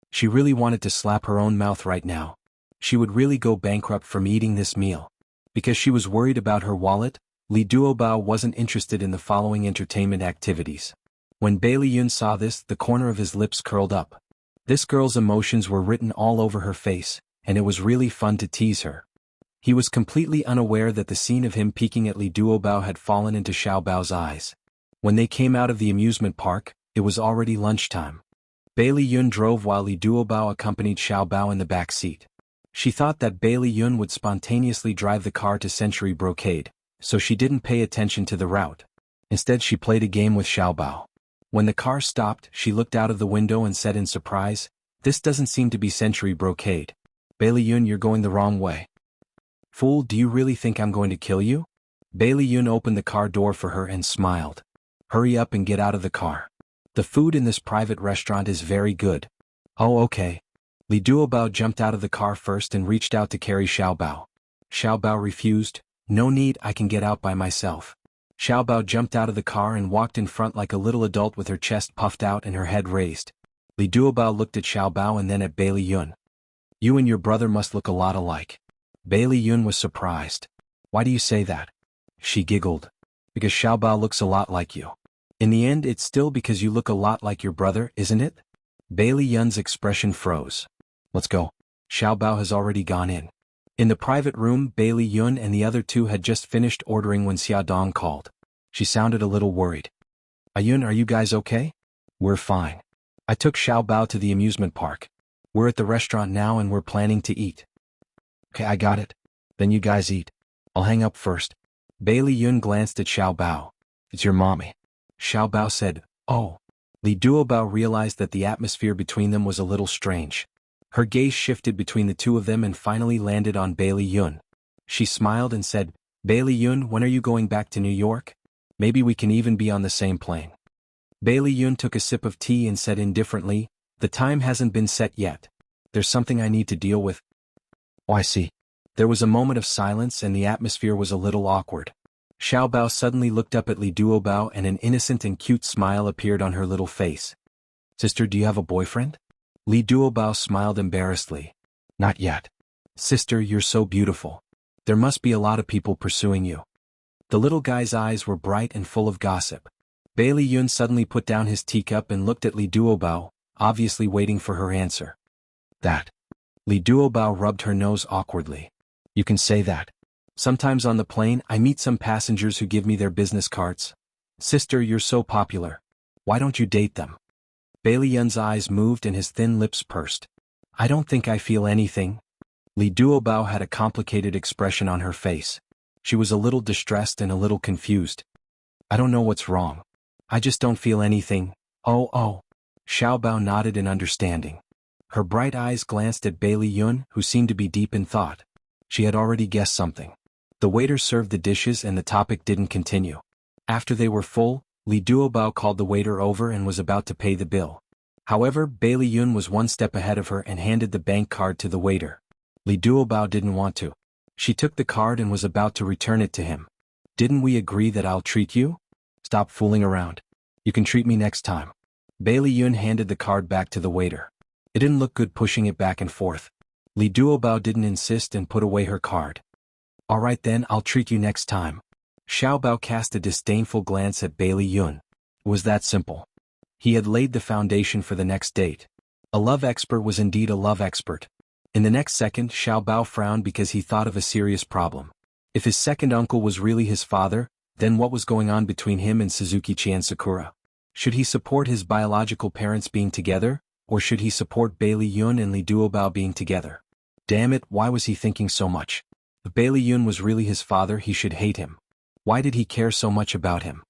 She really wanted to slap her own mouth right now. She would really go bankrupt from eating this meal. Because she was worried about her wallet, Li Duobao wasn't interested in the following entertainment activities. When Bailey Yun saw this, the corner of his lips curled up. This girl's emotions were written all over her face, and it was really fun to tease her. He was completely unaware that the scene of him peeking at Li Duobao had fallen into Xiaobao's eyes. When they came out of the amusement park, it was already lunchtime. Bailey Yun drove while Li Duobao accompanied Xiaobao in the back seat. She thought that Bailey Yun would spontaneously drive the car to Century Brocade, so she didn't pay attention to the route. Instead she played a game with Xiaobao. When the car stopped, she looked out of the window and said in surprise, This doesn't seem to be Century Brocade. Bailey Yun, you're going the wrong way. Fool, do you really think I'm going to kill you? Bailey Yun opened the car door for her and smiled. Hurry up and get out of the car. The food in this private restaurant is very good. Oh, okay. Li Duobao jumped out of the car first and reached out to carry Xiaobao. Xiaobao refused. No need, I can get out by myself. Xiaobao jumped out of the car and walked in front like a little adult with her chest puffed out and her head raised. Li Duobao looked at Xiaobao and then at Bailey Yun. You and your brother must look a lot alike. Bailey Yun was surprised. Why do you say that? She giggled. Because Xiaobao looks a lot like you. In the end, it's still because you look a lot like your brother, isn't it? Bailey Yun's expression froze. Let's go. Xiaobao has already gone in. In the private room, Bailey Yun and the other two had just finished ordering when Xia Dong called. She sounded a little worried. Ayun, are you guys okay? We're fine. I took Xiaobao to the amusement park. We're at the restaurant now and we're planning to eat. Okay, I got it. Then you guys eat. I'll hang up first. Bailey Yun glanced at Xiaobao. It's your mommy. Xiaobao said, Oh. Li Duobao realized that the atmosphere between them was a little strange. Her gaze shifted between the two of them and finally landed on Bailey Yun. She smiled and said, Bailey Yun, when are you going back to New York? Maybe we can even be on the same plane. Bailey Yun took a sip of tea and said indifferently, The time hasn't been set yet. There's something I need to deal with. Oh, I see. There was a moment of silence and the atmosphere was a little awkward. Xiaobao suddenly looked up at Li Duobao and an innocent and cute smile appeared on her little face. Sister, do you have a boyfriend? Li Duobao smiled embarrassedly. Not yet. Sister, you're so beautiful. There must be a lot of people pursuing you. The little guy's eyes were bright and full of gossip. Bailey Yun suddenly put down his teacup and looked at Li Duobao, obviously waiting for her answer. That. Li Duobao rubbed her nose awkwardly. You can say that. Sometimes on the plane I meet some passengers who give me their business cards. Sister, you're so popular. Why don't you date them? Bailey Yun's eyes moved and his thin lips pursed. I don't think I feel anything. Li Duobao had a complicated expression on her face. She was a little distressed and a little confused. I don't know what's wrong. I just don't feel anything. Oh. Xiaobao nodded in understanding. Her bright eyes glanced at Bailey Yun, who seemed to be deep in thought. She had already guessed something. The waiter served the dishes and the topic didn't continue. After they were full, Li Duobao called the waiter over and was about to pay the bill. However, Bailey Yun was one step ahead of her and handed the bank card to the waiter. Li Duobao didn't want to. She took the card and was about to return it to him. Didn't we agree that I'll treat you? Stop fooling around. You can treat me next time. Bailey Yun handed the card back to the waiter. It didn't look good pushing it back and forth. Li Duobao didn't insist and put away her card. All right then, I'll treat you next time. Xiaobao cast a disdainful glance at Bailey Yun. It was that simple. He had laid the foundation for the next date. A love expert was indeed a love expert. In the next second, Xiaobao frowned because he thought of a serious problem. If his second uncle was really his father, then what was going on between him and Suzuki Sakura? Should he support his biological parents being together, or should he support Bailey Yun and Li Duobao being together? Damn it, why was he thinking so much? If Bailey Yun was really his father, he should hate him. Why did he care so much about him?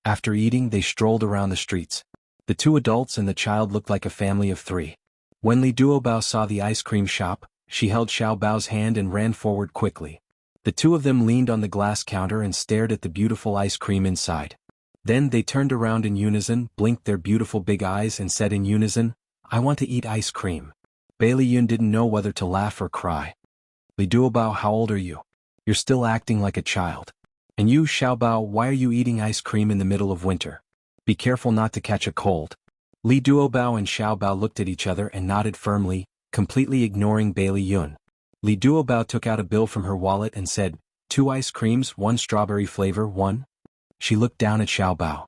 After eating, they strolled around the streets. The two adults and the child looked like a family of three. When Li Duobao saw the ice cream shop, she held Xiaobao's hand and ran forward quickly. The two of them leaned on the glass counter and stared at the beautiful ice cream inside. Then they turned around in unison, blinked their beautiful big eyes and said in unison, "I want to eat ice cream." Bailey Yun didn't know whether to laugh or cry. Li Duobao, how old are you? You're still acting like a child. And you, Xiaobao, why are you eating ice cream in the middle of winter? Be careful not to catch a cold. Li Duobao and Xiaobao looked at each other and nodded firmly, completely ignoring Bailey Yun. Li Duobao took out a bill from her wallet and said, 2 ice creams, 1 strawberry flavor, 1. She looked down at Xiaobao.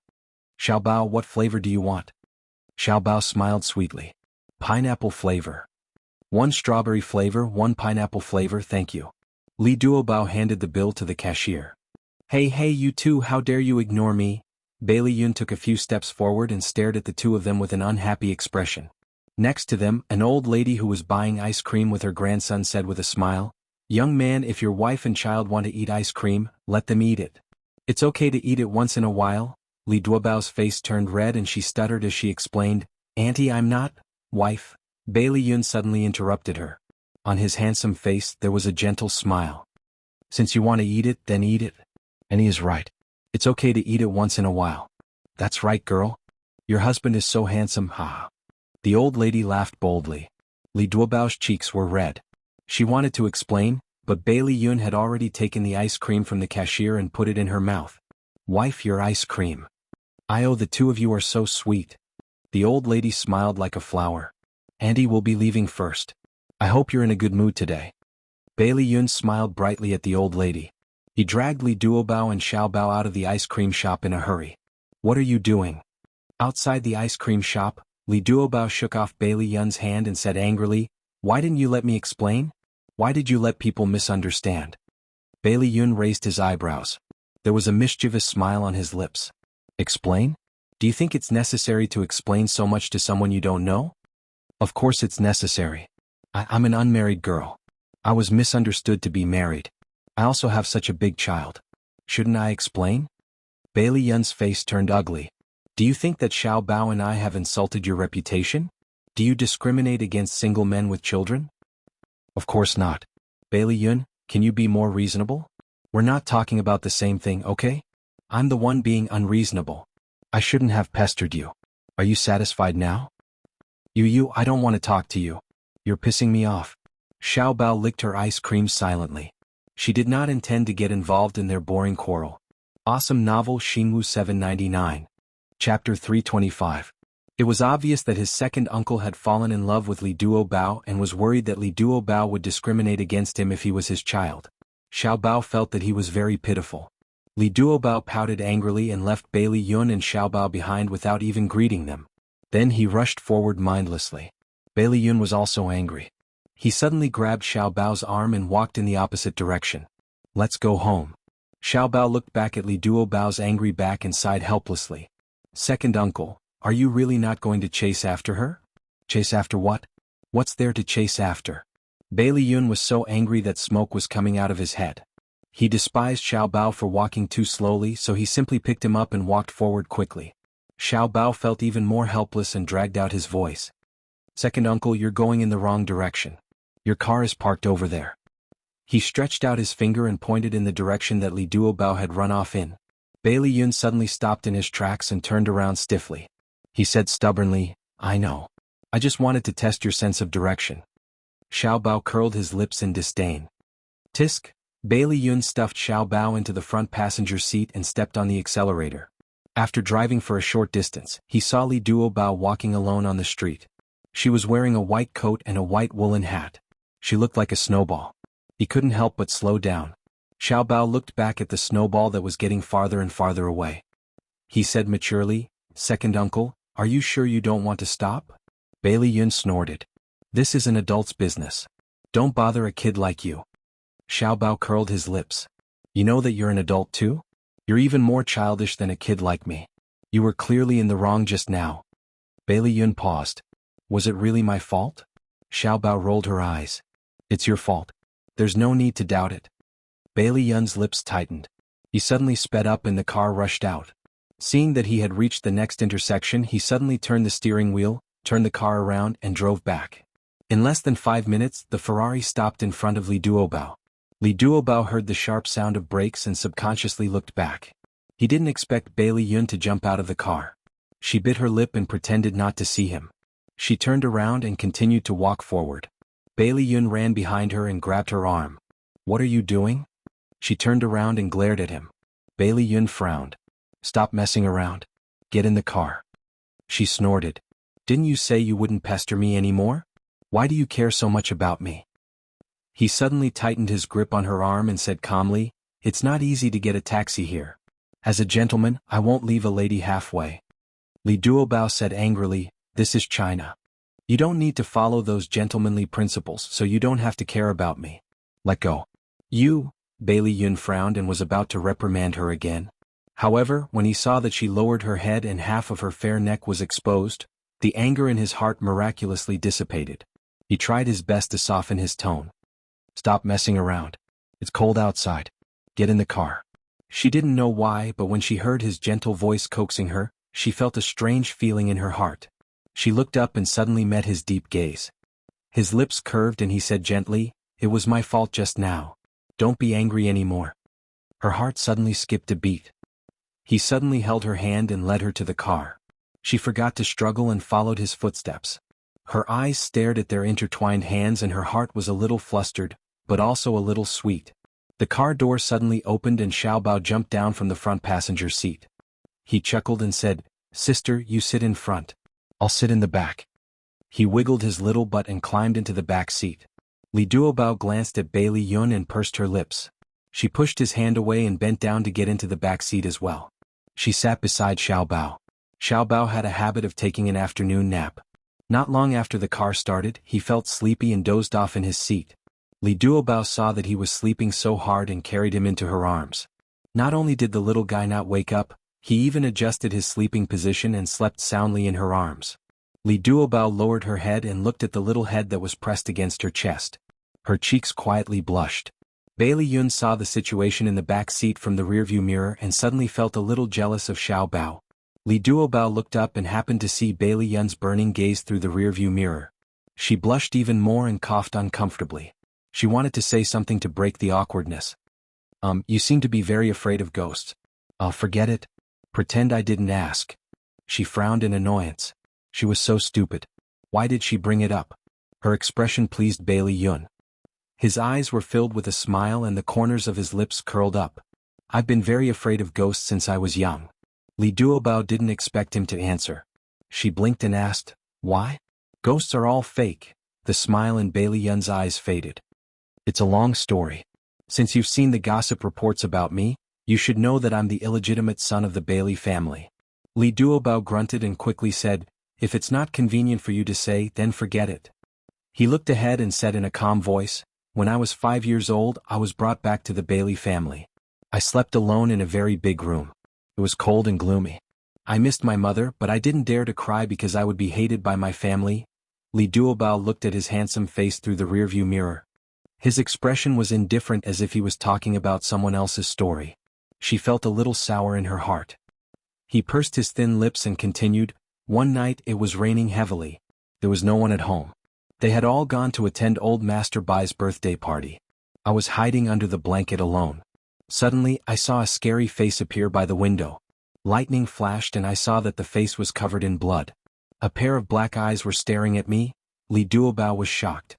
Xiaobao, what flavor do you want? Xiaobao smiled sweetly. Pineapple flavor. 1 strawberry flavor, 1 pineapple flavor, thank you. Li Duobao handed the bill to the cashier. Hey you two, how dare you ignore me? Bailey Yun took a few steps forward and stared at the two of them with an unhappy expression. Next to them, an old lady who was buying ice cream with her grandson said with a smile, "Young man, if your wife and child want to eat ice cream, let them eat it. It's okay to eat it once in a while." Li Duobao's face turned red and she stuttered as she explained, "Auntie, I'm not, wife." Bailey Yun suddenly interrupted her. On his handsome face there was a gentle smile. "Since you want to eat it, then eat it." And he is right. It's okay to eat it once in a while. That's right, girl. Your husband is so handsome, ha. The old lady laughed boldly. Li Duobao's cheeks were red. She wanted to explain, but Bailey Yun had already taken the ice cream from the cashier and put it in her mouth. "Wife, your ice cream." "Oh, the two of you are so sweet." The old lady smiled like a flower. "Andy will be leaving first. I hope you're in a good mood today." Bailey Yun smiled brightly at the old lady. He dragged Li Duobao and Xiaobao out of the ice cream shop in a hurry. "What are you doing?" Outside the ice cream shop, Li Duobao shook off Bailey Yun's hand and said angrily, "Why didn't you let me explain? Why did you let people misunderstand?" Bailey Yun raised his eyebrows. There was a mischievous smile on his lips. "Explain? Do you think it's necessary to explain so much to someone you don't know?" "Of course it's necessary. I'm an unmarried girl. I was misunderstood to be married. I also have such a big child. Shouldn't I explain?" Bailey Yun's face turned ugly. "Do you think that Xiaobao and I have insulted your reputation? Do you discriminate against single men with children?" "Of course not. Bailey Yun, can you be more reasonable? We're not talking about the same thing, okay? I'm the one being unreasonable. I shouldn't have pestered you. Are you satisfied now?" I don't want to talk to you. You're pissing me off." Xiaobao licked her ice cream silently. She did not intend to get involved in their boring quarrel. Awesome novel Xingwu 799. Chapter 325. It was obvious that his second uncle had fallen in love with Li Duobao and was worried that Li Duobao would discriminate against him if he was his child. Xiaobao felt that he was very pitiful. Li Duobao pouted angrily and left Bailey Yun and Xiaobao behind without even greeting them. Then he rushed forward mindlessly. Bailey Yun was also angry. He suddenly grabbed Xiaobao's arm and walked in the opposite direction. "Let's go home." Xiaobao looked back at Li Duobao's angry back and sighed helplessly. "Second uncle, are you really not going to chase after her?" "Chase after what? What's there to chase after?" Bailey Yun was so angry that smoke was coming out of his head. He despised Xiaobao for walking too slowly, so he simply picked him up and walked forward quickly. Xiaobao felt even more helpless and dragged out his voice. "Second uncle, you're going in the wrong direction. Your car is parked over there." He stretched out his finger and pointed in the direction that Li Duobao had run off in. Bailey Yun suddenly stopped in his tracks and turned around stiffly. He said stubbornly, "I know. I just wanted to test your sense of direction." Xiaobao curled his lips in disdain. Tisk! Bailey Yun stuffed Xiaobao into the front passenger seat and stepped on the accelerator. After driving for a short distance, he saw Li Duobao walking alone on the street. She was wearing a white coat and a white woolen hat. She looked like a snowball. He couldn't help but slow down. Xiaobao looked back at the snowball that was getting farther and farther away. He said maturely, "Second uncle, are you sure you don't want to stop?" Bailey Yun snorted. "This is an adult's business. Don't bother a kid like you." Xiaobao curled his lips. "You know that you're an adult too? You're even more childish than a kid like me. You were clearly in the wrong just now." Bailey Yun paused. "Was it really my fault?" Xiaobao rolled her eyes. "It's your fault. There's no need to doubt it." Bailey Yun's lips tightened. He suddenly sped up and the car rushed out. Seeing that he had reached the next intersection, he suddenly turned the steering wheel, turned the car around and drove back. In less than 5 minutes, the Ferrari stopped in front of Li Duobao. Li Duobao heard the sharp sound of brakes and subconsciously looked back. He didn't expect Bailey Yun to jump out of the car. She bit her lip and pretended not to see him. She turned around and continued to walk forward. Bailey Yun ran behind her and grabbed her arm. "What are you doing?" She turned around and glared at him. Bailey Yun frowned. "Stop messing around. Get in the car." She snorted. "Didn't you say you wouldn't pester me anymore? Why do you care so much about me?" He suddenly tightened his grip on her arm and said calmly, "It's not easy to get a taxi here. As a gentleman, I won't leave a lady halfway." Li Duobao said angrily, "This is China. You don't need to follow those gentlemanly principles, so you don't have to care about me. Let go." "You," Bailey Yun frowned and was about to reprimand her again. However, when he saw that she lowered her head and half of her fair neck was exposed, the anger in his heart miraculously dissipated. He tried his best to soften his tone. "Stop messing around. It's cold outside. Get in the car." She didn't know why, but when she heard his gentle voice coaxing her, she felt a strange feeling in her heart. She looked up and suddenly met his deep gaze. His lips curved and he said gently, "It was my fault just now. Don't be angry anymore." Her heart suddenly skipped a beat. He suddenly held her hand and led her to the car. She forgot to struggle and followed his footsteps. Her eyes stared at their intertwined hands and her heart was a little flustered, but also a little sweet. The car door suddenly opened and Xiaobao jumped down from the front passenger seat. He chuckled and said, "Sister, you sit in front. I'll sit in the back." He wiggled his little butt and climbed into the back seat. Li Duobao glanced at Bailey Yun and pursed her lips. She pushed his hand away and bent down to get into the back seat as well. She sat beside Xiaobao. Xiaobao had a habit of taking an afternoon nap. Not long after the car started, he felt sleepy and dozed off in his seat. Li Duobao saw that he was sleeping so hard and carried him into her arms. Not only did the little guy not wake up, he even adjusted his sleeping position and slept soundly in her arms. Li Duobao lowered her head and looked at the little head that was pressed against her chest. Her cheeks quietly blushed. Bailey Yun saw the situation in the back seat from the rearview mirror and suddenly felt a little jealous of Xiaobao. Li Duobao looked up and happened to see Bailey Yun's burning gaze through the rearview mirror. She blushed even more and coughed uncomfortably. She wanted to say something to break the awkwardness. You seem to be very afraid of ghosts." Forget it. Pretend I didn't ask." She frowned in annoyance. She was so stupid. Why did she bring it up? Her expression pleased Bailey Yun. His eyes were filled with a smile and the corners of his lips curled up. "I've been very afraid of ghosts since I was young." Li Duobao didn't expect him to answer. She blinked and asked, "Why?" "Ghosts are all fake." The smile in Bailey Yun's eyes faded. "It's a long story. Since you've seen the gossip reports about me, you should know that I'm the illegitimate son of the Bailey family." Li Duobao grunted and quickly said, "If it's not convenient for you to say, then forget it." He looked ahead and said in a calm voice, "When I was 5 years old, I was brought back to the Bailey family. I slept alone in a very big room. It was cold and gloomy. I missed my mother, but I didn't dare to cry because I would be hated by my family." Li Duobao looked at his handsome face through the rearview mirror. His expression was indifferent as if he was talking about someone else's story. She felt a little sour in her heart. He pursed his thin lips and continued, "One night it was raining heavily. There was no one at home. They had all gone to attend old Master Bai's birthday party. I was hiding under the blanket alone. Suddenly I saw a scary face appear by the window. Lightning flashed and I saw that the face was covered in blood. A pair of black eyes were staring at me." Li Duobao was shocked.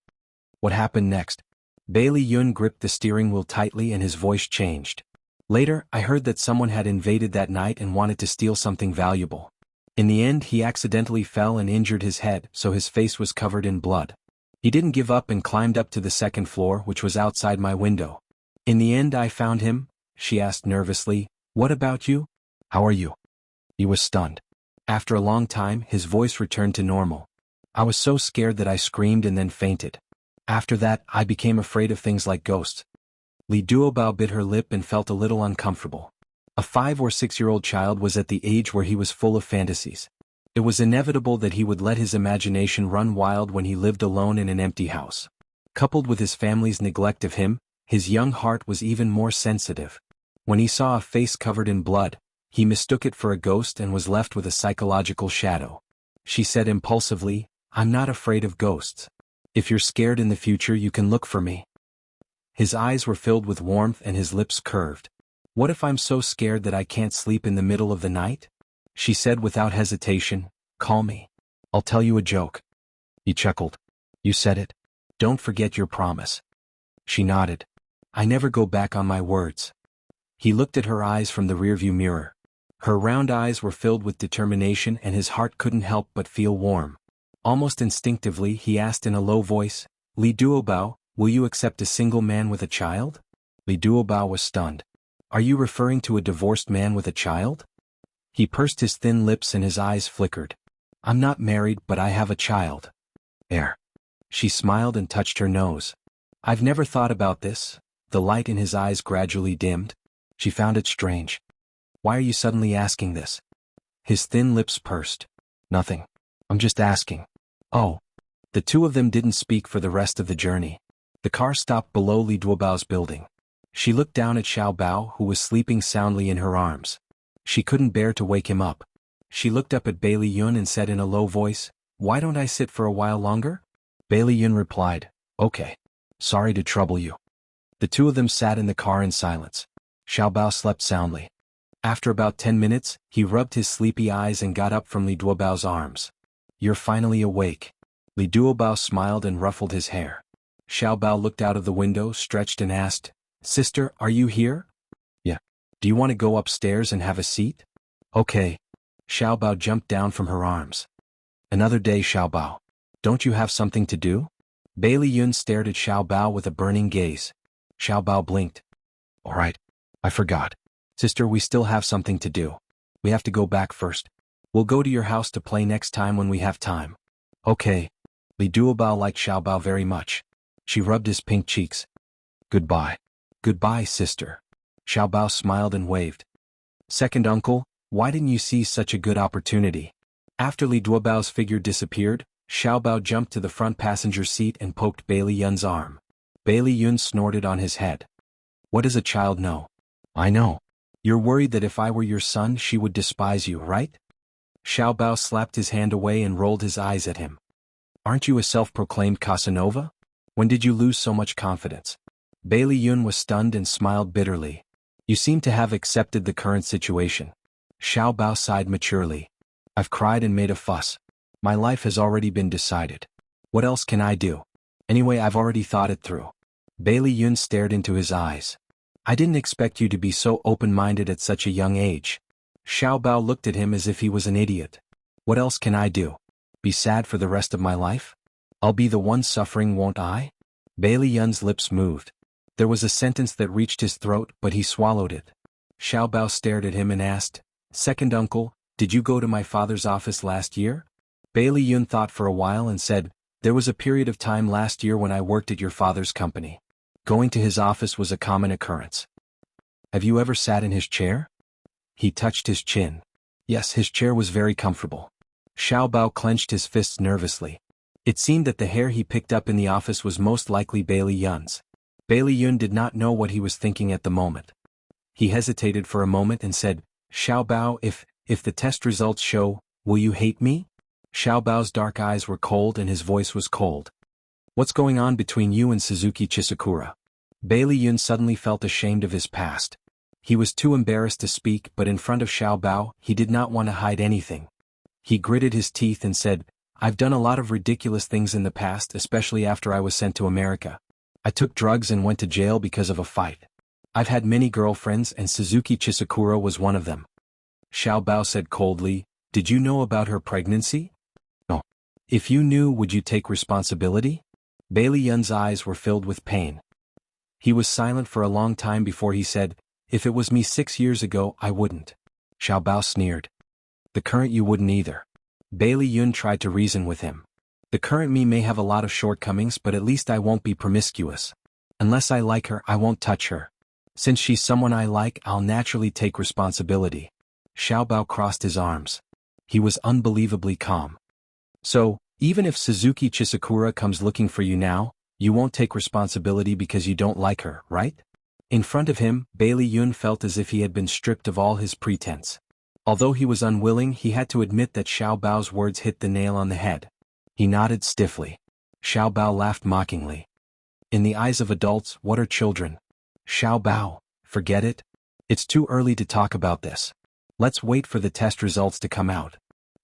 "What happened next?" Bailey Yun gripped the steering wheel tightly and his voice changed. "Later, I heard that someone had invaded that night and wanted to steal something valuable. In the end, he accidentally fell and injured his head, so his face was covered in blood. He didn't give up and climbed up to the second floor, which was outside my window. In the end, I found him." She asked nervously, "What about you? How are you?" He was stunned. After a long time, his voice returned to normal. "I was so scared that I screamed and then fainted. After that, I became afraid of things like ghosts." Li Duobao bit her lip and felt a little uncomfortable. A 5 or 6-year-old child was at the age where he was full of fantasies. It was inevitable that he would let his imagination run wild when he lived alone in an empty house. Coupled with his family's neglect of him, his young heart was even more sensitive. When he saw a face covered in blood, he mistook it for a ghost and was left with a psychological shadow. She said impulsively, "I'm not afraid of ghosts. If you're scared in the future, you can look for me." His eyes were filled with warmth and his lips curved. What if I'm so scared that I can't sleep in the middle of the night? She said without hesitation, call me. I'll tell you a joke. He chuckled. You said it. Don't forget your promise. She nodded. I never go back on my words. He looked at her eyes from the rearview mirror. Her round eyes were filled with determination and his heart couldn't help but feel warm. Almost instinctively he asked in a low voice, Li Duobao, will you accept a single man with a child? Li Duobao was stunned. Are you referring to a divorced man with a child? He pursed his thin lips and his eyes flickered. I'm not married but I have a child. She smiled and touched her nose. I've never thought about this. The light in his eyes gradually dimmed. She found it strange. Why are you suddenly asking this? His thin lips pursed. Nothing. I'm just asking. Oh. The two of them didn't speak for the rest of the journey. The car stopped below Li Duobao's building. She looked down at Xiao Bao who was sleeping soundly in her arms. She couldn't bear to wake him up. She looked up at Bailey Yun and said in a low voice, Why don't I sit for a while longer? Bailey Yun replied, Okay. Sorry to trouble you. The two of them sat in the car in silence. Xiao Bao slept soundly. After about 10 minutes, he rubbed his sleepy eyes and got up from Li Duobao's arms. You're finally awake. Li Duobao smiled and ruffled his hair. Xiao Bao looked out of the window, stretched and asked, Sister, are you here? Yeah. Do you want to go upstairs and have a seat? Okay. Xiao Bao jumped down from her arms. Another day, Xiao Bao. Don't you have something to do? Bailey Yun stared at Xiao Bao with a burning gaze. Xiao Bao blinked. All right. I forgot. Sister, we still have something to do. We have to go back first. We'll go to your house to play next time when we have time. Okay. Li Duobao liked Xiao Bao very much. She rubbed his pink cheeks. Goodbye. Goodbye, sister. Xiao Bao smiled and waved. Second uncle, why didn't you seize such a good opportunity? After Li Duobao's figure disappeared, Xiao Bao jumped to the front passenger seat and poked Bailey Yun's arm. Bailey Yun snorted on his head. What does a child know? I know. You're worried that if I were your son she would despise you, right? Xiao Bao slapped his hand away and rolled his eyes at him. Aren't you a self-proclaimed Casanova? When did you lose so much confidence? Bailey Yun was stunned and smiled bitterly. You seem to have accepted the current situation. Xiao Bao sighed maturely. I've cried and made a fuss. My life has already been decided. What else can I do? Anyway, I've already thought it through. Bailey Yun stared into his eyes. I didn't expect you to be so open-minded at such a young age. Xiao Bao looked at him as if he was an idiot. What else can I do? Be sad for the rest of my life? I'll be the one suffering, won't I? Bailey Yun's lips moved. There was a sentence that reached his throat, but he swallowed it. Xiao Bao stared at him and asked, Second uncle, did you go to my father's office last year? Bailey Yun thought for a while and said, There was a period of time last year when I worked at your father's company. Going to his office was a common occurrence. Have you ever sat in his chair? He touched his chin. Yes, his chair was very comfortable. Xiao Bao clenched his fists nervously. It seemed that the hair he picked up in the office was most likely Bailey Yun's. Bailey Yun did not know what he was thinking at the moment. He hesitated for a moment and said, Xiao Bao, if the test results show, will you hate me? Xiao Bao's dark eyes were cold and his voice was cold. What's going on between you and Suzuki Chisakura? Bailey Yun suddenly felt ashamed of his past. He was too embarrassed to speak, but in front of Xiao Bao, he did not want to hide anything. He gritted his teeth and said, I've done a lot of ridiculous things in the past, especially after I was sent to America. I took drugs and went to jail because of a fight. I've had many girlfriends and Suzuki Chisakura was one of them. Xiao Bao said coldly, Did you know about her pregnancy? No. If you knew, would you take responsibility? Bailey Yun's eyes were filled with pain. He was silent for a long time before he said, If it was me 6 years ago, I wouldn't. Xiao Bao sneered. The current you wouldn't either. Bailey Yun tried to reason with him. The current me may have a lot of shortcomings, but at least I won't be promiscuous. Unless I like her, I won't touch her. Since she's someone I like, I'll naturally take responsibility. Xiao Bao crossed his arms. He was unbelievably calm. So, even if Suzuki Chisakura comes looking for you now, you won't take responsibility because you don't like her, right? In front of him, Bailey Yun felt as if he had been stripped of all his pretense. Although he was unwilling, he had to admit that Xiao Bao's words hit the nail on the head. He nodded stiffly. Xiao Bao laughed mockingly. In the eyes of adults, what are children? Xiao Bao, forget it. It's too early to talk about this. Let's wait for the test results to come out.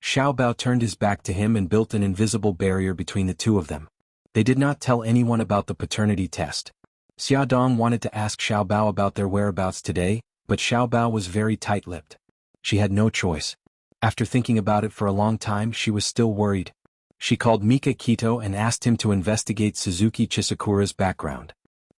Xiao Bao turned his back to him and built an invisible barrier between the two of them. They did not tell anyone about the paternity test. Xia Dong wanted to ask Xiao Bao about their whereabouts today, but Xiao Bao was very tight-lipped. She had no choice. After thinking about it for a long time, she was still worried. She called Mika Kito and asked him to investigate Suzuki Chisakura's background.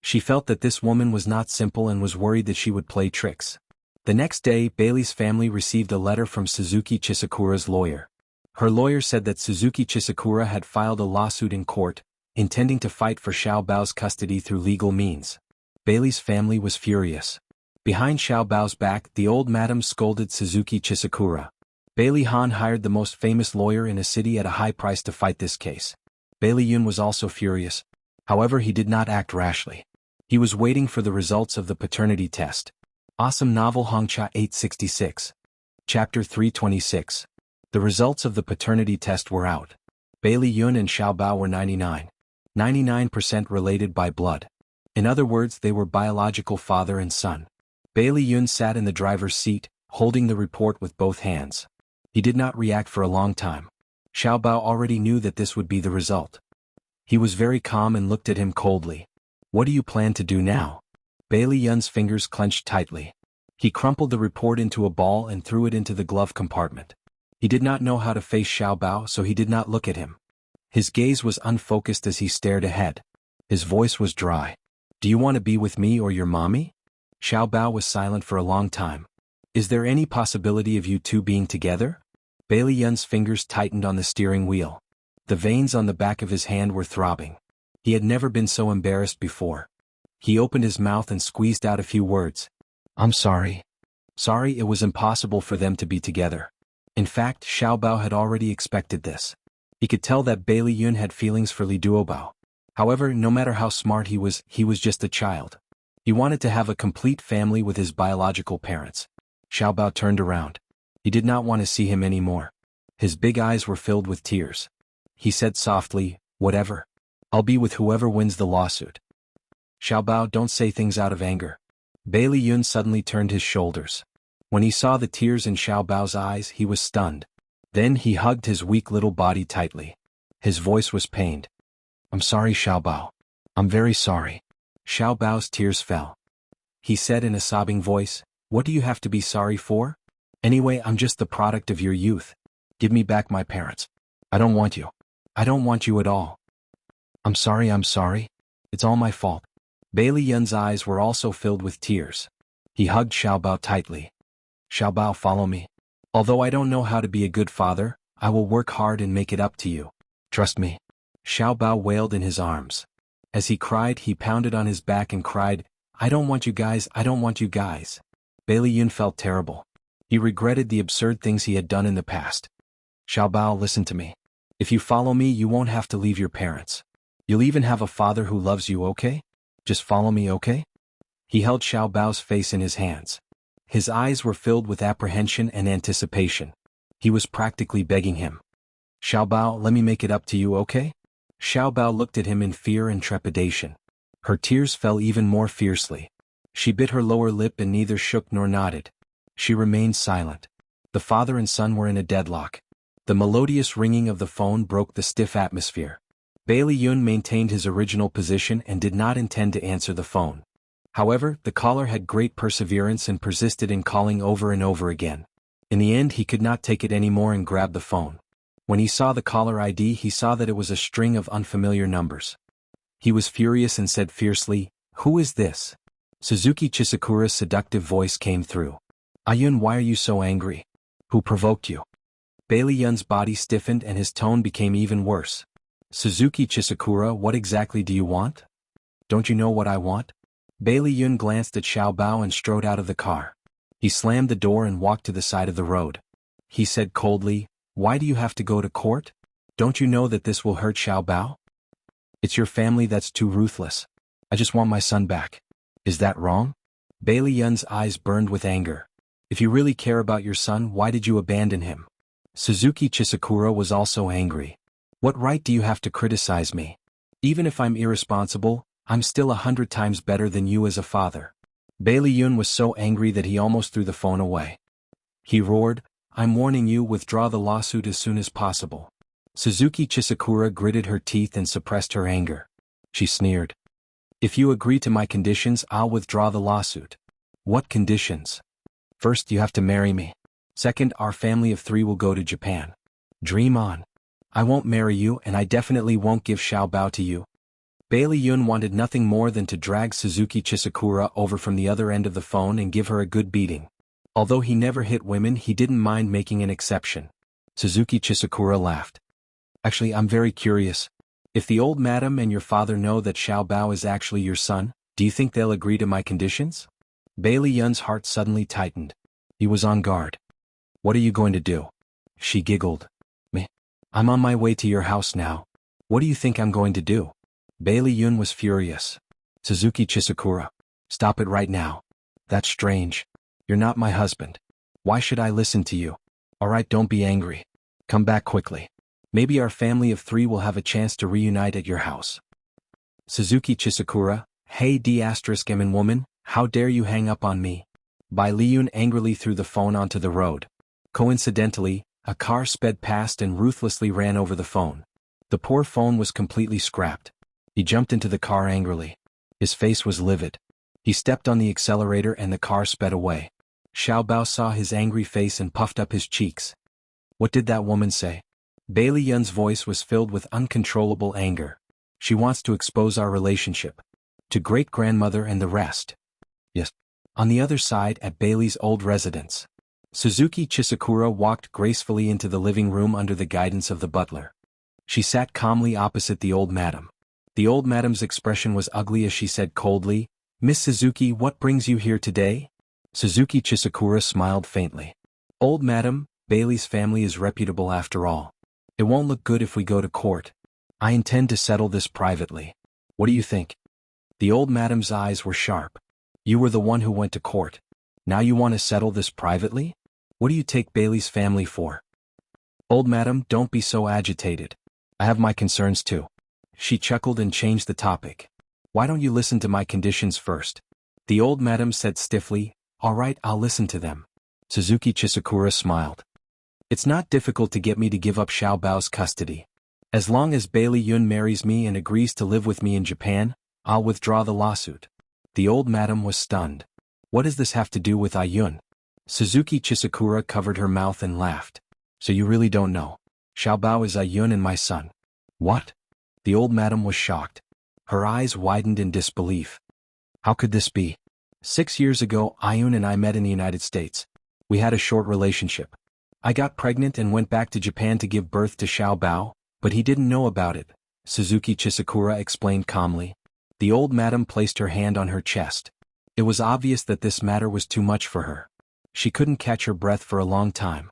She felt that this woman was not simple and was worried that she would play tricks. The next day, Bailey's family received a letter from Suzuki Chisakura's lawyer. Her lawyer said that Suzuki Chisakura had filed a lawsuit in court, intending to fight for Xiao Bao's custody through legal means. Bailey's family was furious. Behind Xiao Bao's back, the old madam scolded Suzuki Chisakura. Bailey Han hired the most famous lawyer in a city at a high price to fight this case. Bailey Yun was also furious. However, he did not act rashly. He was waiting for the results of the paternity test. Awesome Novel Hongcha 866. Chapter 326. The results of the paternity test were out. Bailey Yun and Xiao Bao were 99% related by blood. In other words, they were biological father and son. Bailey Yun sat in the driver's seat, holding the report with both hands. He did not react for a long time. Xiao Bao already knew that this would be the result. He was very calm and looked at him coldly. What do you plan to do now? Bailey Yun's fingers clenched tightly. He crumpled the report into a ball and threw it into the glove compartment. He did not know how to face Xiao Bao, so he did not look at him. His gaze was unfocused as he stared ahead. His voice was dry. Do you want to be with me or your mommy? Xiao Bao was silent for a long time. Is there any possibility of you two being together? Bailey Yun's fingers tightened on the steering wheel. The veins on the back of his hand were throbbing. He had never been so embarrassed before. He opened his mouth and squeezed out a few words. I'm sorry. Sorry, it was impossible for them to be together. In fact, Xiao Bao had already expected this. He could tell that Bailey Yun had feelings for Li Duobao. However, no matter how smart he was just a child. He wanted to have a complete family with his biological parents. Xiao Bao turned around. He did not want to see him anymore. His big eyes were filled with tears. He said softly, whatever. I'll be with whoever wins the lawsuit. Xiao Bao, don't say things out of anger. Bailey Yun suddenly turned his shoulders. When he saw the tears in Xiao Bao's eyes, he was stunned. Then he hugged his weak little body tightly. His voice was pained. I'm sorry, Xiao Bao. I'm very sorry. Xiao Bao's tears fell. He said in a sobbing voice, what do you have to be sorry for? Anyway, I'm just the product of your youth. Give me back my parents. I don't want you. I don't want you at all. I'm sorry. It's all my fault. Bailey Yun's eyes were also filled with tears. He hugged Xiao Bao tightly. Xiao Bao, follow me. Although I don't know how to be a good father, I will work hard and make it up to you. Trust me. Xiao Bao wailed in his arms. As he cried, he pounded on his back and cried, I don't want you guys, I don't want you guys. Bailey Yun felt terrible. He regretted the absurd things he had done in the past. Xiao Bao, listen to me. If you follow me, you won't have to leave your parents. You'll even have a father who loves you, okay? Just follow me, okay? He held Xiao Bao's face in his hands. His eyes were filled with apprehension and anticipation. He was practically begging him. Xiao Bao, let me make it up to you, okay? Xiao Bao looked at him in fear and trepidation. Her tears fell even more fiercely. She bit her lower lip and neither shook nor nodded. She remained silent. The father and son were in a deadlock. The melodious ringing of the phone broke the stiff atmosphere. Bailey Yun maintained his original position and did not intend to answer the phone. However, the caller had great perseverance and persisted in calling over and over again. In the end, he could not take it anymore and grabbed the phone. When he saw the caller ID, he saw that it was a string of unfamiliar numbers. He was furious and said fiercely, Who is this? Suzuki Chisakura's seductive voice came through. Ayun, why are you so angry? Who provoked you? Bailey Yun's body stiffened and his tone became even worse. Suzuki Chisakura, what exactly do you want? Don't you know what I want? Bailey Yun glanced at Xiao Bao and strode out of the car. He slammed the door and walked to the side of the road. He said coldly, Why do you have to go to court? Don't you know that this will hurt Xiao Bao? It's your family that's too ruthless. I just want my son back. Is that wrong? Bailey Yun's eyes burned with anger. If you really care about your son, why did you abandon him? Suzuki Chisakura was also angry. What right do you have to criticize me? Even if I'm irresponsible, I'm still 100 times better than you as a father. Bailey Yun was so angry that he almost threw the phone away. He roared, "I'm warning you, withdraw the lawsuit as soon as possible." Suzuki Chisakura gritted her teeth and suppressed her anger. She sneered. "If you agree to my conditions, I'll withdraw the lawsuit." "What conditions?" "First, you have to marry me. Second, our family of 3 will go to Japan." "Dream on." "I won't marry you, and I definitely won't give Xiaobao to you." Bailey Yun wanted nothing more than to drag Suzuki Chisakura over from the other end of the phone and give her a good beating. Although he never hit women, he didn't mind making an exception. Suzuki Chisakura laughed. "Actually, I'm very curious. If the old madam and your father know that Xiaobao is actually your son, do you think they'll agree to my conditions?" Bailey Yun's heart suddenly tightened. He was on guard. "What are you going to do?" She giggled. "Me? I'm on my way to your house now. What do you think I'm going to do?" Bailey Yun was furious. "Suzuki Chisakura, stop it right now. That's strange. You're not my husband. Why should I listen to you? Alright, don't be angry. Come back quickly. Maybe our family of 3 will have a chance to reunite at your house." Suzuki Chisakura, "Hey d*****, woman, how dare you hang up on me?" Bai Liyun angrily threw the phone onto the road. Coincidentally, a car sped past and ruthlessly ran over the phone. The poor phone was completely scrapped. He jumped into the car angrily. His face was livid. He stepped on the accelerator and the car sped away. Xiaobao saw his angry face and puffed up his cheeks. "What did that woman say?" Bailey Yun's voice was filled with uncontrollable anger. "She wants to expose our relationship. To great-grandmother and the rest." "Yes." On the other side, at Bailey's old residence, Suzuki Chisakura walked gracefully into the living room under the guidance of the butler. She sat calmly opposite the old madam. The old madam's expression was ugly as she said coldly, "Miss Suzuki, what brings you here today?" Suzuki Chisakura smiled faintly. "Old madam, Bailey's family is reputable after all. It won't look good if we go to court. I intend to settle this privately. What do you think?" The old madam's eyes were sharp. "You were the one who went to court. Now you want to settle this privately? What do you take Bailey's family for?" "Old madam, don't be so agitated. I have my concerns too." She chuckled and changed the topic. "Why don't you listen to my conditions first?" The old madam said stiffly, "Alright, I'll listen to them." Suzuki Chisakura smiled. "It's not difficult to get me to give up Xiaobao's custody. As long as Bailey Yun marries me and agrees to live with me in Japan, I'll withdraw the lawsuit." The old madam was stunned. "What does this have to do with Ayun?" Suzuki Chisakura covered her mouth and laughed. "So you really don't know? Xiaobao is Ayun and my son." "What?" The old madam was shocked. Her eyes widened in disbelief. "How could this be? 6 years ago, Ayun and I met in the United States. We had a short relationship. I got pregnant and went back to Japan to give birth to Xiaobao, but he didn't know about it," Suzuki Chisakura explained calmly. The old madam placed her hand on her chest. It was obvious that this matter was too much for her. She couldn't catch her breath for a long time.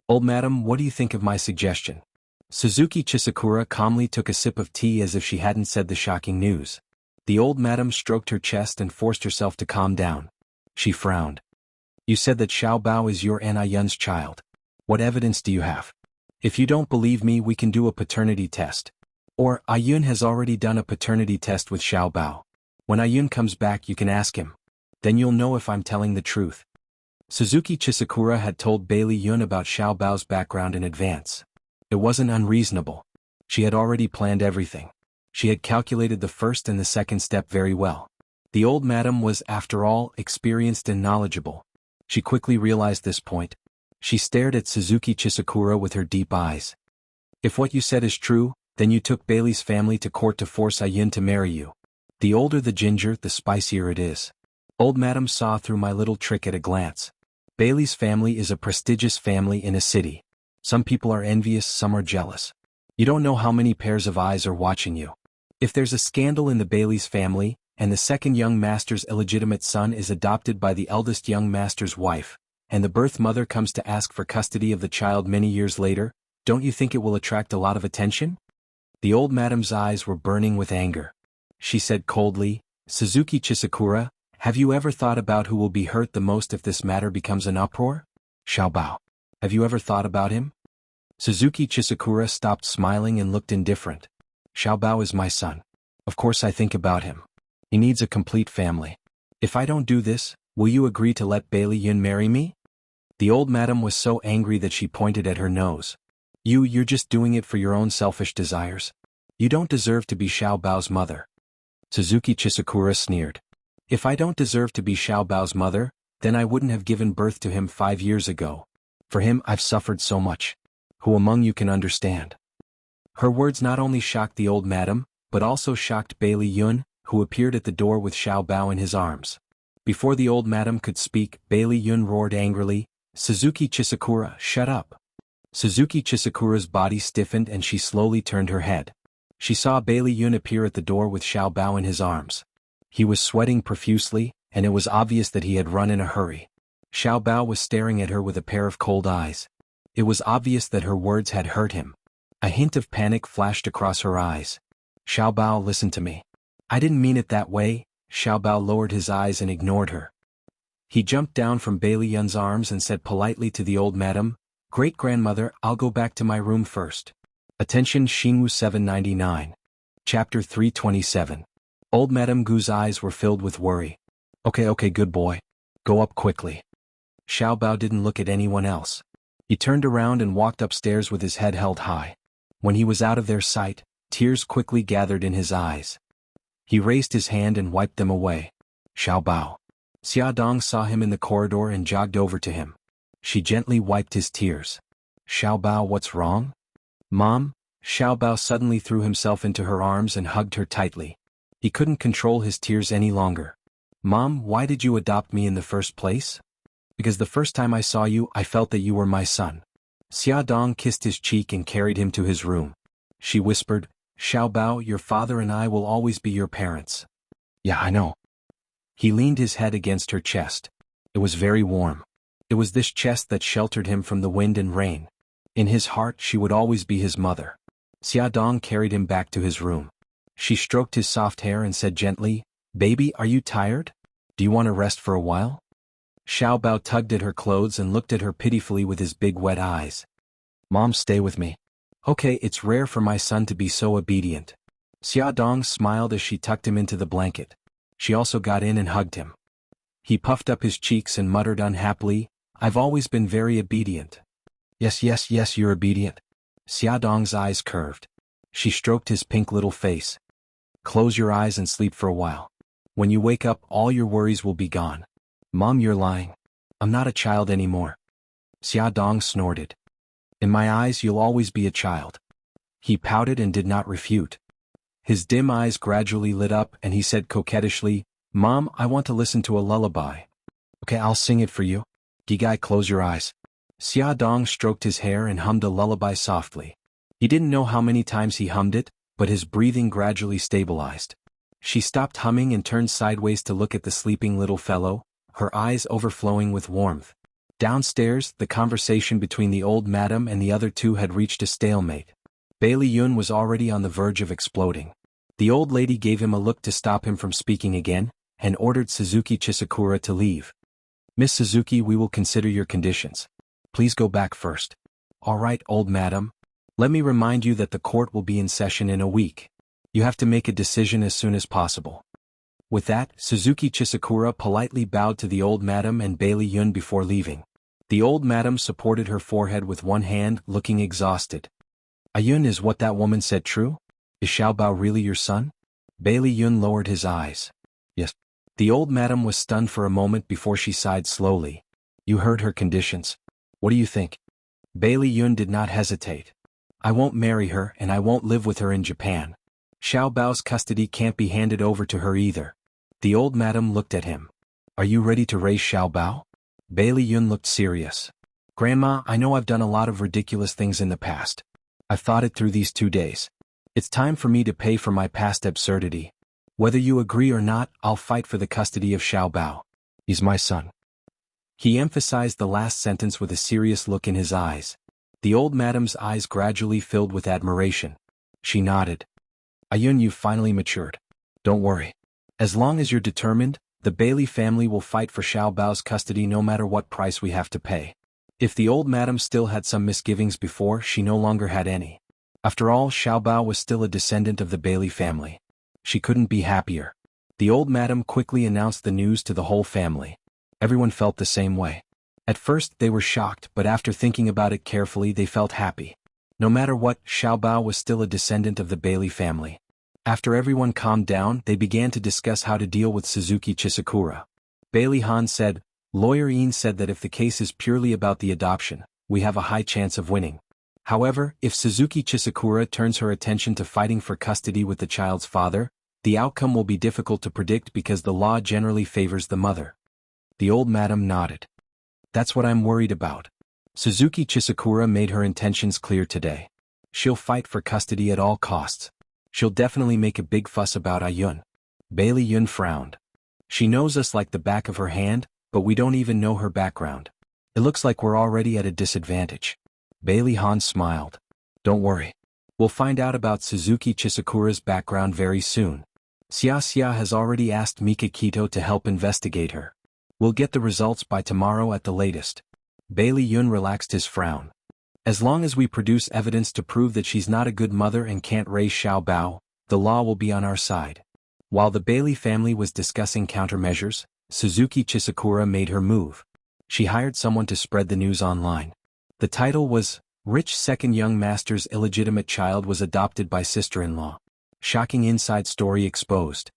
"Old madam, what do you think of my suggestion?" Suzuki Chisakura calmly took a sip of tea as if she hadn't said the shocking news. The old madam stroked her chest and forced herself to calm down. She frowned. "You said that Xiaobao is your and Ayun's child. What evidence do you have? If you don't believe me, we can do a paternity test. Or, Ayun has already done a paternity test with Xiaobao. When Ayun comes back, you can ask him. Then you'll know if I'm telling the truth." Suzuki Chisakura had told Bailey Yun about Xiaobao's background in advance. It wasn't unreasonable. She had already planned everything. She had calculated the first and the second step very well. The old madam was, after all, experienced and knowledgeable. She quickly realized this point. She stared at Suzuki Chisakura with her deep eyes. "If what you said is true, then you took Bailey's family to court to force Ayun to marry you. The older the ginger, the spicier it is." Old madam saw through my little trick at a glance. Bailey's family is a prestigious family in a city. Some people are envious, some are jealous. You don't know how many pairs of eyes are watching you. If there's a scandal in the Bailey's family, and the second young master's illegitimate son is adopted by the eldest young master's wife, and the birth mother comes to ask for custody of the child many years later, don't you think it will attract a lot of attention?" The old madam's eyes were burning with anger. She said coldly, "Suzuki Chisakura, have you ever thought about who will be hurt the most if this matter becomes an uproar? Xiaobao. Have you ever thought about him?" Suzuki Chisakura stopped smiling and looked indifferent. "Xiaobao is my son. Of course I think about him. He needs a complete family. If I don't do this, will you agree to let Bailey Yun marry me? The old madam was so angry that she pointed at her nose. You're just doing it for your own selfish desires. You don't deserve to be Xiao Bao's mother. Suzuki Chisakura sneered. If I don't deserve to be Xiao Bao's mother, then I wouldn't have given birth to him 5 years ago. For him I've suffered so much. Who among you can understand? Her words not only shocked the old madam, but also shocked Bailey Yun, who appeared at the door with Xiao Bao in his arms. Before the old madam could speak, Bailey Yun roared angrily, Suzuki Chisakura, shut up. Suzuki Chisakura's body stiffened and she slowly turned her head. She saw Bailey Yun appear at the door with Xiao Bao in his arms. He was sweating profusely, and it was obvious that he had run in a hurry. Xiao Bao was staring at her with a pair of cold eyes. It was obvious that her words had hurt him. A hint of panic flashed across her eyes. Xiao Bao, listen to me. I didn't mean it that way. Xiao Bao lowered his eyes and ignored her. He jumped down from Bailey Yun's arms and said politely to the old madam, Great-grandmother, I'll go back to my room first. Attention Xingu 799. Chapter 327. Old Madame Gu's eyes were filled with worry. Okay, good boy. Go up quickly. Xiao Bao didn't look at anyone else. He turned around and walked upstairs with his head held high. When he was out of their sight, tears quickly gathered in his eyes. He raised his hand and wiped them away. Xiao Bao. Xia Dong saw him in the corridor and jogged over to him. She gently wiped his tears. Xiao Bao, what's wrong? Mom? Xiao Bao suddenly threw himself into her arms and hugged her tightly. He couldn't control his tears any longer. Mom, why did you adopt me in the first place? Because the first time I saw you, I felt that you were my son. Xia Dong kissed his cheek and carried him to his room. She whispered, Xiao Bao, your father and I will always be your parents. Yeah, I know. He leaned his head against her chest. It was very warm. It was this chest that sheltered him from the wind and rain. In his heart she would always be his mother. Xia Dong carried him back to his room. She stroked his soft hair and said gently, Baby, are you tired? Do you want to rest for a while? Xiao Bao tugged at her clothes and looked at her pitifully with his big wet eyes. Mom, stay with me. Okay, it's rare for my son to be so obedient. Xia Dong smiled as she tucked him into the blanket. She also got in and hugged him. He puffed up his cheeks and muttered unhappily, I've always been very obedient. Yes, you're obedient. Xia Dong's eyes curved. She stroked his pink little face. Close your eyes and sleep for a while. When you wake up, all your worries will be gone. Mom, you're lying. I'm not a child anymore. Xia Dong snorted. In my eyes, you'll always be a child. He pouted and did not refute. His dim eyes gradually lit up and he said coquettishly, Mom, I want to listen to a lullaby. Okay, I'll sing it for you. Gigai, close your eyes. Xia Dong stroked his hair and hummed a lullaby softly. He didn't know how many times he hummed it, but his breathing gradually stabilized. She stopped humming and turned sideways to look at the sleeping little fellow, her eyes overflowing with warmth. Downstairs, the conversation between the old madam and the other two had reached a stalemate. Bailey Yun was already on the verge of exploding. The old lady gave him a look to stop him from speaking again, and ordered Suzuki Chisakura to leave. Miss Suzuki, we will consider your conditions. Please go back first. All right, old madam. Let me remind you that the court will be in session in a week. You have to make a decision as soon as possible. With that, Suzuki Chisakura politely bowed to the old madam and Bailey Yun before leaving. The old madam supported her forehead with one hand, looking exhausted. Ayun, is what that woman said true? Is Xiao Bao really your son? Bailey Yun lowered his eyes. Yes. The old madam was stunned for a moment before she sighed slowly. You heard her conditions. What do you think? Bailey Yun did not hesitate. I won't marry her and I won't live with her in Japan. Xiao Bao's custody can't be handed over to her either. The old madam looked at him. Are you ready to raise Xiao Bao? Bailey Yun looked serious. Grandma, I know I've done a lot of ridiculous things in the past. I've thought it through these 2 days. It's time for me to pay for my past absurdity. Whether you agree or not, I'll fight for the custody of Xiao Bao. He's my son. He emphasized the last sentence with a serious look in his eyes. The old madam's eyes gradually filled with admiration. She nodded. Ayun, you've finally matured. Don't worry. As long as you're determined, the Bailey family will fight for Xiao Bao's custody no matter what price we have to pay. If the old madam still had some misgivings before, she no longer had any. After all, Xiao Bao was still a descendant of the Bailey family. She couldn't be happier. The old madam quickly announced the news to the whole family. Everyone felt the same way. At first they were shocked, but after thinking about it carefully they felt happy. No matter what, Xiaobao was still a descendant of the Bailey family. After everyone calmed down, they began to discuss how to deal with Suzuki Chisakura. Bailey Han said, "Lawyer Ian said that if the case is purely about the adoption, we have a high chance of winning. However, if Suzuki Chisakura turns her attention to fighting for custody with the child's father, the outcome will be difficult to predict because the law generally favors the mother." The old madam nodded. "That's what I'm worried about. Suzuki Chisakura made her intentions clear today. She'll fight for custody at all costs. She'll definitely make a big fuss about Ayun." Bailey Yun frowned. "She knows us like the back of her hand, but we don't even know her background. It looks like we're already at a disadvantage." Bailey Han smiled. "Don't worry. We'll find out about Suzuki Chisakura's background very soon. Xianxia has already asked Mika Kito to help investigate her. We'll get the results by tomorrow at the latest." Bailey Yun relaxed his frown. "As long as we produce evidence to prove that she's not a good mother and can't raise Xiaobao, the law will be on our side." While the Bailey family was discussing countermeasures, Suzuki Chisakura made her move. She hired someone to spread the news online. The title was, "Rich Second Young Master's Illegitimate Child Was Adopted by Sister-in-Law. Shocking Inside Story Exposed."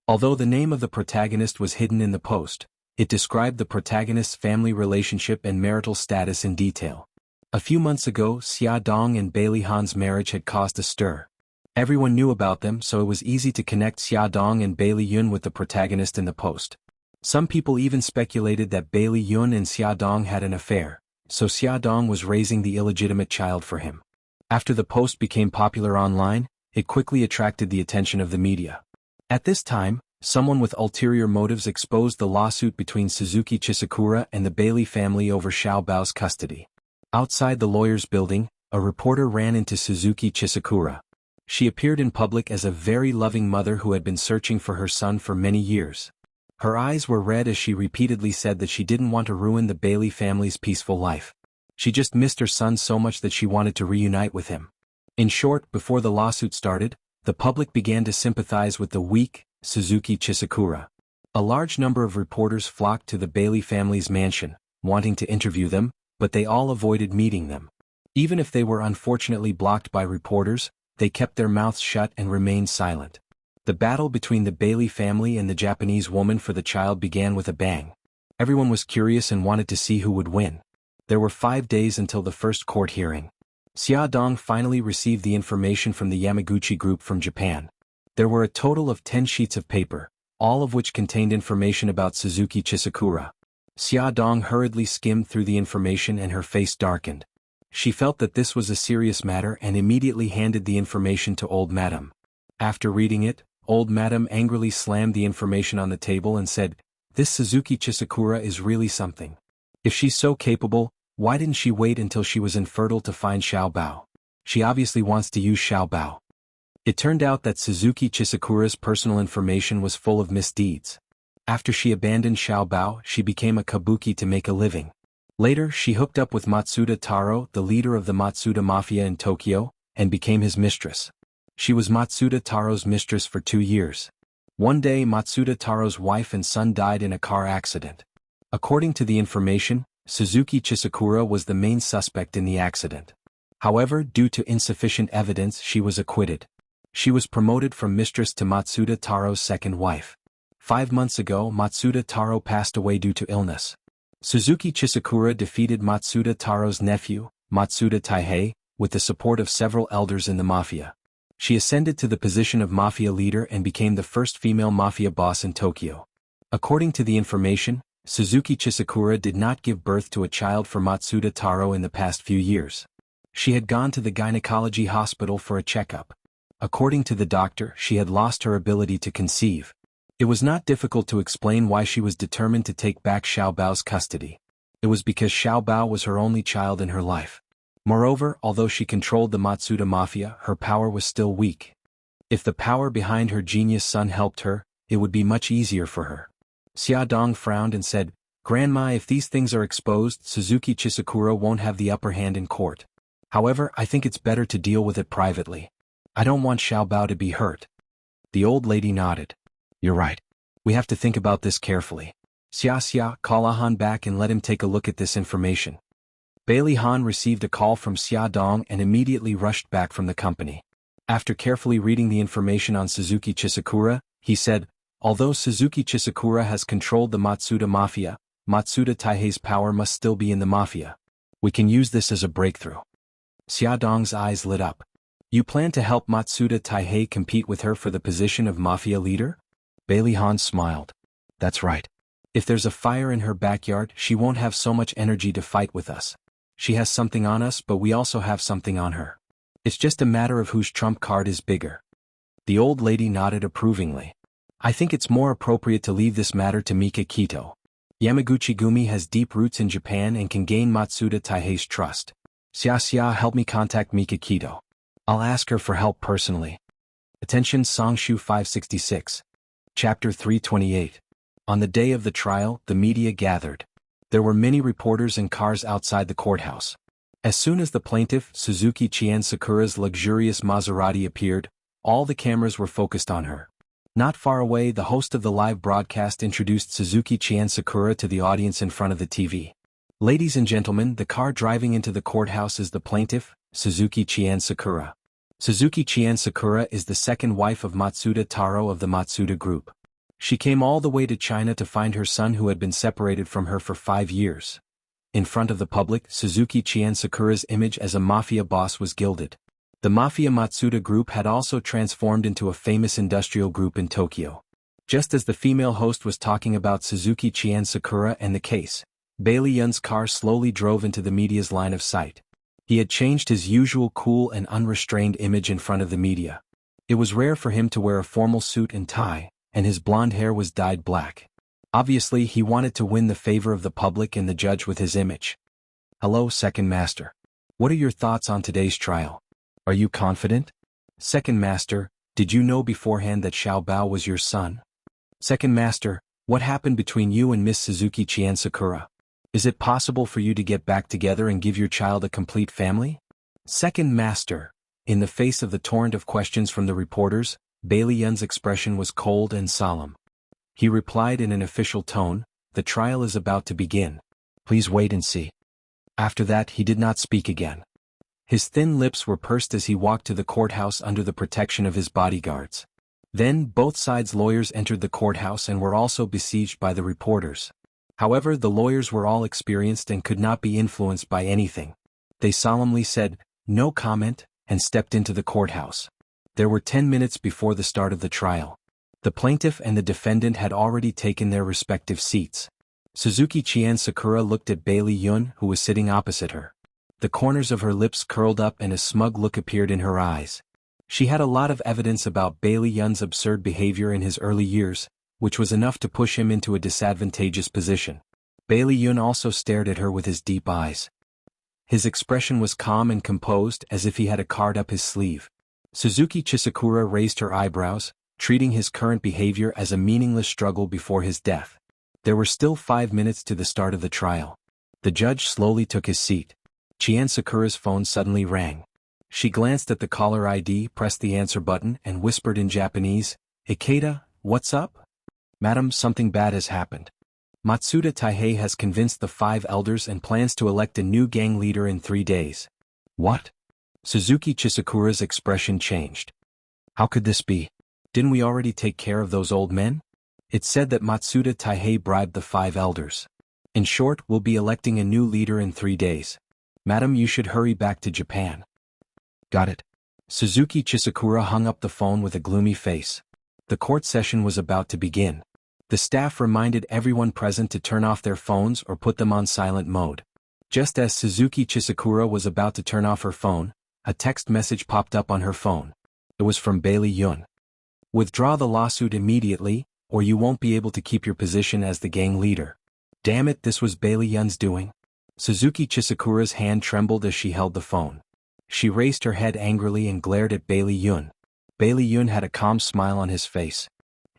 Although the name of the protagonist was hidden in the post, it described the protagonist's family relationship and marital status in detail. A few months ago, Xia Dong and Bailey Han's marriage had caused a stir. Everyone knew about them, so it was easy to connect Xia Dong and Bailey Yun with the protagonist in the post. Some people even speculated that Bailey Yun and Xia Dong had an affair, so Xia Dong was raising the illegitimate child for him. After the post became popular online, it quickly attracted the attention of the media. At this time, someone with ulterior motives exposed the lawsuit between Suzuki Chisakura and the Bailey family over Xiaobao's custody. Outside the lawyer's building, a reporter ran into Suzuki Chisakura. She appeared in public as a very loving mother who had been searching for her son for many years. Her eyes were red as she repeatedly said that she didn't want to ruin the Bailey family's peaceful life. She just missed her son so much that she wanted to reunite with him. In short, before the lawsuit started, the public began to sympathize with the weak Suzuki Chisakura. A large number of reporters flocked to the Bailey family's mansion, wanting to interview them, but they all avoided meeting them. Even if they were unfortunately blocked by reporters, they kept their mouths shut and remained silent. The battle between the Bailey family and the Japanese woman for the child began with a bang. Everyone was curious and wanted to see who would win. There were 5 days until the first court hearing. Xia Dong finally received the information from the Yamaguchi group from Japan. There were a total of 10 sheets of paper, all of which contained information about Suzuki Chisakura. Xia Dong hurriedly skimmed through the information and her face darkened. She felt that this was a serious matter and immediately handed the information to Old Madam. After reading it, Old Madam angrily slammed the information on the table and said, "This Suzuki Chisakura is really something. If she's so capable, why didn't she wait until she was infertile to find Xiaobao? She obviously wants to use Xiaobao." It turned out that Suzuki Chisakura's personal information was full of misdeeds. After she abandoned Xiaobao, she became a kabuki to make a living. Later, she hooked up with Matsuda Taro, the leader of the Matsuda Mafia in Tokyo, and became his mistress. She was Matsuda Taro's mistress for 2 years. One day, Matsuda Taro's wife and son died in a car accident. According to the information, Suzuki Chisakura was the main suspect in the accident. However, due to insufficient evidence, she was acquitted. She was promoted from mistress to Matsuda Taro's second wife. 5 months ago, Matsuda Taro passed away due to illness. Suzuki Chisakura defeated Matsuda Taro's nephew, Matsuda Taihei, with the support of several elders in the mafia. She ascended to the position of mafia leader and became the first female mafia boss in Tokyo. According to the information, Suzuki Chisakura did not give birth to a child for Matsuda Taro in the past few years. She had gone to the gynecology hospital for a checkup. According to the doctor, she had lost her ability to conceive. It was not difficult to explain why she was determined to take back Xiaobao's custody. It was because Xiaobao was her only child in her life. Moreover, although she controlled the Matsuda Mafia, her power was still weak. If the power behind her genius son helped her, it would be much easier for her. Xia Dong frowned and said, "Grandma, if these things are exposed, Suzuki Chisakura won't have the upper hand in court. However, I think it's better to deal with it privately. I don't want Xiaobao to be hurt." The old lady nodded. You're right. We have to think about this carefully. Xiaxia, call Han back and let him take a look at this information. Bailey Han received a call from Xia Dong and immediately rushed back from the company. After carefully reading the information on Suzuki Chisakura, he said, although Suzuki Chisakura has controlled the Matsuda Mafia, Matsuda Taihei's power must still be in the Mafia. We can use this as a breakthrough. Xia Dong's eyes lit up. You plan to help Matsuda Taihei compete with her for the position of Mafia leader? Bailey Han smiled. That's right. If there's a fire in her backyard, she won't have so much energy to fight with us. She has something on us, but we also have something on her. It's just a matter of whose trump card is bigger. The old lady nodded approvingly. I think it's more appropriate to leave this matter to Mika Kito. Yamaguchi Gumi has deep roots in Japan and can gain Matsuda Taihei's trust. Xiaxia, help me contact Mika Kito. I'll ask her for help personally. Attention Songshu 566. Chapter 328. On the day of the trial, the media gathered. There were many reporters and cars outside the courthouse. As soon as the plaintiff, Suzuki Xianxia, luxurious Maserati appeared, all the cameras were focused on her. Not far away, the host of the live broadcast introduced Suzuki Xianxia to the audience in front of the TV. Ladies and gentlemen, the car driving into the courthouse is the plaintiff, Suzuki Xianxia. Suzuki Xianxia is the second wife of Matsuda Taro of the Matsuda Group. She came all the way to China to find her son who had been separated from her for 5 years. In front of the public, Suzuki Xianxia's image as a mafia boss was gilded. The Mafia Matsuda Group had also transformed into a famous industrial group in Tokyo. Just as the female host was talking about Suzuki Xianxia and the case, Bailey Yun's car slowly drove into the media's line of sight. He had changed his usual cool and unrestrained image in front of the media. It was rare for him to wear a formal suit and tie, and his blonde hair was dyed black. Obviously, he wanted to win the favor of the public and the judge with his image. Hello, Second Master. What are your thoughts on today's trial? Are you confident? Second Master, did you know beforehand that Xiao Bao was your son? Second Master, what happened between you and Miss Suzuki Xianxia? Is it possible for you to get back together and give your child a complete family? Second Master, in the face of the torrent of questions from the reporters, Bailey Yun's expression was cold and solemn. He replied in an official tone, the trial is about to begin. Please wait and see. After that, he did not speak again. His thin lips were pursed as he walked to the courthouse under the protection of his bodyguards. Then, both sides' lawyers entered the courthouse and were also besieged by the reporters. However, the lawyers were all experienced and could not be influenced by anything. They solemnly said, no comment, and stepped into the courthouse. There were 10 minutes before the start of the trial. The plaintiff and the defendant had already taken their respective seats. Suzuki Xianxia looked at Bailey Yun, who was sitting opposite her. The corners of her lips curled up and a smug look appeared in her eyes. She had a lot of evidence about Bailey Yun's absurd behavior in his early years, which was enough to push him into a disadvantageous position. Bailey Yun also stared at her with his deep eyes. His expression was calm and composed, as if he had a card up his sleeve. Suzuki Chisakura raised her eyebrows, treating his current behavior as a meaningless struggle before his death. There were still 5 minutes to the start of the trial. The judge slowly took his seat. Xianxia's phone suddenly rang. She glanced at the caller ID, pressed the answer button, and whispered in Japanese, Ikeda, what's up? Madam, something bad has happened. Matsuda Taihei has convinced the 5 elders and plans to elect a new gang leader in 3 days. What? Suzuki Chisakura's expression changed. How could this be? Didn't we already take care of those old men? It said that Matsuda Taihei bribed the 5 elders. In short, we'll be electing a new leader in 3 days. Madam, you should hurry back to Japan. Got it. Suzuki Chisakura hung up the phone with a gloomy face. The court session was about to begin. The staff reminded everyone present to turn off their phones or put them on silent mode. Just as Suzuki Chisakura was about to turn off her phone, a text message popped up on her phone. It was from Bailey Yun. Withdraw the lawsuit immediately, or you won't be able to keep your position as the gang leader. Damn it, this was Bailey Yun's doing. Suzuki Chisakura's hand trembled as she held the phone. She raised her head angrily and glared at Bailey Yun. Bailey Yun had a calm smile on his face.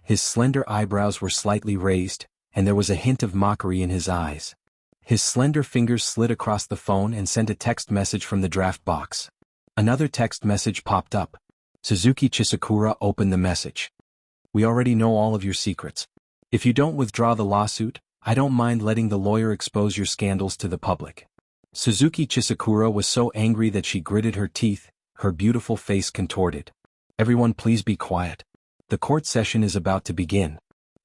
His slender eyebrows were slightly raised, and there was a hint of mockery in his eyes. His slender fingers slid across the phone and sent a text message from the draft box. Another text message popped up. Suzuki Chisakura opened the message. We already know all of your secrets. If you don't withdraw the lawsuit, I don't mind letting the lawyer expose your scandals to the public." Suzuki Chisakura was so angry that she gritted her teeth, her beautiful face contorted. "Everyone please be quiet. The court session is about to begin."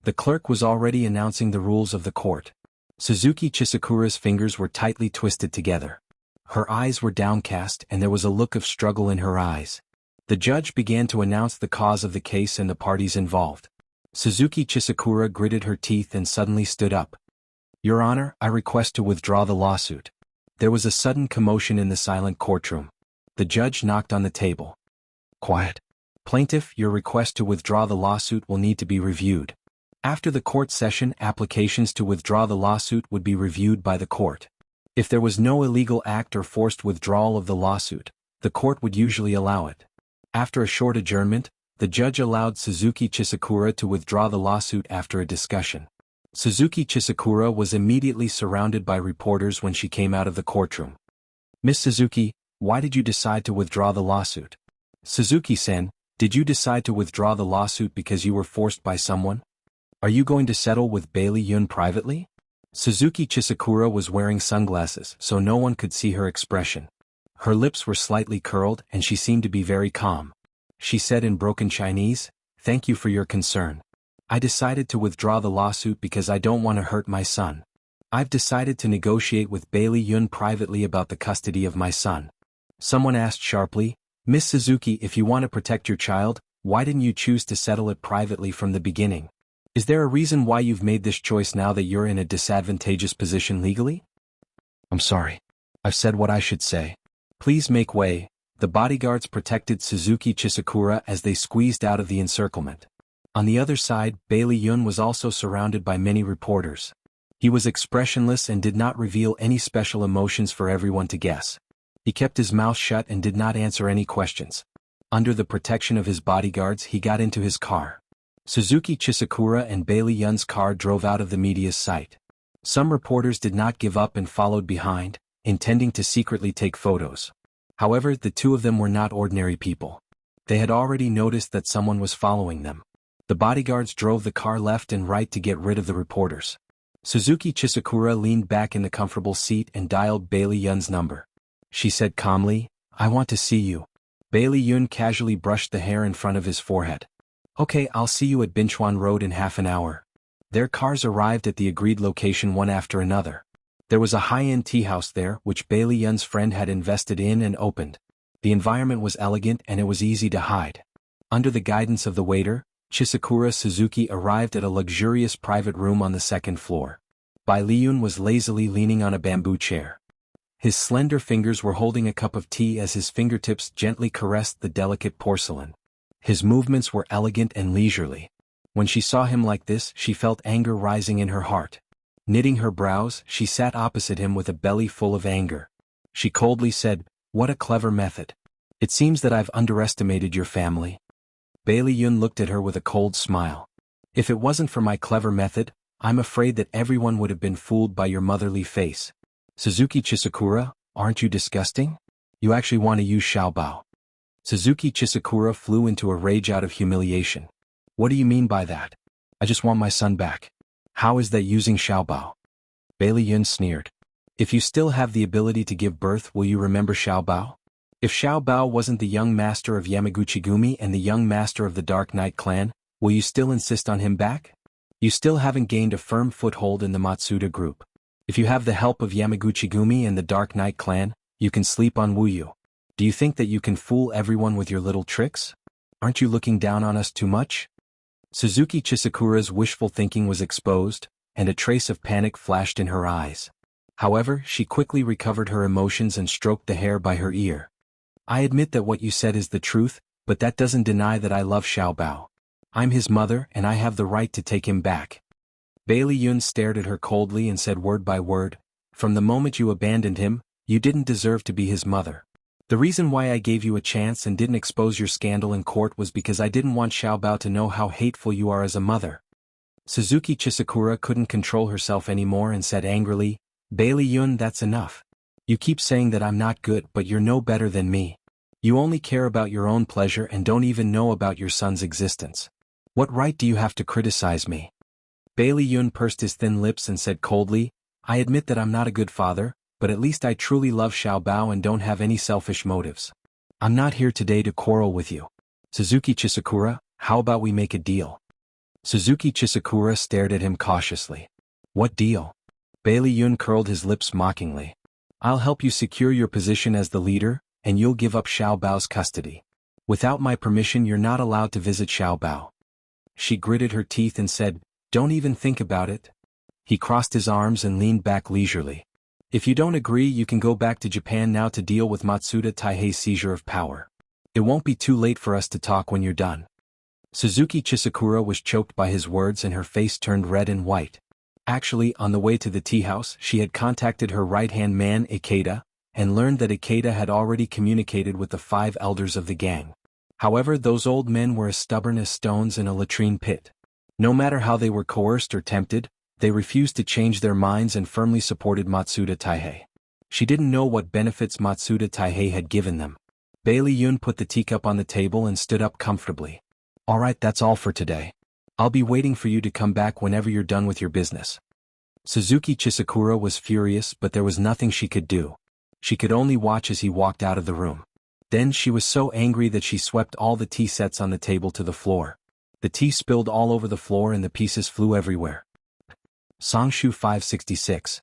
The clerk was already announcing the rules of the court. Suzuki Chisakura's fingers were tightly twisted together. Her eyes were downcast and there was a look of struggle in her eyes. The judge began to announce the cause of the case and the parties involved. Suzuki Chisakura gritted her teeth and suddenly stood up. "Your Honor, I request to withdraw the lawsuit." There was a sudden commotion in the silent courtroom. The judge knocked on the table. "Quiet. Plaintiff, your request to withdraw the lawsuit will need to be reviewed." After the court session, applications to withdraw the lawsuit would be reviewed by the court. If there was no illegal act or forced withdrawal of the lawsuit, the court would usually allow it. After a short adjournment, the judge allowed Suzuki Chisakura to withdraw the lawsuit after a discussion. Suzuki Chisakura was immediately surrounded by reporters when she came out of the courtroom. "Miss Suzuki, why did you decide to withdraw the lawsuit?" "Suzuki-sen, did you decide to withdraw the lawsuit because you were forced by someone? Are you going to settle with Bailey Yun privately?" Suzuki Chisakura was wearing sunglasses, so no one could see her expression. Her lips were slightly curled and she seemed to be very calm. She said in broken Chinese, "Thank you for your concern. I decided to withdraw the lawsuit because I don't want to hurt my son. I've decided to negotiate with Bailey Yun privately about the custody of my son." Someone asked sharply, "Miss Suzuki, if you want to protect your child, why didn't you choose to settle it privately from the beginning? Is there a reason why you've made this choice now that you're in a disadvantageous position legally?" "I'm sorry. I've said what I should say. Please make way." The bodyguards protected Suzuki Chisakura as they squeezed out of the encirclement. On the other side, Bailey Yun was also surrounded by many reporters. He was expressionless and did not reveal any special emotions for everyone to guess. He kept his mouth shut and did not answer any questions. Under the protection of his bodyguards, he got into his car. Suzuki Chisakura and Bailey Yun's car drove out of the media's sight. Some reporters did not give up and followed behind, intending to secretly take photos. However, the two of them were not ordinary people. They had already noticed that someone was following them. The bodyguards drove the car left and right to get rid of the reporters. Suzuki Chisakura leaned back in the comfortable seat and dialed Bailey Yun's number. She said calmly, "I want to see you." Bailey Yun casually brushed the hair in front of his forehead. "Okay, I'll see you at Binchuan Road in half an hour." Their cars arrived at the agreed location one after another. There was a high-end tea house there which Bailey Yun's friend had invested in and opened. The environment was elegant and it was easy to hide. Under the guidance of the waiter, Chisakura Suzuki arrived at a luxurious private room on the second floor. Bai Liyun was lazily leaning on a bamboo chair. His slender fingers were holding a cup of tea as his fingertips gently caressed the delicate porcelain. His movements were elegant and leisurely. When she saw him like this, she felt anger rising in her heart. Knitting her brows, she sat opposite him with a belly full of anger. She coldly said, "What a clever method. It seems that I've underestimated your family." Bailey Yun looked at her with a cold smile. "If it wasn't for my clever method, I'm afraid that everyone would have been fooled by your motherly face. Suzuki Chisakura, aren't you disgusting? You actually want to use Xiaobao." Suzuki Chisakura flew into a rage out of humiliation. "What do you mean by that? I just want my son back. How is that using Xiaobao?" Bailey Yun sneered. "If you still have the ability to give birth, will you remember Xiaobao? If Xiaobao wasn't the young master of Yamaguchi-gumi and the young master of the Dark Knight clan, will you still insist on him back? You still haven't gained a firm foothold in the Matsuda group. If you have the help of Yamaguchi-gumi and the Dark Knight clan, you can sleep on Wuyu. Do you think that you can fool everyone with your little tricks? Aren't you looking down on us too much?" Suzuki Chisakura's wishful thinking was exposed, and a trace of panic flashed in her eyes. However, she quickly recovered her emotions and stroked the hair by her ear. "I admit that what you said is the truth, but that doesn't deny that I love Xiaobao. I'm his mother and I have the right to take him back." Bailey Yun stared at her coldly and said word by word, "From the moment you abandoned him, you didn't deserve to be his mother. The reason why I gave you a chance and didn't expose your scandal in court was because I didn't want Xiaobao to know how hateful you are as a mother." Suzuki Chisakura couldn't control herself anymore and said angrily, "Bailey Yun, that's enough. You keep saying that I'm not good, but you're no better than me. You only care about your own pleasure and don't even know about your son's existence. What right do you have to criticize me? Bailey Yun pursed his thin lips and said coldly, I admit that I'm not a good father, but at least I truly love Xiao Bao and don't have any selfish motives. I'm not here today to quarrel with you. Suzuki Chisakura, how about we make a deal? Suzuki Chisakura stared at him cautiously. What deal? Bailey Yun curled his lips mockingly. I'll help you secure your position as the leader, and you'll give up Xiao Bao's custody. Without my permission you're not allowed to visit Xiao Bao. She gritted her teeth and said, Don't even think about it. He crossed his arms and leaned back leisurely. If you don't agree you can go back to Japan now to deal with Matsuda Taihei's seizure of power. It won't be too late for us to talk when you're done. Suzuki Chisakura was choked by his words and her face turned red and white. Actually, on the way to the tea house, she had contacted her right-hand man Ikeda, and learned that Ikeda had already communicated with the 5 elders of the gang. However, those old men were as stubborn as stones in a latrine pit. No matter how they were coerced or tempted, they refused to change their minds and firmly supported Matsuda Taihei. She didn't know what benefits Matsuda Taihei had given them. Bailey Yun put the teacup on the table and stood up comfortably. Alright, that's all for today. I'll be waiting for you to come back whenever you're done with your business. Suzuki Chisakura was furious, but there was nothing she could do. She could only watch as he walked out of the room. Then she was so angry that she swept all the tea sets on the table to the floor. The tea spilled all over the floor and the pieces flew everywhere. Songshu 566.